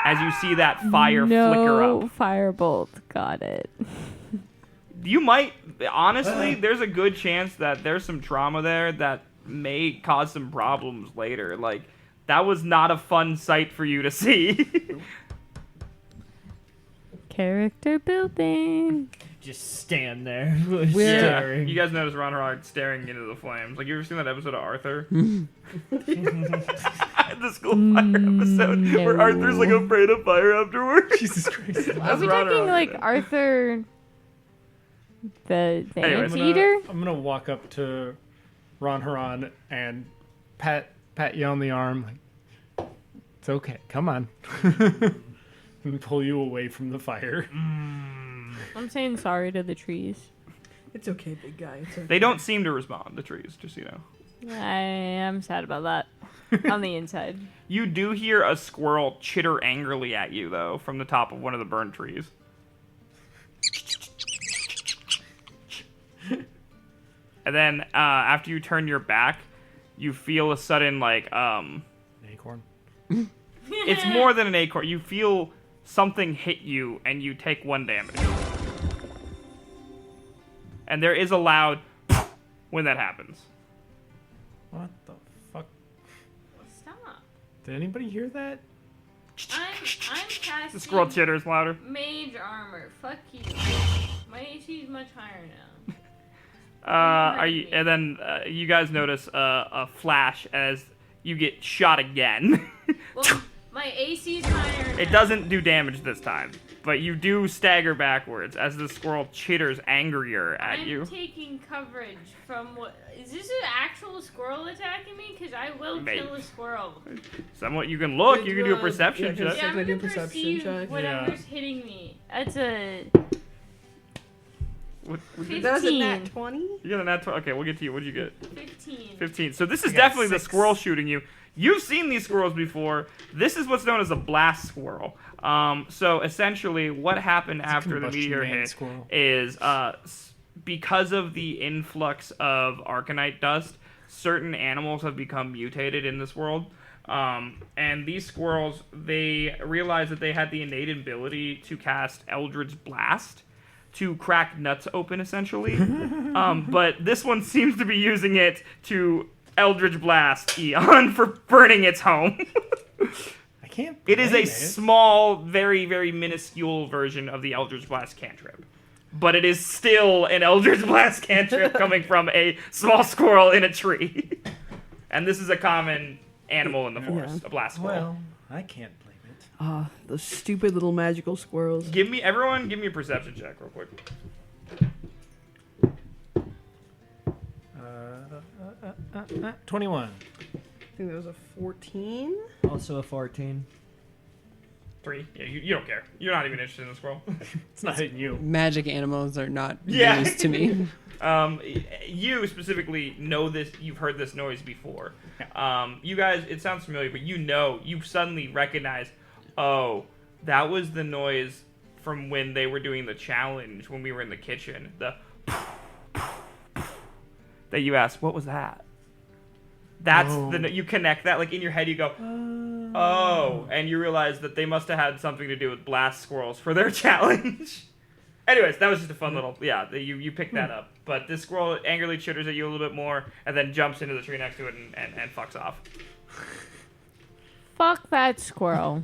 Speaker 1: As you see that fire flicker up.
Speaker 5: firebolt. Got it.
Speaker 1: You might, honestly, there's a good chance that there's some trauma there that may cause some problems later. Like, that was not a fun sight for you to see.
Speaker 5: Character building.
Speaker 6: Just stand there.
Speaker 1: Yeah,
Speaker 6: Staring.
Speaker 1: you guys notice Ron Harag staring into the flames. Like, you ever seen that episode of Arthur? The school fire episode where
Speaker 5: No.
Speaker 1: Arthur's like afraid of fire afterwards.
Speaker 3: Jesus Christ.
Speaker 5: Are we
Speaker 1: Ron
Speaker 5: talking
Speaker 1: Harag.
Speaker 5: like Arthur the
Speaker 1: Anyways.
Speaker 5: anteater?
Speaker 3: I'm gonna walk up to Ron Haran and pat you on the arm. Like, it's okay. Come on. And pull you away from the fire.
Speaker 5: I'm saying sorry to the trees.
Speaker 4: It's okay, big guy. It's okay.
Speaker 1: They don't seem to respond, the trees, just so you know.
Speaker 5: I am sad about that. On the inside.
Speaker 1: You do hear a squirrel chitter angrily at you, though, from the top of one of the burned trees. And then, after you turn your back, you feel a sudden, like,
Speaker 3: An acorn.
Speaker 1: it's more than an acorn. You feel something hit you, and you take 1 damage. And there is a loud when that happens.
Speaker 3: What the fuck?
Speaker 5: Stop.
Speaker 3: Did anybody hear that?
Speaker 5: I'm casting
Speaker 1: The squirrel chitters louder.
Speaker 5: mage armor. Fuck you. My AC is much higher now.
Speaker 1: Are you? And then you guys notice a flash as you get shot again.
Speaker 5: Well, my AC is higher now.
Speaker 1: It doesn't do damage this time, but you do stagger backwards as the squirrel chitters angrier at
Speaker 5: I'm
Speaker 1: you.
Speaker 5: taking coverage from what? Is this an actual squirrel attacking me? Because I will
Speaker 1: Maybe.
Speaker 5: kill a squirrel.
Speaker 1: Somewhat you can look.
Speaker 4: Did
Speaker 1: You
Speaker 4: you,
Speaker 1: can do a
Speaker 4: yeah,
Speaker 1: perception
Speaker 4: can
Speaker 1: check.
Speaker 5: Yeah, I'm
Speaker 4: Technically
Speaker 5: gonna
Speaker 4: perception
Speaker 5: perceive
Speaker 4: check.
Speaker 5: whatever's hitting me. That's a
Speaker 1: What,
Speaker 5: 15.
Speaker 4: That was a nat 20?
Speaker 1: you got a nat 20. Okay, we'll get to you. What'd you get?
Speaker 5: 15.
Speaker 1: 15. So this is
Speaker 3: got
Speaker 1: definitely the
Speaker 3: 6.
Speaker 1: squirrel shooting you. You've seen these squirrels before. This is what's known as a blast squirrel. So essentially, what happened after the
Speaker 3: combustion
Speaker 1: meteor
Speaker 3: man
Speaker 1: hit
Speaker 3: squirrel.
Speaker 1: is because of the influx of arcanite dust, certain animals have become mutated in this world. And these squirrels, they realized that they had the innate ability to cast Eldritch Blast to crack nuts open, essentially. But this one seems to be using it to Eldritch Blast Eon for burning its home.
Speaker 3: I can't.
Speaker 1: It is
Speaker 3: blame
Speaker 1: a small, very, very minuscule version of the Eldritch Blast cantrip. But it is still an Eldritch Blast cantrip coming from a small squirrel in a tree. And this is a common animal in the forest, a blast squirrel.
Speaker 6: Well,
Speaker 3: I can't blame it.
Speaker 4: Ah, those stupid little magical squirrels.
Speaker 1: Everyone give me a perception check real quick.
Speaker 3: 21.
Speaker 4: I think that was a 14.
Speaker 6: also a 14.
Speaker 1: 3. Yeah, you don't care. You're not even interested in the squirrel.
Speaker 3: It's not hitting you.
Speaker 2: Magic animals are not
Speaker 1: Yeah.
Speaker 2: news to me.
Speaker 1: You specifically know this. You've heard this noise before. You guys, it sounds familiar, but you suddenly recognize, oh, that was the noise from when they were doing the challenge when we were in the kitchen. The that you asked, what was that? That's you connect that, like in your head you go, oh, and you realize that they must have had something to do with blast squirrels for their challenge. Anyways, that was just a fun little, you picked that up. But this squirrel angrily chitters at you a little bit more, and then jumps into the tree next to it and fucks off.
Speaker 5: Fuck that squirrel.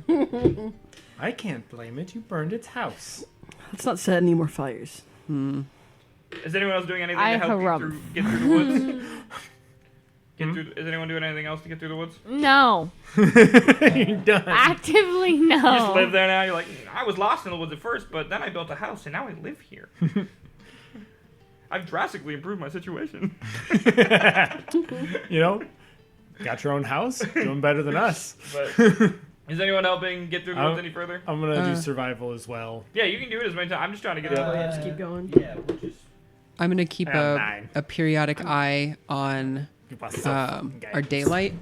Speaker 3: I can't blame it. You burned its house.
Speaker 4: Let's not set any more fires.
Speaker 1: Is anyone else doing anything
Speaker 5: I
Speaker 1: to help you
Speaker 5: harumph.
Speaker 1: get through the woods? Is anyone doing anything else to get through the woods?
Speaker 5: No.
Speaker 3: You're done.
Speaker 5: Actively no.
Speaker 1: You just live there now. You're like, I was lost in the woods at first, but then I built a house, and now I live here. I've drastically improved my situation.
Speaker 3: You know, got your own house, doing better than us.
Speaker 1: But is anyone helping get through the woods any further?
Speaker 3: I'm gonna do survival as well.
Speaker 1: Yeah, you can do it as many times. I'm just trying to get it.
Speaker 4: Yeah, just keep going.
Speaker 6: Yeah, we'll just.
Speaker 2: I'm gonna keep
Speaker 3: I have 9.
Speaker 2: a periodic eye on our daylight,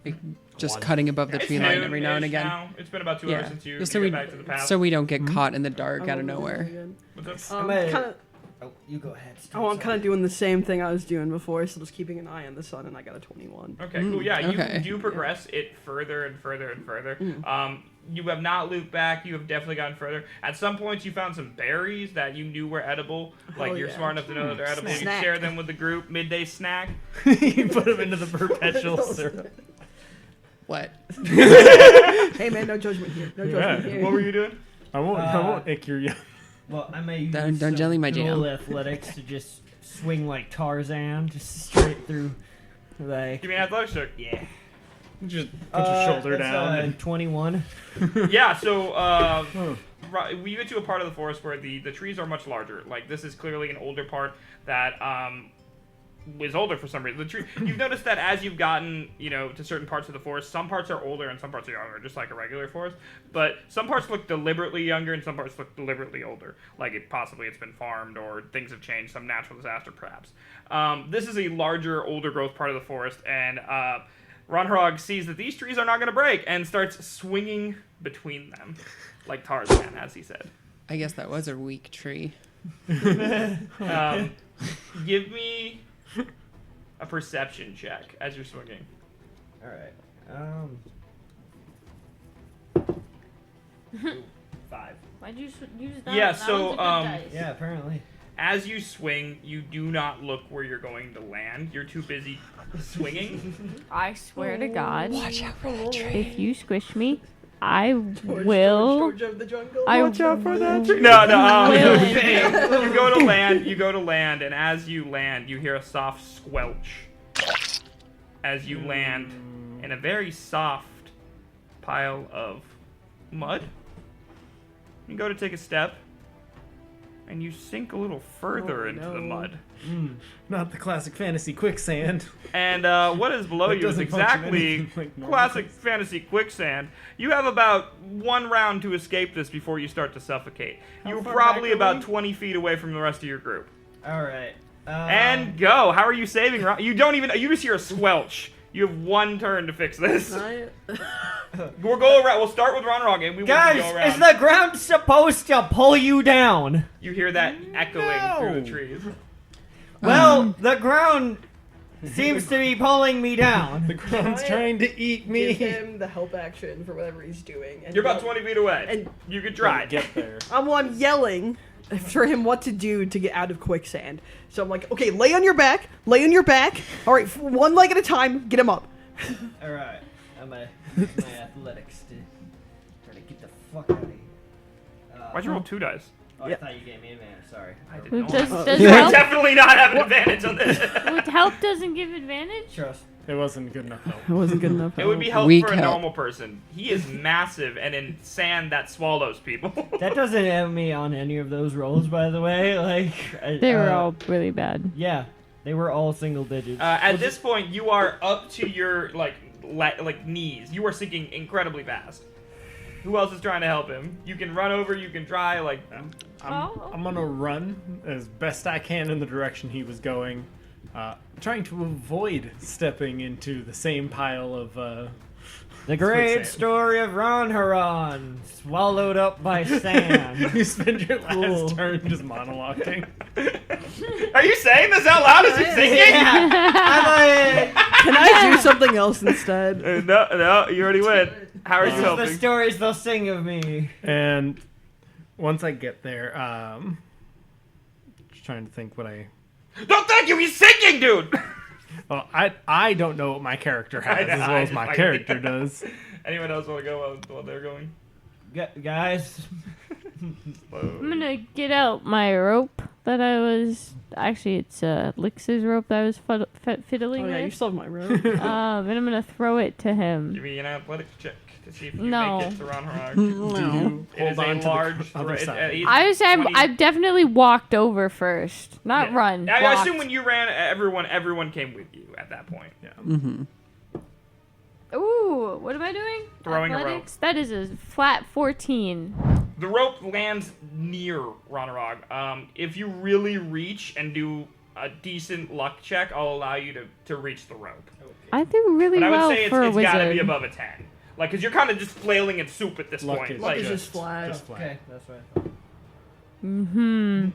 Speaker 2: like, just
Speaker 3: 1.
Speaker 2: cutting above the
Speaker 1: It's
Speaker 2: tree line
Speaker 1: noon-ish
Speaker 2: every now and again.
Speaker 1: now. It's been about 2 hours
Speaker 2: Yeah,
Speaker 1: since you
Speaker 2: just
Speaker 1: got back to the path.
Speaker 2: so we don't get caught in the dark out of nowhere.
Speaker 1: What's up?
Speaker 4: I'm
Speaker 6: Hey.
Speaker 4: kind of.
Speaker 6: Oh, you go ahead.
Speaker 4: I'm kind of doing the same thing I was doing before, so just keeping an eye on the sun, and I got a 21.
Speaker 1: Okay, cool. Yeah,
Speaker 2: okay.
Speaker 1: you do progress it further and further and further. You have not looped back. You have definitely gotten further. At some points, you found some berries that you knew were edible. Like,
Speaker 4: Hell
Speaker 1: you're
Speaker 4: yeah.
Speaker 1: smart enough to know that they're edible. You
Speaker 4: Snack.
Speaker 1: share them with the group. Midday snack.
Speaker 3: You put them into the perpetual syrup.
Speaker 2: What?
Speaker 4: Hey man, no judgment here. No judgment
Speaker 3: Yeah.
Speaker 4: here.
Speaker 1: What were you doing?
Speaker 3: I won't ick your young.
Speaker 6: Well, I may use
Speaker 2: Don't
Speaker 6: some
Speaker 2: jelly my
Speaker 6: dual
Speaker 2: jam.
Speaker 6: athletics to just swing like Tarzan, just straight through. Like,
Speaker 1: Give me an athletics check.
Speaker 6: yeah.
Speaker 3: Just put your shoulder
Speaker 6: that's,
Speaker 3: down. And
Speaker 6: 21.
Speaker 1: Yeah, so we get to a part of the forest where the trees are much larger. Like, this is clearly an older part that was older for some reason. The tree. You've noticed that as you've gotten, to certain parts of the forest, some parts are older and some parts are younger, just like a regular forest. But some parts look deliberately younger and some parts look deliberately older. Like it's been farmed or things have changed, some natural disaster perhaps. This is a larger, older growth part of the forest, and Ronhrog sees that these trees are not going to break and starts swinging between them, like Tarzan, as he said.
Speaker 2: I guess that was a weak tree.
Speaker 1: Give me a perception check as you're swinging.
Speaker 6: All right. 5.
Speaker 5: Why'd you use that?
Speaker 1: Yeah,
Speaker 5: That
Speaker 1: so,
Speaker 5: one's a good dice.
Speaker 6: Yeah, apparently.
Speaker 1: As you swing, you do not look where you're going to land. You're too busy swinging.
Speaker 5: I swear to God,
Speaker 2: Watch out for that tree.
Speaker 5: if you squish me, I will.
Speaker 4: George of the jungle.
Speaker 5: I
Speaker 1: Watch out for that tree. No.
Speaker 5: Will
Speaker 1: You go to land, and as you land, you hear a soft squelch. As you land in a very soft pile of mud. You go to take a step, and you sink a little further into the mud.
Speaker 3: Not the classic fantasy quicksand.
Speaker 1: And what is below
Speaker 3: That
Speaker 1: you is
Speaker 3: doesn't function
Speaker 1: exactly
Speaker 3: anything like normal
Speaker 1: classic fantasy quicksand. You have about 1 round to escape this before you start to suffocate. You're
Speaker 6: far
Speaker 1: probably
Speaker 6: back are
Speaker 1: about
Speaker 6: we?
Speaker 1: 20 feet away from the rest of your group.
Speaker 6: All right.
Speaker 1: And go. How are you saving? You don't even. You just hear a squelch. You have 1 turn to fix this. We'll go around. We'll start with Ronrog, and we will
Speaker 6: guys,
Speaker 1: go around.
Speaker 6: is the ground supposed to pull you down?
Speaker 1: You hear that echoing through the trees.
Speaker 6: Well, the ground seems to be pulling me down.
Speaker 3: The ground's trying to eat me.
Speaker 4: Give him the help action for whatever he's doing. And
Speaker 1: You're about 20 feet away.
Speaker 4: And
Speaker 1: you could try.
Speaker 3: Get there.
Speaker 4: I'm yelling for him what to do to get out of quicksand. So I'm like, okay, lay on your back. All right, 1 leg at a time. Get him up.
Speaker 6: All right. I'm my athletics to try to get the fuck out of here.
Speaker 1: Why'd you roll 2 dice?
Speaker 6: Oh,
Speaker 4: Yeah.
Speaker 6: I thought you gave me advantage. Sorry.
Speaker 1: I did
Speaker 5: Does,
Speaker 1: not.
Speaker 5: does
Speaker 1: You
Speaker 5: help,
Speaker 1: definitely not have an advantage on this.
Speaker 5: with help doesn't give advantage?
Speaker 6: Trust.
Speaker 3: It wasn't good enough help.
Speaker 4: It wasn't good enough.
Speaker 1: It would be help
Speaker 2: Weak
Speaker 1: for a
Speaker 2: help.
Speaker 1: normal person. He is massive and in sand that swallows people.
Speaker 6: That doesn't have me on any of those rolls, by the way. Like
Speaker 5: They were all really bad.
Speaker 6: Yeah, they were all single digits.
Speaker 1: At this point, you are up to your like knees. You are sinking incredibly fast. Who else is trying to help him? You can run over, you can try, like...
Speaker 3: I'm gonna run as best I can in the direction he was going, trying to avoid stepping into the same pile of
Speaker 6: The great
Speaker 3: quicksand.
Speaker 6: story of Ron Haran, swallowed up by sand.
Speaker 3: You spend your last
Speaker 6: Cool.
Speaker 3: turn just monologuing.
Speaker 1: Are you saying this out loud as you're singing?
Speaker 6: Yeah. I'm like,
Speaker 4: Can I do something else instead?
Speaker 1: No, you already went. How are you
Speaker 6: this is the
Speaker 1: helping?
Speaker 6: stories they'll sing of me.
Speaker 3: And once I get there, just trying to think what I.
Speaker 1: No, thank you, he's singing, dude!
Speaker 3: Well, I don't know what my character has as well as my character does.
Speaker 1: Anyone else want to go while they're going?
Speaker 6: Guys,
Speaker 5: I'm gonna get out my rope that I was. Actually, it's Lix's rope that I was fiddling
Speaker 4: Oh yeah, you
Speaker 5: with.
Speaker 4: still have my room.
Speaker 5: And I'm gonna throw it to
Speaker 1: Give
Speaker 5: him.
Speaker 1: me an athletics check to see if you
Speaker 5: No.
Speaker 1: make it to Ron Harag.
Speaker 3: Do you
Speaker 1: It is
Speaker 3: hold on
Speaker 1: a
Speaker 3: to
Speaker 1: large
Speaker 3: the other
Speaker 1: thread.
Speaker 3: side?
Speaker 5: I was. I've definitely walked over first, not
Speaker 1: Yeah.
Speaker 5: run.
Speaker 1: I
Speaker 5: walked.
Speaker 1: assume when you ran, everyone came with you at that point.
Speaker 3: Yeah.
Speaker 2: Mm-hmm.
Speaker 5: Ooh, what am I doing?
Speaker 1: Throwing a rope.
Speaker 5: Athletics? That is a flat 14.
Speaker 1: The rope lands near Ronarog. If you really reach and do a decent luck check, I'll allow you to reach the rope.
Speaker 5: I do really
Speaker 1: But I
Speaker 5: well
Speaker 1: would say
Speaker 5: for a
Speaker 1: it's
Speaker 5: wizard.
Speaker 1: gotta be above a 10. Like, because you're kind of just flailing in soup at this
Speaker 3: Luck
Speaker 1: point.
Speaker 3: is
Speaker 1: Like,
Speaker 4: Luck is just flat.
Speaker 3: Just flat.
Speaker 6: okay, that's what I thought.
Speaker 5: Mm-hmm.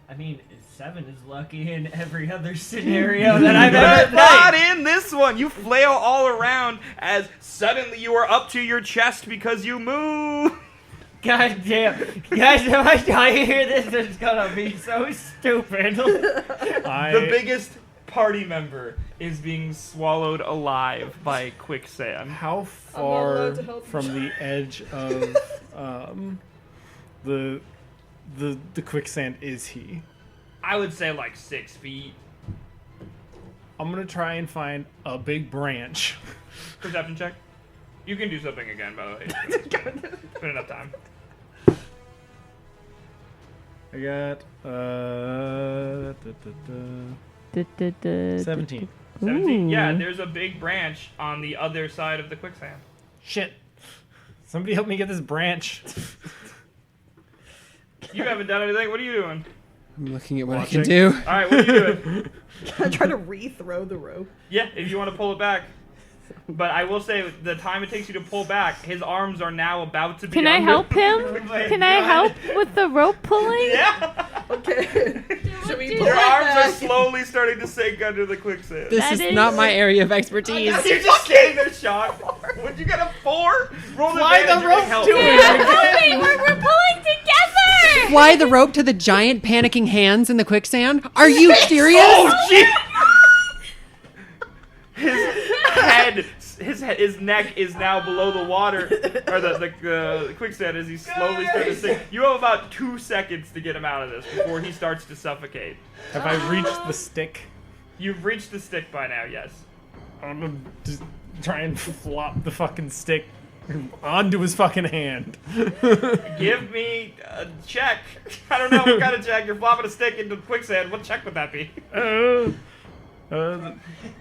Speaker 6: I mean, 7 is lucky in every other scenario that I've
Speaker 1: but
Speaker 6: ever
Speaker 1: not
Speaker 6: played.
Speaker 1: in this one. You flail all around as suddenly you are up to your chest because you move.
Speaker 6: God damn. Guys, if I hear this, it's gonna be so stupid.
Speaker 1: The biggest party member is being swallowed alive by quicksand.
Speaker 3: How
Speaker 4: not
Speaker 3: far
Speaker 4: allowed to help
Speaker 3: from the edge of the quicksand is he?
Speaker 1: I would say like 6 feet.
Speaker 3: I'm gonna try and find a big branch.
Speaker 1: Perception check. You can do something again, by the way. It's been enough time.
Speaker 3: I got 17.
Speaker 1: 17. Yeah,
Speaker 5: Ooh.
Speaker 1: there's a big branch on the other side of the quicksand.
Speaker 3: Shit! Somebody help me get this branch.
Speaker 1: You haven't done anything. What are you doing?
Speaker 2: I'm looking at what
Speaker 3: Watching.
Speaker 2: I can do.
Speaker 1: All right, what are you doing?
Speaker 4: Can I try to re-throw the rope?
Speaker 1: Yeah, if you want to pull it back. But I will say, the time it takes you to pull back, his arms are now about to be
Speaker 5: Can I
Speaker 1: under-
Speaker 5: help him?
Speaker 6: my
Speaker 5: Can I
Speaker 6: God.
Speaker 5: help with the rope pulling?
Speaker 1: Yeah!
Speaker 4: Okay. Should we
Speaker 5: do
Speaker 4: pull
Speaker 1: Your
Speaker 4: it
Speaker 1: arms are
Speaker 4: back?
Speaker 1: slowly starting to sink under the quicksand.
Speaker 2: This
Speaker 5: That
Speaker 2: is
Speaker 5: is-
Speaker 2: not my area of expertise.
Speaker 1: You're just standing there shocked. Would you get a 4? Roll
Speaker 6: Fly the
Speaker 1: advantage, you're
Speaker 6: rope
Speaker 1: gonna help.
Speaker 6: to
Speaker 5: Yeah,
Speaker 6: it.
Speaker 5: help me! We're pulling together!
Speaker 2: Fly the rope to the giant panicking hands in the quicksand? Are you serious?
Speaker 1: Oh, gee! His neck is now below the water, or the quicksand as he's slowly starting to sink. You have about 2 seconds to get him out of this before he starts to suffocate.
Speaker 3: Have I reached the stick?
Speaker 1: You've reached the stick by now, yes.
Speaker 3: I'm gonna just try and flop the fucking stick onto his fucking hand.
Speaker 1: Give me a check. I don't know what kind of check. You're flopping a stick into the quicksand. What check would that be?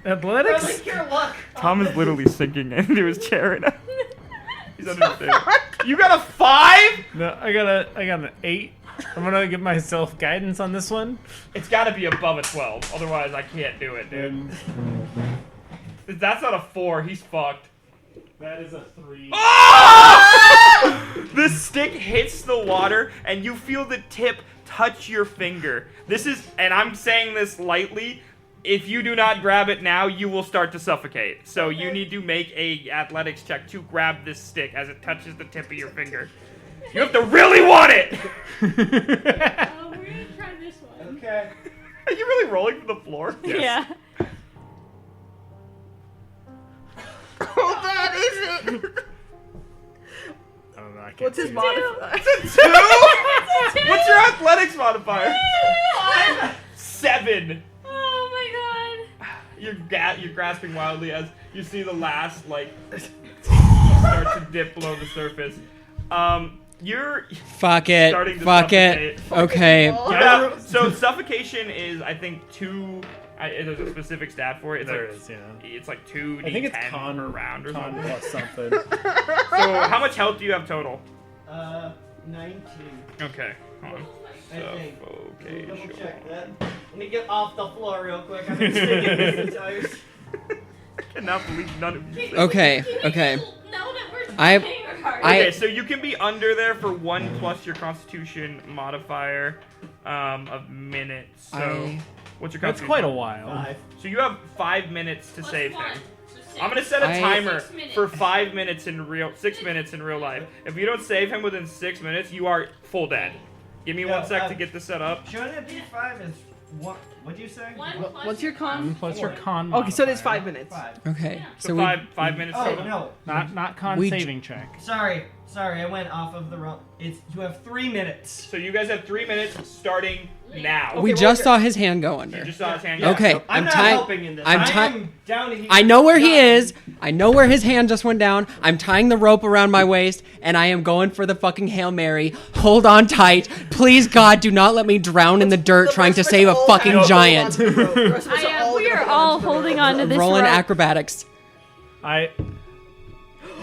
Speaker 3: Athletics?
Speaker 6: Like your luck.
Speaker 1: Tom is literally sinking into his chair right now. He's under the stairs. You got a 5?
Speaker 3: No, I got an 8. I'm gonna give myself guidance on this one.
Speaker 1: It's got to be above a 12. Otherwise, I can't do it, dude.
Speaker 3: And
Speaker 1: If that's not a 4, he's fucked.
Speaker 3: that is a 3.
Speaker 1: The stick hits the water, and you feel the tip touch your finger. This is, and I'm saying this lightly, if you do not grab it now, you will start to suffocate. So you need to make a athletics check to grab this stick as it touches the tip of your finger. You have to really want it!
Speaker 5: Oh, we're gonna try this one.
Speaker 6: Okay.
Speaker 1: Are you really rolling from the floor?
Speaker 5: Yeah.
Speaker 1: Oh, that is it!
Speaker 3: I don't know. I can't
Speaker 4: What's his
Speaker 3: see it.
Speaker 4: modifier?
Speaker 1: 2? What's your athletics modifier? 7.
Speaker 5: Oh my god.
Speaker 1: You're grasping wildly as you see the last, like, start to dip below the surface. You're
Speaker 2: Fuck it.
Speaker 1: starting to
Speaker 2: Fuck it.
Speaker 1: suffocate.
Speaker 2: Okay.
Speaker 1: Yeah, so suffocation is, I think, 2 There's a specific stat for it. It's
Speaker 3: There
Speaker 1: like,
Speaker 3: is, yeah.
Speaker 1: It's like 2d10
Speaker 3: I think it's con
Speaker 1: per round or
Speaker 3: con
Speaker 1: something.
Speaker 3: plus something.
Speaker 1: So how much health do you have total?
Speaker 6: 19.
Speaker 1: Okay, hold on.
Speaker 6: I think.
Speaker 1: Okay,
Speaker 6: Double
Speaker 1: sure.
Speaker 6: check that. Let me get off the floor real quick. I've been sticking this entire.
Speaker 1: I cannot believe none of you.
Speaker 2: Okay.
Speaker 1: Okay, so you can be under there for 1 plus your Constitution modifier of minutes. So what's your
Speaker 3: That's
Speaker 1: Constitution?
Speaker 3: quite a while.
Speaker 6: 5.
Speaker 1: So you have 5 minutes to save him. I'm gonna set a
Speaker 2: I-
Speaker 1: timer
Speaker 5: 6 minutes.
Speaker 1: for 5 minutes in 6 minutes in real life. If you don't save him within 6 minutes, you are full dead. Give me 1 sec to get this set up.
Speaker 6: Shouldn't it be 5 is what? What'd you say?
Speaker 4: What's your con?
Speaker 3: Plus your con.
Speaker 4: Okay, so it is
Speaker 3: modifier.
Speaker 4: 5 minutes.
Speaker 6: 5.
Speaker 2: Okay.
Speaker 1: So
Speaker 2: we,
Speaker 1: 5 minutes
Speaker 6: Oh
Speaker 1: total.
Speaker 6: no.
Speaker 3: Not con
Speaker 2: We-
Speaker 3: saving check.
Speaker 6: Sorry, I went off of the roll. You have 3 minutes.
Speaker 1: So you guys have 3 minutes starting now.
Speaker 2: we
Speaker 4: Okay,
Speaker 2: just
Speaker 4: well,
Speaker 2: saw his hand go under.
Speaker 1: You just saw his hand.
Speaker 2: Okay.
Speaker 6: I'm
Speaker 2: I'm
Speaker 6: not
Speaker 2: tying.
Speaker 6: helping in this.
Speaker 2: I'm
Speaker 6: I
Speaker 2: ti-
Speaker 6: am down here.
Speaker 2: I know where he
Speaker 6: Done.
Speaker 2: is. I know where his hand just went down. I'm tying the rope around my waist, and I am going for the fucking Hail Mary. Hold on tight. Please, God, do not let me drown in the dirt
Speaker 4: The
Speaker 2: trying to
Speaker 4: rest of
Speaker 2: save a
Speaker 4: us all
Speaker 2: fucking
Speaker 4: have to hold
Speaker 2: giant.
Speaker 4: onto the rope. The rest of us
Speaker 5: We
Speaker 4: gonna
Speaker 5: are
Speaker 4: hold
Speaker 5: all
Speaker 4: onto the
Speaker 5: holding
Speaker 4: rope.
Speaker 5: on to this
Speaker 2: Rolling
Speaker 5: rope.
Speaker 2: acrobatics.
Speaker 3: I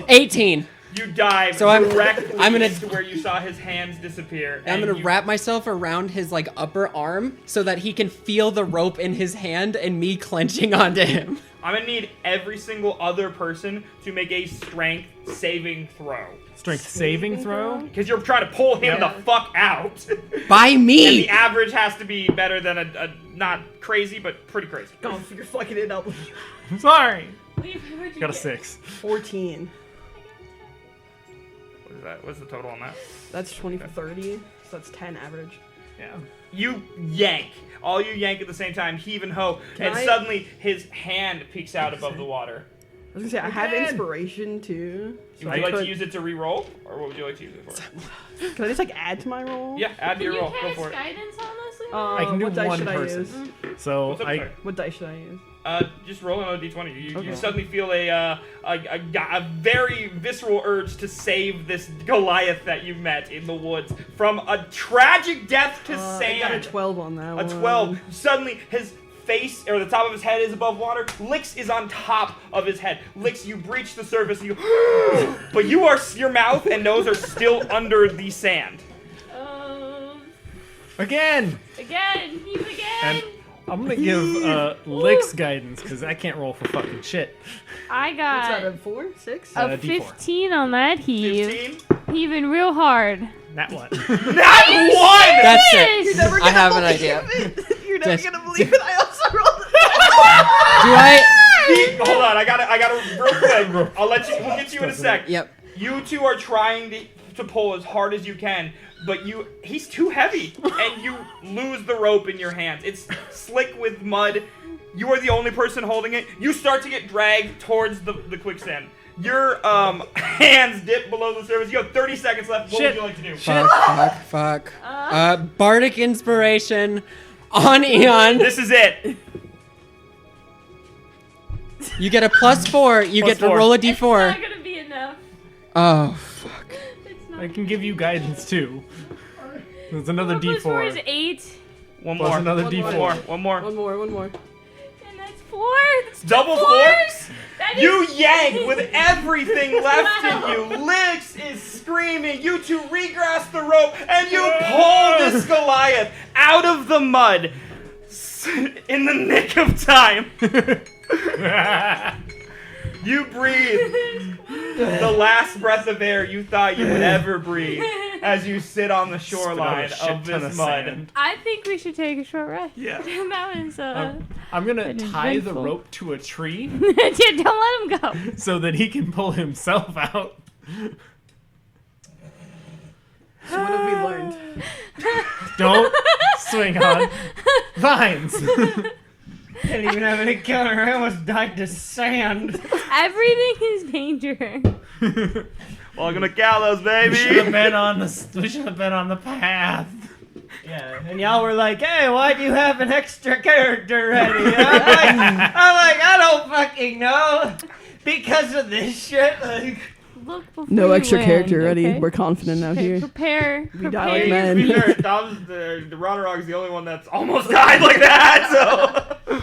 Speaker 2: 18.
Speaker 1: You dive
Speaker 2: So I'm-
Speaker 1: directly
Speaker 2: I'm gonna-
Speaker 1: to where you saw his hands disappear.
Speaker 2: I'm
Speaker 1: and
Speaker 2: gonna
Speaker 1: you-
Speaker 2: wrap myself around his like upper arm so that he can feel the rope in his hand and me clenching onto him.
Speaker 1: I'm gonna need every single other person to make a strength saving throw.
Speaker 3: strength saving throw.
Speaker 1: Because you're trying to pull him the fuck out.
Speaker 2: By
Speaker 1: And
Speaker 2: me.
Speaker 1: the average has to be better than a not crazy, but pretty crazy.
Speaker 4: Oh, you're fucking it up.
Speaker 3: I'm sorry.
Speaker 5: Wait, where'd you
Speaker 3: Got a
Speaker 5: get?
Speaker 3: 6.
Speaker 4: 14.
Speaker 1: What is that? What's the total on that?
Speaker 4: That's 20 for 30. So that's 10 average.
Speaker 3: Yeah.
Speaker 1: You yank. All you yank at the same time, heave and ho, and
Speaker 4: I-
Speaker 1: suddenly his hand peeks out above the water.
Speaker 4: I was gonna say, I have
Speaker 3: Again.
Speaker 4: inspiration too. So
Speaker 1: Would
Speaker 4: I
Speaker 1: you like to
Speaker 4: could-
Speaker 1: use it to re-roll, or what would you like to use it for?
Speaker 4: Can I just like add to my roll?
Speaker 1: Yeah, add to
Speaker 5: Can
Speaker 1: your
Speaker 5: you
Speaker 1: roll. Go
Speaker 5: cast
Speaker 1: for it.
Speaker 5: guidance on us? Lena?
Speaker 4: Uh,
Speaker 3: I can do
Speaker 4: what dice
Speaker 3: one
Speaker 4: should
Speaker 3: person.
Speaker 4: I use?
Speaker 3: So
Speaker 1: What's up,
Speaker 3: I
Speaker 1: sorry?
Speaker 4: What dice should I use?
Speaker 1: Just roll another d20. You
Speaker 4: Okay.
Speaker 1: suddenly feel a very visceral urge to save this Goliath that you met in the woods from a tragic death to
Speaker 4: I got a
Speaker 1: sand.
Speaker 4: 12 on that one.
Speaker 1: A 12. Suddenly, his face, or the top of his head is above water. Licks is on top of his head. Licks, you breach the surface, and you... but your mouth and nose are still under the sand.
Speaker 3: again.
Speaker 5: Again, he's again.
Speaker 3: And I'm gonna give Licks guidance because I can't roll for fucking shit.
Speaker 5: I
Speaker 4: What's that,
Speaker 5: got
Speaker 4: a 4? 6?
Speaker 3: Uh,
Speaker 5: a
Speaker 3: D4.
Speaker 5: 15 on that heave.
Speaker 1: 15.
Speaker 5: Heaving real hard.
Speaker 3: That one.
Speaker 1: Not one!
Speaker 2: That's
Speaker 5: Yes!
Speaker 2: it.
Speaker 4: You're never
Speaker 2: I
Speaker 4: gonna
Speaker 2: have an
Speaker 4: believe
Speaker 2: idea.
Speaker 4: it. You're never
Speaker 2: Just-
Speaker 4: gonna believe it. I also rolled
Speaker 2: Do I?
Speaker 1: Hold on, I gotta real quick. I'll let you. We'll get you in a sec.
Speaker 2: Yep.
Speaker 1: You two are trying to pull as hard as you can, but he's too heavy, and you lose the rope in your hands. It's slick with mud. You are the only person holding it. You start to get dragged towards the quicksand. Your hands dip below the surface. You have 30 seconds left. What would
Speaker 3: Shit.
Speaker 1: you like to do?
Speaker 2: Fuck. Bardic inspiration on Eon.
Speaker 1: This is it.
Speaker 2: You get a +4. You
Speaker 1: Plus
Speaker 2: get to
Speaker 1: 4.
Speaker 2: roll a
Speaker 5: It's
Speaker 2: d4.
Speaker 5: not gonna be enough.
Speaker 2: Oh, fuck.
Speaker 5: It's not.
Speaker 3: I can give you guidance too. There's another
Speaker 5: One plus four is
Speaker 3: D4.
Speaker 5: 8,
Speaker 1: One
Speaker 3: Plus
Speaker 1: more.
Speaker 3: another
Speaker 4: One
Speaker 3: D4.
Speaker 1: More. One more.
Speaker 4: One more.
Speaker 5: and that's 4. That's
Speaker 1: Double
Speaker 5: fours.
Speaker 1: fours?
Speaker 5: That
Speaker 1: You
Speaker 5: is-
Speaker 1: yank with everything left in you. Licks is screaming. You two regrasp the rope and you pull this Goliath out of the mud in the nick of time. You breathe the last breath of air you thought you would ever breathe as you sit on the shoreline
Speaker 3: Spit out a
Speaker 1: of
Speaker 3: shit ton
Speaker 1: this
Speaker 3: of
Speaker 1: mud.
Speaker 3: sand.
Speaker 5: I think we should take a short rest.
Speaker 3: Yeah.
Speaker 5: That was
Speaker 3: I'm gonna
Speaker 5: Been
Speaker 3: tie the
Speaker 5: eventful.
Speaker 3: rope to a tree
Speaker 5: yeah, don't let him go.
Speaker 3: so that he can pull himself out.
Speaker 4: So what have we learned?
Speaker 3: Don't swing on vines.
Speaker 6: Didn't even have an encounter. I almost died to sand.
Speaker 5: Everything is danger.
Speaker 1: Welcome to Gallows, baby.
Speaker 6: We should have been on the path. Yeah, and y'all were like, "Hey, why do you have an extra character ready?" And I'm like, I don't fucking know. Because of this shit. Like,
Speaker 5: Look before
Speaker 4: No
Speaker 5: you
Speaker 4: extra
Speaker 5: land,
Speaker 4: character ready.
Speaker 5: okay?
Speaker 4: We're confident out
Speaker 5: Okay,
Speaker 4: here.
Speaker 5: prepare.
Speaker 4: We die like
Speaker 5: prepare.
Speaker 4: men.
Speaker 1: The Rodorog's the only one that's almost died like that, so...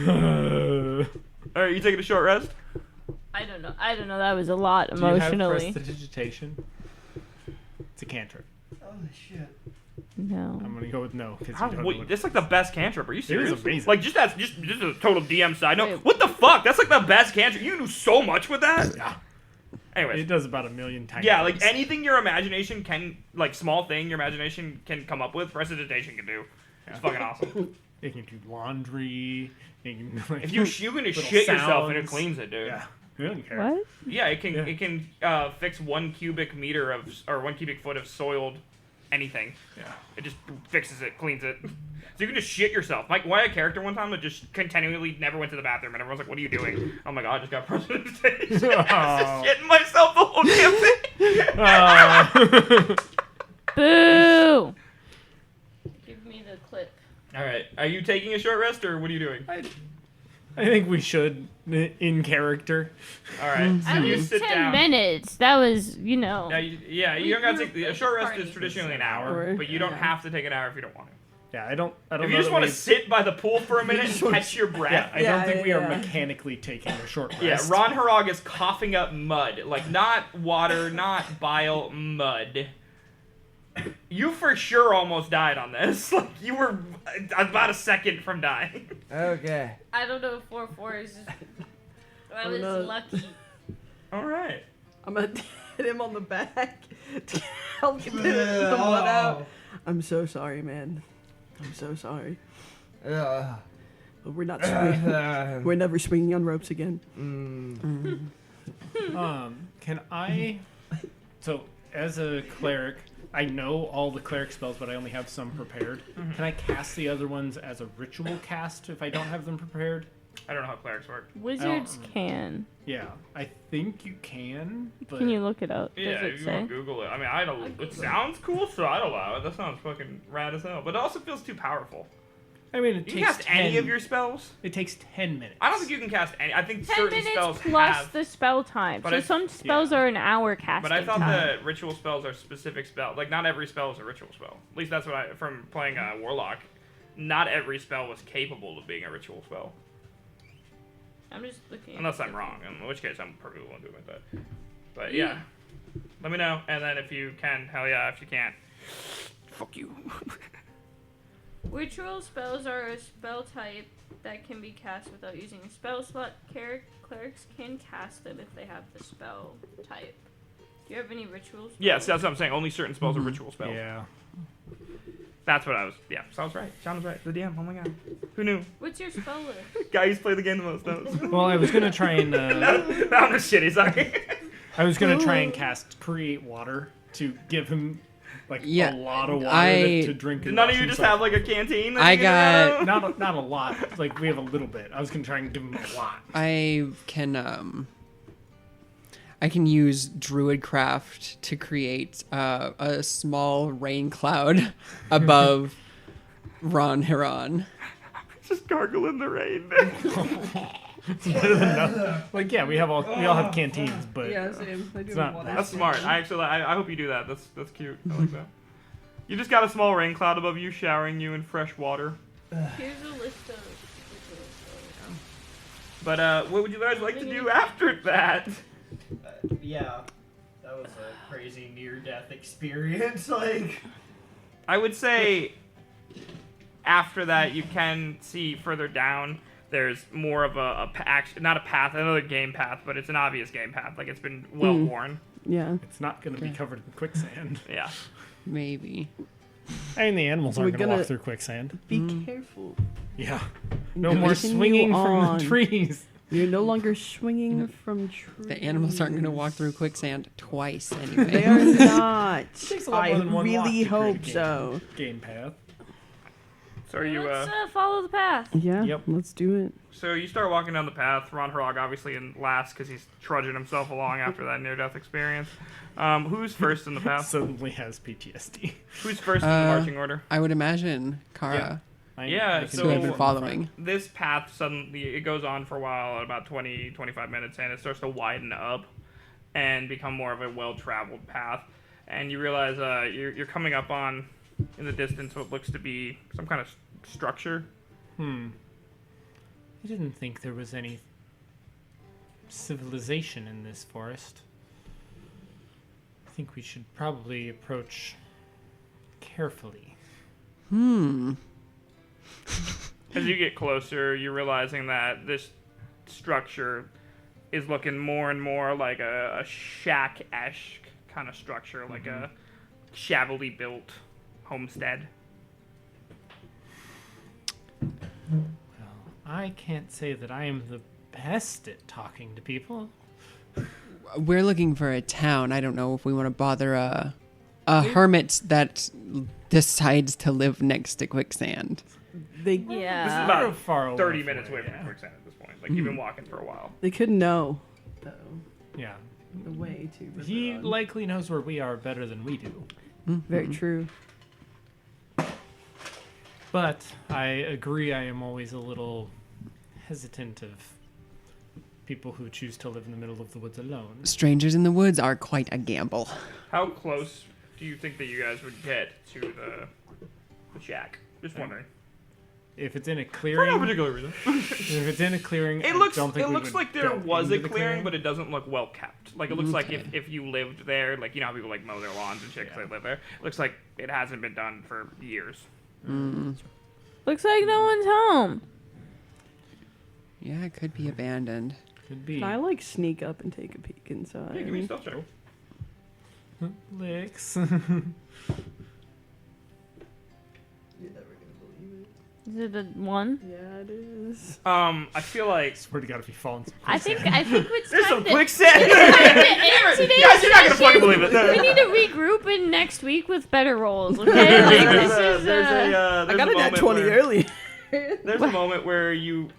Speaker 1: All right, you taking a short rest?
Speaker 5: I don't know. That was a lot
Speaker 3: Do you have
Speaker 5: emotionally.
Speaker 3: prestidigitation? It's a cantrip.
Speaker 6: Oh shit.
Speaker 5: No.
Speaker 3: I'm gonna go with no because you
Speaker 1: How,
Speaker 3: don't know
Speaker 1: wait,
Speaker 3: what-
Speaker 1: that's like the best cantrip. Are you serious?
Speaker 3: amazing.
Speaker 1: Like just a total DM side note.
Speaker 5: Wait.
Speaker 1: What the fuck? That's like the best cantrip. You can do so much with that.
Speaker 3: Yeah.
Speaker 1: Anyways,
Speaker 3: It does about 1,000,000 times.
Speaker 1: yeah, like anything your imagination can, like small thing your imagination can come up with, prestidigitation can do. It's fucking awesome.
Speaker 3: It can do laundry. It can, like,
Speaker 1: If you can just shit yourself and it cleans it, dude.
Speaker 3: Yeah. We don't care.
Speaker 5: What?
Speaker 1: Yeah, it can
Speaker 3: Yeah.
Speaker 1: fix 1 cubic meter of or 1 cubic foot of soiled anything.
Speaker 3: Yeah.
Speaker 1: It just fixes it, cleans it. So you can just shit yourself. Like, why a character one time that just continually never went to the bathroom, and everyone's like, "What are you doing?" Oh my god, I just got prestidigitation. I was just shitting myself the whole damn thing.
Speaker 5: Boo! Give me the clip.
Speaker 1: All right, are you taking a short rest, or what are you doing?
Speaker 3: I think we should in character.
Speaker 1: All right, so
Speaker 5: At
Speaker 1: you
Speaker 5: least
Speaker 1: sit
Speaker 5: 10
Speaker 1: down.
Speaker 5: minutes. That was, you know.
Speaker 1: Yeah, you don't gotta take a short rest is traditionally an hour,
Speaker 4: Hour.
Speaker 1: but you don't have to take an hour if you don't want to.
Speaker 3: Yeah, I don't.
Speaker 1: If
Speaker 3: know
Speaker 1: you just
Speaker 3: that
Speaker 1: want to
Speaker 3: we-
Speaker 1: sit by the pool for a minute and catch your breath.
Speaker 3: Yeah, I
Speaker 4: Yeah,
Speaker 3: don't think we are
Speaker 4: yeah.
Speaker 3: mechanically taking a short rest.
Speaker 1: Yeah, Ron Harag is coughing up mud. Like, not water, not bile, mud. You for sure almost died on this. Like, you were about a second from dying.
Speaker 6: Okay.
Speaker 5: I don't know if 4-4 is just. I
Speaker 4: Oh,
Speaker 5: was
Speaker 4: no.
Speaker 5: lucky.
Speaker 1: All right.
Speaker 4: I'm gonna hit him on the back to help get the blood out. I'm so sorry, man. I'm so sorry.
Speaker 6: Uh,
Speaker 4: But we're not swinging. We're never swinging on ropes again.
Speaker 3: Can I? So, as a cleric, I know all the cleric spells, but I only have some prepared. Can I cast the other ones as a ritual cast if I don't have them prepared?
Speaker 1: I don't know how clerics work.
Speaker 5: Wizards can.
Speaker 3: Yeah, I think you can. But
Speaker 5: Can you look it up? Does
Speaker 1: Yeah,
Speaker 5: it
Speaker 1: if you
Speaker 5: say?
Speaker 1: want to Google it. I mean, I don't. It sounds cool, so I'd allow it. That sounds fucking rad as hell. But it also feels too powerful.
Speaker 3: I mean, it
Speaker 1: You can
Speaker 3: takes
Speaker 1: cast
Speaker 3: 10,
Speaker 1: any of your spells.
Speaker 3: It takes 10 minutes.
Speaker 1: I don't think you can cast any. I think
Speaker 5: 10
Speaker 1: certain
Speaker 5: minutes
Speaker 1: spells
Speaker 5: plus
Speaker 1: have.
Speaker 5: the spell time.
Speaker 1: But
Speaker 5: So
Speaker 1: I-
Speaker 5: some spells are an hour casting
Speaker 1: But I thought
Speaker 5: time.
Speaker 1: that ritual spells are specific spells. Like, not every spell is a ritual spell. At least that's what I, from playing Warlock, not every spell was capable of being a ritual spell.
Speaker 5: I'm just looking.
Speaker 1: Unless I'm wrong, in which case I'm perfectly willing to admit that. But yeah, let me know. And then if you can, hell yeah. If you can't, fuck you.
Speaker 5: Ritual spells are a spell type that can be cast without using a spell slot. Clerics can cast them if they have the spell type. Do you have any rituals?
Speaker 1: Yes, that's what I'm saying. Only certain spells are ritual spells.
Speaker 3: Yeah.
Speaker 1: That's what I was. Yeah, so I was right. John was right. The DM. Oh my god. Who knew?
Speaker 5: What's your spell list?
Speaker 1: Guy who's played the game the most knows.
Speaker 3: Well, I was gonna try and
Speaker 1: no, I'm just shitty. Sorry.
Speaker 3: I was gonna try and cast create water to give him like
Speaker 2: Yeah,
Speaker 3: a lot of water
Speaker 2: I-
Speaker 3: to drink.
Speaker 1: Did
Speaker 3: and
Speaker 1: none of
Speaker 3: wash
Speaker 1: you just
Speaker 3: himself.
Speaker 1: have like a canteen? that
Speaker 2: I
Speaker 1: you can have?
Speaker 3: not a lot. Like we have a little bit. I was gonna try and give him a lot.
Speaker 2: I can use Druidcraft to create a small rain cloud above Ron Hiran.
Speaker 1: Just gargling the rain.
Speaker 3: It's better than nothing. Like yeah, we all have canteens, but
Speaker 4: same. I do
Speaker 3: It's not-
Speaker 4: water.
Speaker 1: That's smart. I hope you do that. That's cute. I like that. You just got a small rain cloud above you, showering you in fresh water.
Speaker 5: Here's a list of ritual spells.
Speaker 1: But what would you guys like to do after that?
Speaker 6: Yeah. That was a crazy near-death experience. Like.
Speaker 1: I would say after that you can see further down. There's more of not a path, another game path, but it's an obvious game path. Like it's been well worn.
Speaker 4: Yeah.
Speaker 3: it's not gonna be covered in quicksand.
Speaker 1: Yeah.
Speaker 2: Maybe.
Speaker 3: I mean, the animals
Speaker 4: We're
Speaker 3: aren't gonna walk
Speaker 4: gonna-
Speaker 3: through quicksand.
Speaker 4: Be careful.
Speaker 3: Yeah. No more
Speaker 4: Continue
Speaker 3: swinging from
Speaker 4: on.
Speaker 3: the trees.
Speaker 4: You're no longer swinging from trees.
Speaker 2: The animals aren't going to walk through quicksand twice
Speaker 4: They
Speaker 2: anyway.
Speaker 4: are not.
Speaker 3: Takes a lot
Speaker 4: I
Speaker 3: more than one walk
Speaker 4: really
Speaker 3: to create
Speaker 4: hope
Speaker 3: a game-
Speaker 4: so.
Speaker 3: Game path.
Speaker 1: So are you
Speaker 5: Let's follow the path.
Speaker 4: Yeah.
Speaker 3: Yep.
Speaker 4: Let's do it.
Speaker 1: so you start walking down the path. Ron Harag obviously in last because he's trudging himself along after that near-death experience. Who's first in the path?
Speaker 3: Suddenly has PTSD.
Speaker 1: Who's first in the marching order?
Speaker 2: I would imagine Kara,
Speaker 1: Yeah,
Speaker 3: can
Speaker 1: so-
Speaker 2: who
Speaker 3: do
Speaker 2: I've been
Speaker 3: it.
Speaker 2: following.
Speaker 1: This path suddenly it goes on for a while, at about 20-25 minutes, and it starts to widen up and become more of a well-traveled path. And you realize you're coming up on in the distance what looks to be some kind of structure.
Speaker 3: I didn't think there was any civilization in this forest. I think we should probably approach carefully.
Speaker 1: As you get closer, you're realizing that this structure is looking more and more like a shack-esque kind of structure, like a shabbily built homestead.
Speaker 3: Well, I can't say that I am the best at talking to people.
Speaker 2: We're looking for a town. I don't know if we want to bother a hermit that decides to live next to quicksand.
Speaker 4: They
Speaker 1: This is
Speaker 5: Yeah.
Speaker 1: about
Speaker 3: Far away
Speaker 1: 30
Speaker 3: from
Speaker 1: minutes
Speaker 3: it,
Speaker 1: away from
Speaker 3: yeah.
Speaker 1: quicksand at this point. Like, you've been walking for a while.
Speaker 4: they couldn't know though
Speaker 3: Yeah.
Speaker 4: the way to.
Speaker 3: He
Speaker 4: Riverrun.
Speaker 3: likely knows where we are better than we do.
Speaker 4: Very true.
Speaker 3: But I agree, I am always a little hesitant of people who choose to live in the middle of the woods alone.
Speaker 2: Strangers in the woods are quite a gamble.
Speaker 1: How close do you think that you guys would get to the shack? Just wondering.
Speaker 3: If it's in a
Speaker 1: For no
Speaker 3: clearing,
Speaker 1: particular reason.
Speaker 3: if it's in a clearing,
Speaker 1: It looks
Speaker 3: don't think we would
Speaker 1: like there
Speaker 3: delve
Speaker 1: was a
Speaker 3: into the
Speaker 1: clearing, but it doesn't look well kept. Like, it looks like if you lived there, like, you know how people like mow their lawns and shit 'cause they live there. It looks like it hasn't been done for years.
Speaker 5: Looks like no one's home.
Speaker 2: Yeah, it could be abandoned.
Speaker 3: Could be.
Speaker 4: Can I like sneak up and take a peek inside?
Speaker 1: Yeah, give me a stealth check.
Speaker 3: Licks.
Speaker 4: You're never gonna believe
Speaker 5: Is it a 1?
Speaker 4: it. Yeah, it is.
Speaker 1: I feel like
Speaker 3: Swear to God, if he falls.
Speaker 5: I think it's
Speaker 1: there's
Speaker 5: time
Speaker 1: some
Speaker 5: to
Speaker 1: quicksand.
Speaker 5: end today's
Speaker 1: Guys, you're not gonna
Speaker 5: session.
Speaker 1: fucking believe it.
Speaker 5: We need to regroup in next week with better rolls, okay? Like, this is,
Speaker 4: I got
Speaker 1: a
Speaker 4: a nat
Speaker 1: moment
Speaker 4: 20
Speaker 1: where-
Speaker 4: earlier.
Speaker 1: There's a moment where you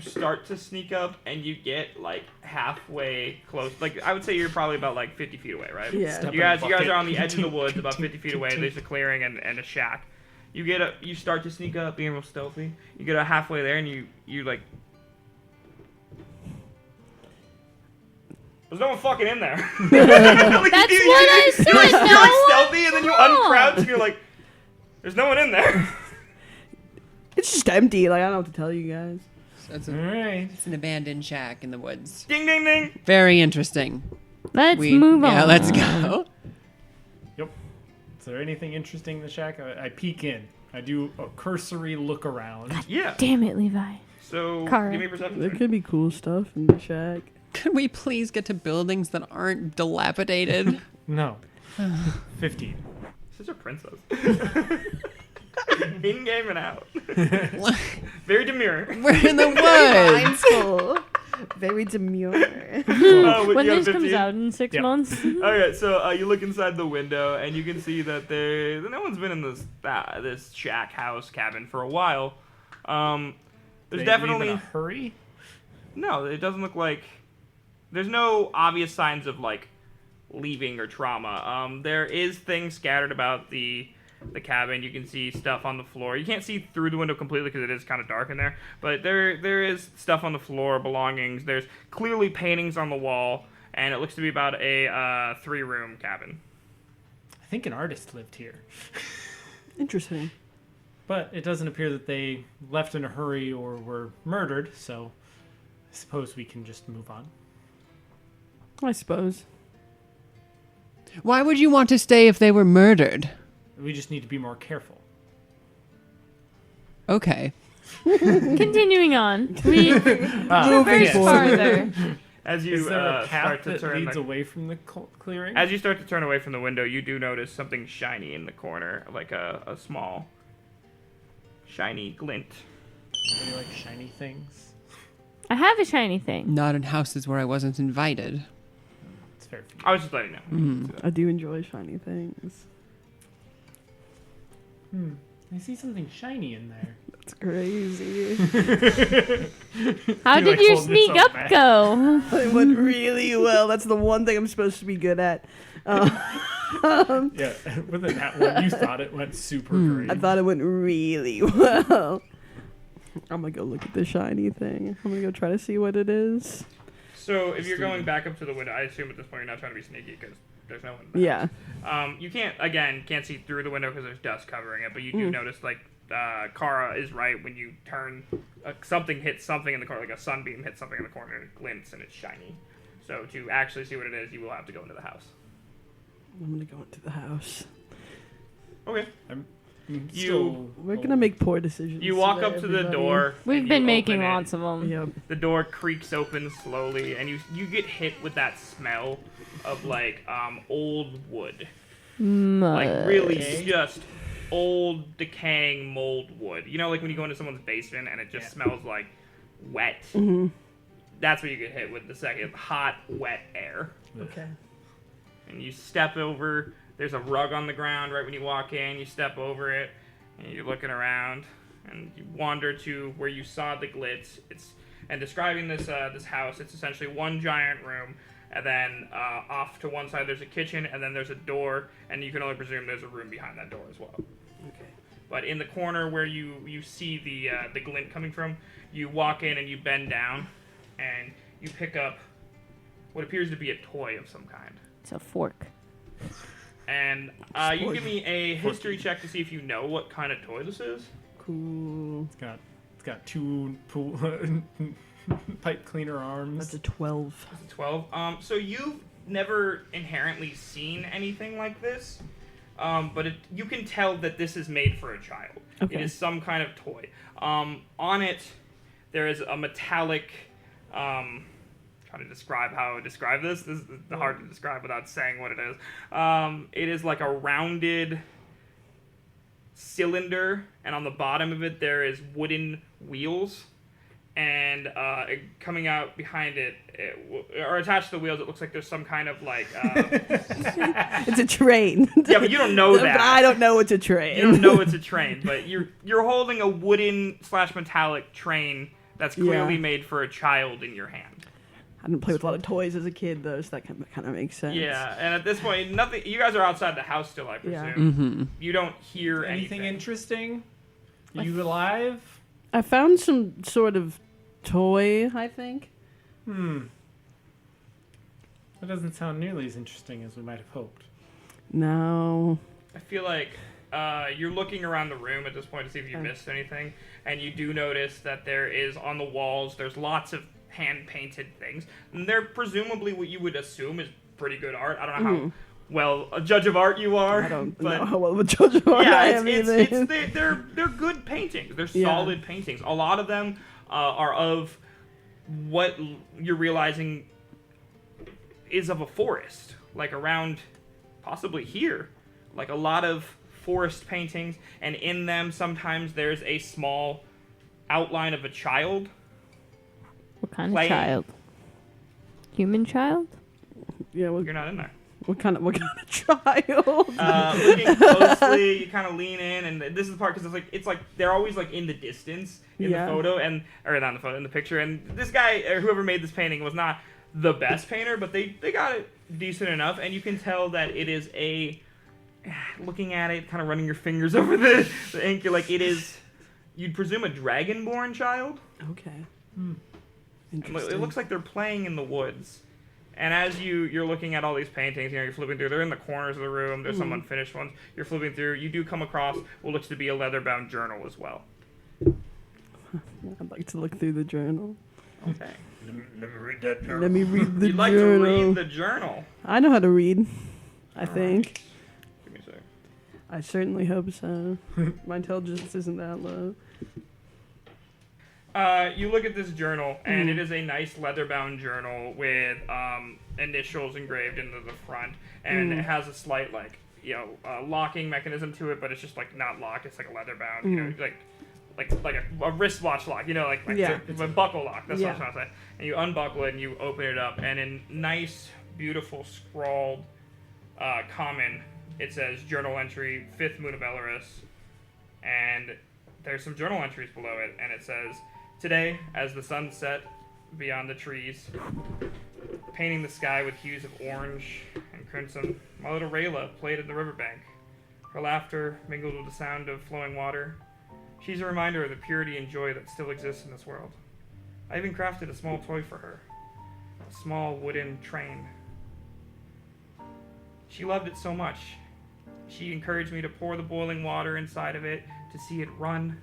Speaker 1: start to sneak up and you get like halfway close. Like, I would say you're probably about like 50 feet away, right?
Speaker 4: Yeah.
Speaker 3: Step
Speaker 1: You
Speaker 3: in
Speaker 1: guys
Speaker 3: the bucket.
Speaker 1: are on the edge of the woods, about 50 feet away. There's a clearing and a shack. You start to sneak up, being real stealthy. You get halfway there, and you like. There's no one fucking in there. Like,
Speaker 5: That's what I said,
Speaker 1: You're like,
Speaker 5: no
Speaker 1: you're like
Speaker 5: one's
Speaker 1: stealthy, and then you
Speaker 5: home.
Speaker 1: uncrouch, and you're like, "There's no one in there."
Speaker 4: It's just empty. Like, I don't know what to tell you guys.
Speaker 2: So it's,
Speaker 3: All right.
Speaker 2: it's an abandoned shack in the woods.
Speaker 1: Ding, ding, ding.
Speaker 2: Very interesting.
Speaker 5: let's move on.
Speaker 2: Yeah, let's go.
Speaker 3: Yep. Is there anything interesting in the shack? I peek in. I do a cursory look around.
Speaker 1: Yeah.
Speaker 5: Damn it, Levi.
Speaker 1: So
Speaker 5: Kara.
Speaker 1: give me a perception.
Speaker 4: There
Speaker 1: check.
Speaker 4: could be cool stuff in the shack.
Speaker 2: Could we please get to buildings that aren't dilapidated?
Speaker 3: No. 15.
Speaker 1: This is a princess. In game and out. Very demure.
Speaker 2: We're in the woods.
Speaker 4: Mindful. Very demure.
Speaker 1: Oh,
Speaker 5: When
Speaker 1: you got
Speaker 5: this comes
Speaker 1: 15?
Speaker 5: out in 6
Speaker 3: Yep.
Speaker 5: months.
Speaker 1: Okay, so you look inside the window and you can see that no one's been in this shack house cabin for a while. There's
Speaker 3: They
Speaker 1: definitely
Speaker 3: leave in a hurry.
Speaker 1: no. It doesn't look like there's no obvious signs of like leaving or trauma. There is things scattered about the cabin. You can see stuff on the floor. You can't see through the window completely because it is kind of dark in there. But there is stuff on the floor, belongings. There's clearly paintings on the wall, and it looks to be about a 3-room cabin.
Speaker 3: I think an artist lived here.
Speaker 4: Interesting.
Speaker 3: But it doesn't appear that they left in a hurry or were murdered, so I suppose we can just move on.
Speaker 4: I suppose.
Speaker 2: Why would you want to stay if they were murdered?
Speaker 3: We just need to be more careful.
Speaker 2: Okay.
Speaker 5: Continuing on. We traverse
Speaker 3: yes.
Speaker 5: farther.
Speaker 1: As you
Speaker 3: Is there a
Speaker 1: start
Speaker 3: path
Speaker 1: to
Speaker 3: that
Speaker 1: turn
Speaker 3: leads
Speaker 1: the,
Speaker 3: away from the clearing?
Speaker 1: as you start to turn away from the window, you do notice something shiny in the corner, like a small shiny glint.
Speaker 3: Anybody like shiny things?
Speaker 5: I have a shiny thing.
Speaker 2: Not in houses where I wasn't invited.
Speaker 3: It's fair for you.
Speaker 1: I was just letting you know.
Speaker 4: I do enjoy shiny things.
Speaker 3: I see something shiny in there.
Speaker 4: It's crazy.
Speaker 5: How
Speaker 3: Feel
Speaker 5: did
Speaker 3: like
Speaker 5: your
Speaker 3: holding
Speaker 5: sneak
Speaker 3: itself
Speaker 5: up
Speaker 3: back.
Speaker 5: go?
Speaker 4: It went really well. That's the one thing I'm supposed to be good at.
Speaker 3: Yeah, within that one, you thought it went super great.
Speaker 4: I thought it went really well. I'm gonna go look at the shiny thing. I'm gonna go try to see what it is.
Speaker 1: So if you're going back up to the window, I assume at this point you're not trying to be sneaky because there's no one.
Speaker 4: Yeah.
Speaker 1: You can't see through the window because there's dust covering it, but you do notice like Kara is right. When you turn, something hits something in the corner, like a sunbeam hits something in the corner, and it glints and it's shiny. So to actually see what it is, you will have to go into the house.
Speaker 4: I'm gonna go into the house.
Speaker 1: Okay.
Speaker 4: We're gonna make poor decisions.
Speaker 1: You walk
Speaker 4: today,
Speaker 1: up to the
Speaker 4: everybody.
Speaker 1: door.
Speaker 5: We've
Speaker 1: and
Speaker 5: been
Speaker 1: you
Speaker 5: making
Speaker 1: open it.
Speaker 5: lots of them.
Speaker 4: Yep.
Speaker 1: The door creaks open slowly, and you get hit with that smell of like old wood, like really just old decaying mold wood. You know, like when you go into someone's basement and it just smells like wet.
Speaker 4: Mm-hmm.
Speaker 1: That's what you get hit with the second hot, wet air.
Speaker 4: Okay.
Speaker 1: And you step over. There's a rug on the ground right when you walk in. You step over it, and you're looking around, and you wander to where you saw the glitz. And describing this this house, it's essentially one giant room, and then off to one side there's a kitchen, and then there's a door, and you can only presume there's a room behind that door as well.
Speaker 4: Okay.
Speaker 1: But in the corner where you see the glint coming from, you walk in and you bend down, and you pick up what appears to be a toy of some kind.
Speaker 5: It's a fork.
Speaker 1: And you give me a history check to see if you know what kind of toy this is.
Speaker 4: Cool.
Speaker 3: It's got two pipe cleaner arms.
Speaker 4: That's a 12.
Speaker 1: 12. So you've never inherently seen anything like this, but you can tell that this is made for a child.
Speaker 4: Okay.
Speaker 1: It is some kind of toy. On it, there is a metallic. Trying to describe how I would describe this. This is hard to describe without saying what it is. It is like a rounded cylinder, and on the bottom of it there is wooden wheels, and coming out behind it, or attached to the wheels, it looks like there's some kind of like.
Speaker 4: It's a train.
Speaker 1: Yeah, but you don't know that.
Speaker 4: But I don't know it's a train.
Speaker 1: You don't know it's a train, but you're holding a wooden / metallic train that's clearly made for a child in your hand.
Speaker 4: I didn't play with a lot of toys as a kid, though, so that kind of makes sense.
Speaker 1: Yeah, and at this point, nothing. You guys are outside the house still, I presume.
Speaker 4: Yeah.
Speaker 2: Mm-hmm.
Speaker 1: You don't hear
Speaker 3: Anything
Speaker 1: anything.
Speaker 3: interesting? Are you alive?
Speaker 4: I found some sort of toy, I think.
Speaker 3: That doesn't sound nearly as interesting as we might have hoped.
Speaker 4: No.
Speaker 1: I feel like you're looking around the room at this point to see if you missed anything, and you do notice that there is on the walls. There's lots of hand-painted things, and they're presumably what you would assume is pretty good art. I don't know how well a judge of art you are.
Speaker 4: I don't
Speaker 1: but
Speaker 4: know how well of a judge of art I am either.
Speaker 1: they're good paintings. They're solid paintings. A lot of them are of what you're realizing is of a forest, like around possibly here, like a lot of forest paintings, and in them sometimes there's a small outline of a child.
Speaker 5: What kind
Speaker 1: Playing.
Speaker 5: of child? Human child?
Speaker 4: Yeah,
Speaker 1: You're not in there.
Speaker 4: what kind of child?
Speaker 1: Looking closely, you kind of lean in, and this is the part because it's like they're always like in the distance in the photo, or not in the photo, in the picture. And this guy or whoever made this painting was not the best painter, but they got it decent enough, and you can tell that it is a. Looking at it, kind of running your fingers over the ink, you're like it is. You'd presume a dragonborn child.
Speaker 4: Okay.
Speaker 1: It looks like they're playing in the woods. And as you're looking at all these paintings, you're flipping through. They're in the corners of the room. There's some unfinished ones. You're flipping through. You do come across what looks to be a leather-bound journal as well.
Speaker 4: I'd like to look through the journal.
Speaker 1: Okay.
Speaker 6: Let me read that journal.
Speaker 4: Let me read the
Speaker 1: You'd like
Speaker 4: journal.
Speaker 1: to read the journal.
Speaker 4: I know how to read. I
Speaker 1: All
Speaker 4: think.
Speaker 1: Give me a sec.
Speaker 4: I certainly hope so. My intelligence isn't that low.
Speaker 1: You look at this journal, and it is a nice leather-bound journal with initials engraved into the front, and it has a slight locking mechanism to it, but it's just like not locked. It's like a leather-bound, you know, like a wristwatch lock, you know, like
Speaker 4: Yeah.
Speaker 1: a buckle lock. That's
Speaker 4: Yeah.
Speaker 1: what I'm trying to say. And you unbuckle it, and you open it up, and in nice, beautiful scrawled common, it says journal entry 5th moon of Elorus, and there's some journal entries below it, and it says. Today, as the sun set beyond the trees, painting the sky with hues of orange and crimson, my little Rayla played at the riverbank. Her laughter mingled with the sound of flowing water. She's a reminder of the purity and joy that still exists in this world. I even crafted a small toy for her, a small wooden train. She loved it so much. She encouraged me to pour the boiling water inside of it, to see it run.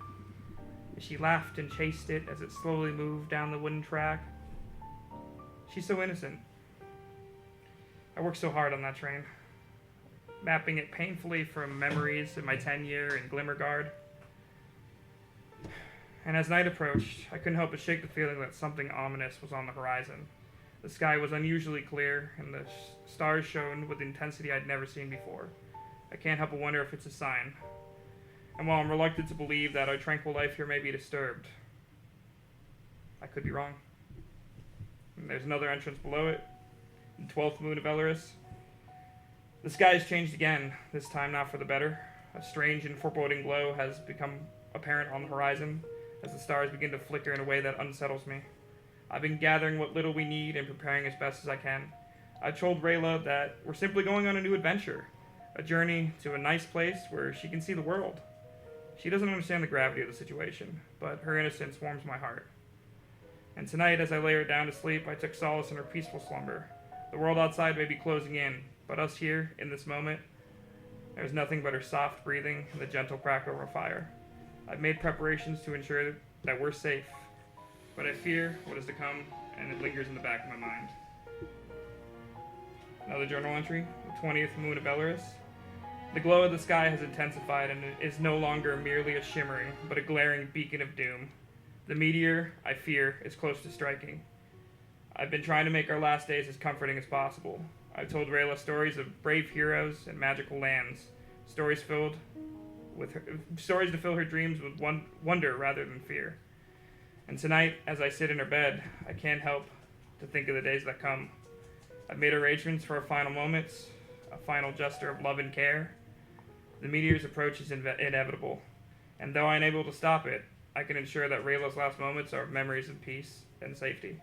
Speaker 1: She laughed and chased it as it slowly moved down the wooden track. She's so innocent. I worked so hard on that train, mapping it painfully from memories of my tenure in Glimmerguard. And as night approached, I couldn't help but shake the feeling that something ominous was on the horizon. The sky was unusually clear, and the stars shone with intensity I'd never seen before. I can't help but wonder if it's a sign. And while I'm reluctant to believe that our tranquil life here may be disturbed, I could be wrong. And there's another entrance below it, the 12th moon of Ellerus. The sky has changed again, this time not for the better. A strange and foreboding glow has become apparent on the horizon as the stars begin to flicker in a way that unsettles me. I've been gathering what little we need and preparing as best as I can. I've told Rayla that we're simply going on a new adventure, a journey to a nice place where she can see the world. She doesn't understand the gravity of the situation, but her innocence warms my heart. And tonight, as I lay her down to sleep, I took solace in her peaceful slumber. The world outside may be closing in, but us here, in this moment, there's nothing but her soft breathing and the gentle crackle of a fire. I've made preparations to ensure that we're safe, but I fear what is to come, and it lingers in the back of my mind. Another journal entry, the 20th moon of Ellerus. The glow of the sky has intensified and it is no longer merely a shimmering, but a glaring beacon of doom. The meteor, I fear, is close to striking. I've been trying to make our last days as comforting as possible. I've told Rayla stories of brave heroes and magical lands, stories to fill her dreams with wonder rather than fear. And tonight, as I sit in her bed, I can't help to think of the days that come. I've made arrangements for our final moments, a final gesture of love and care. The meteor's approach is inevitable, and though I'm unable to stop it, I can ensure that Rayla's last moments are memories of peace and safety.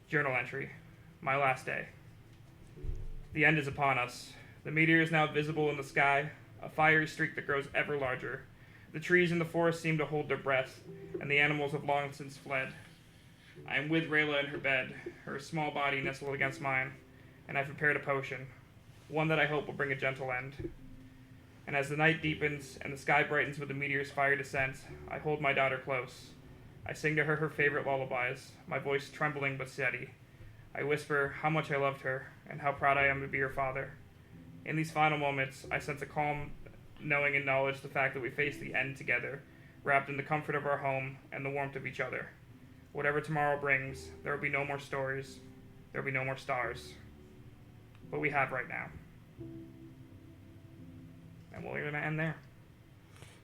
Speaker 1: Journal entry. My last day. The end is upon us. The meteor is now visible in the sky, a fiery streak that grows ever larger. The trees in the forest seem to hold their breath, and the animals have long since fled. I am with Rayla in her bed, her small body nestled against mine, and I've prepared a potion, one that I hope will bring a gentle end. And as the night deepens and the sky brightens with the meteor's fiery descent, I hold my daughter close. I sing to her her favorite lullabies, my voice trembling but steady. I whisper how much I loved her and how proud I am to be her father. In these final moments, I sense a calm knowing and knowledge the fact that we face the end together, wrapped in the comfort of our home and the warmth of each other. Whatever tomorrow brings, there will be no more stories, there will be no more stars. But we have right now. And we're going to end there.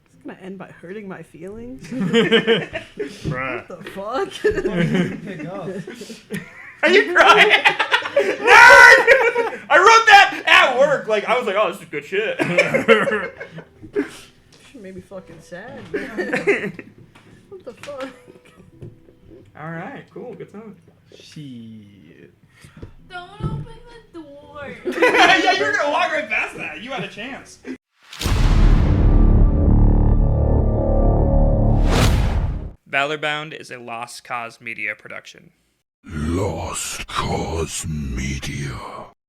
Speaker 4: It's going to end by hurting my feelings?
Speaker 3: Bruh.
Speaker 4: What the fuck?
Speaker 6: Pick up.
Speaker 1: Are you crying? Nerd! I wrote that at work. Like, I was like, oh, this is good shit.
Speaker 4: Shit made me fucking sad. What the fuck?
Speaker 1: All right, cool. Good time.
Speaker 3: Shit.
Speaker 5: Don't open the door.
Speaker 1: Yeah, you were going to walk right past that. You had a chance. Valorbound is a Lost Cause Media production.
Speaker 7: Lost Cause Media.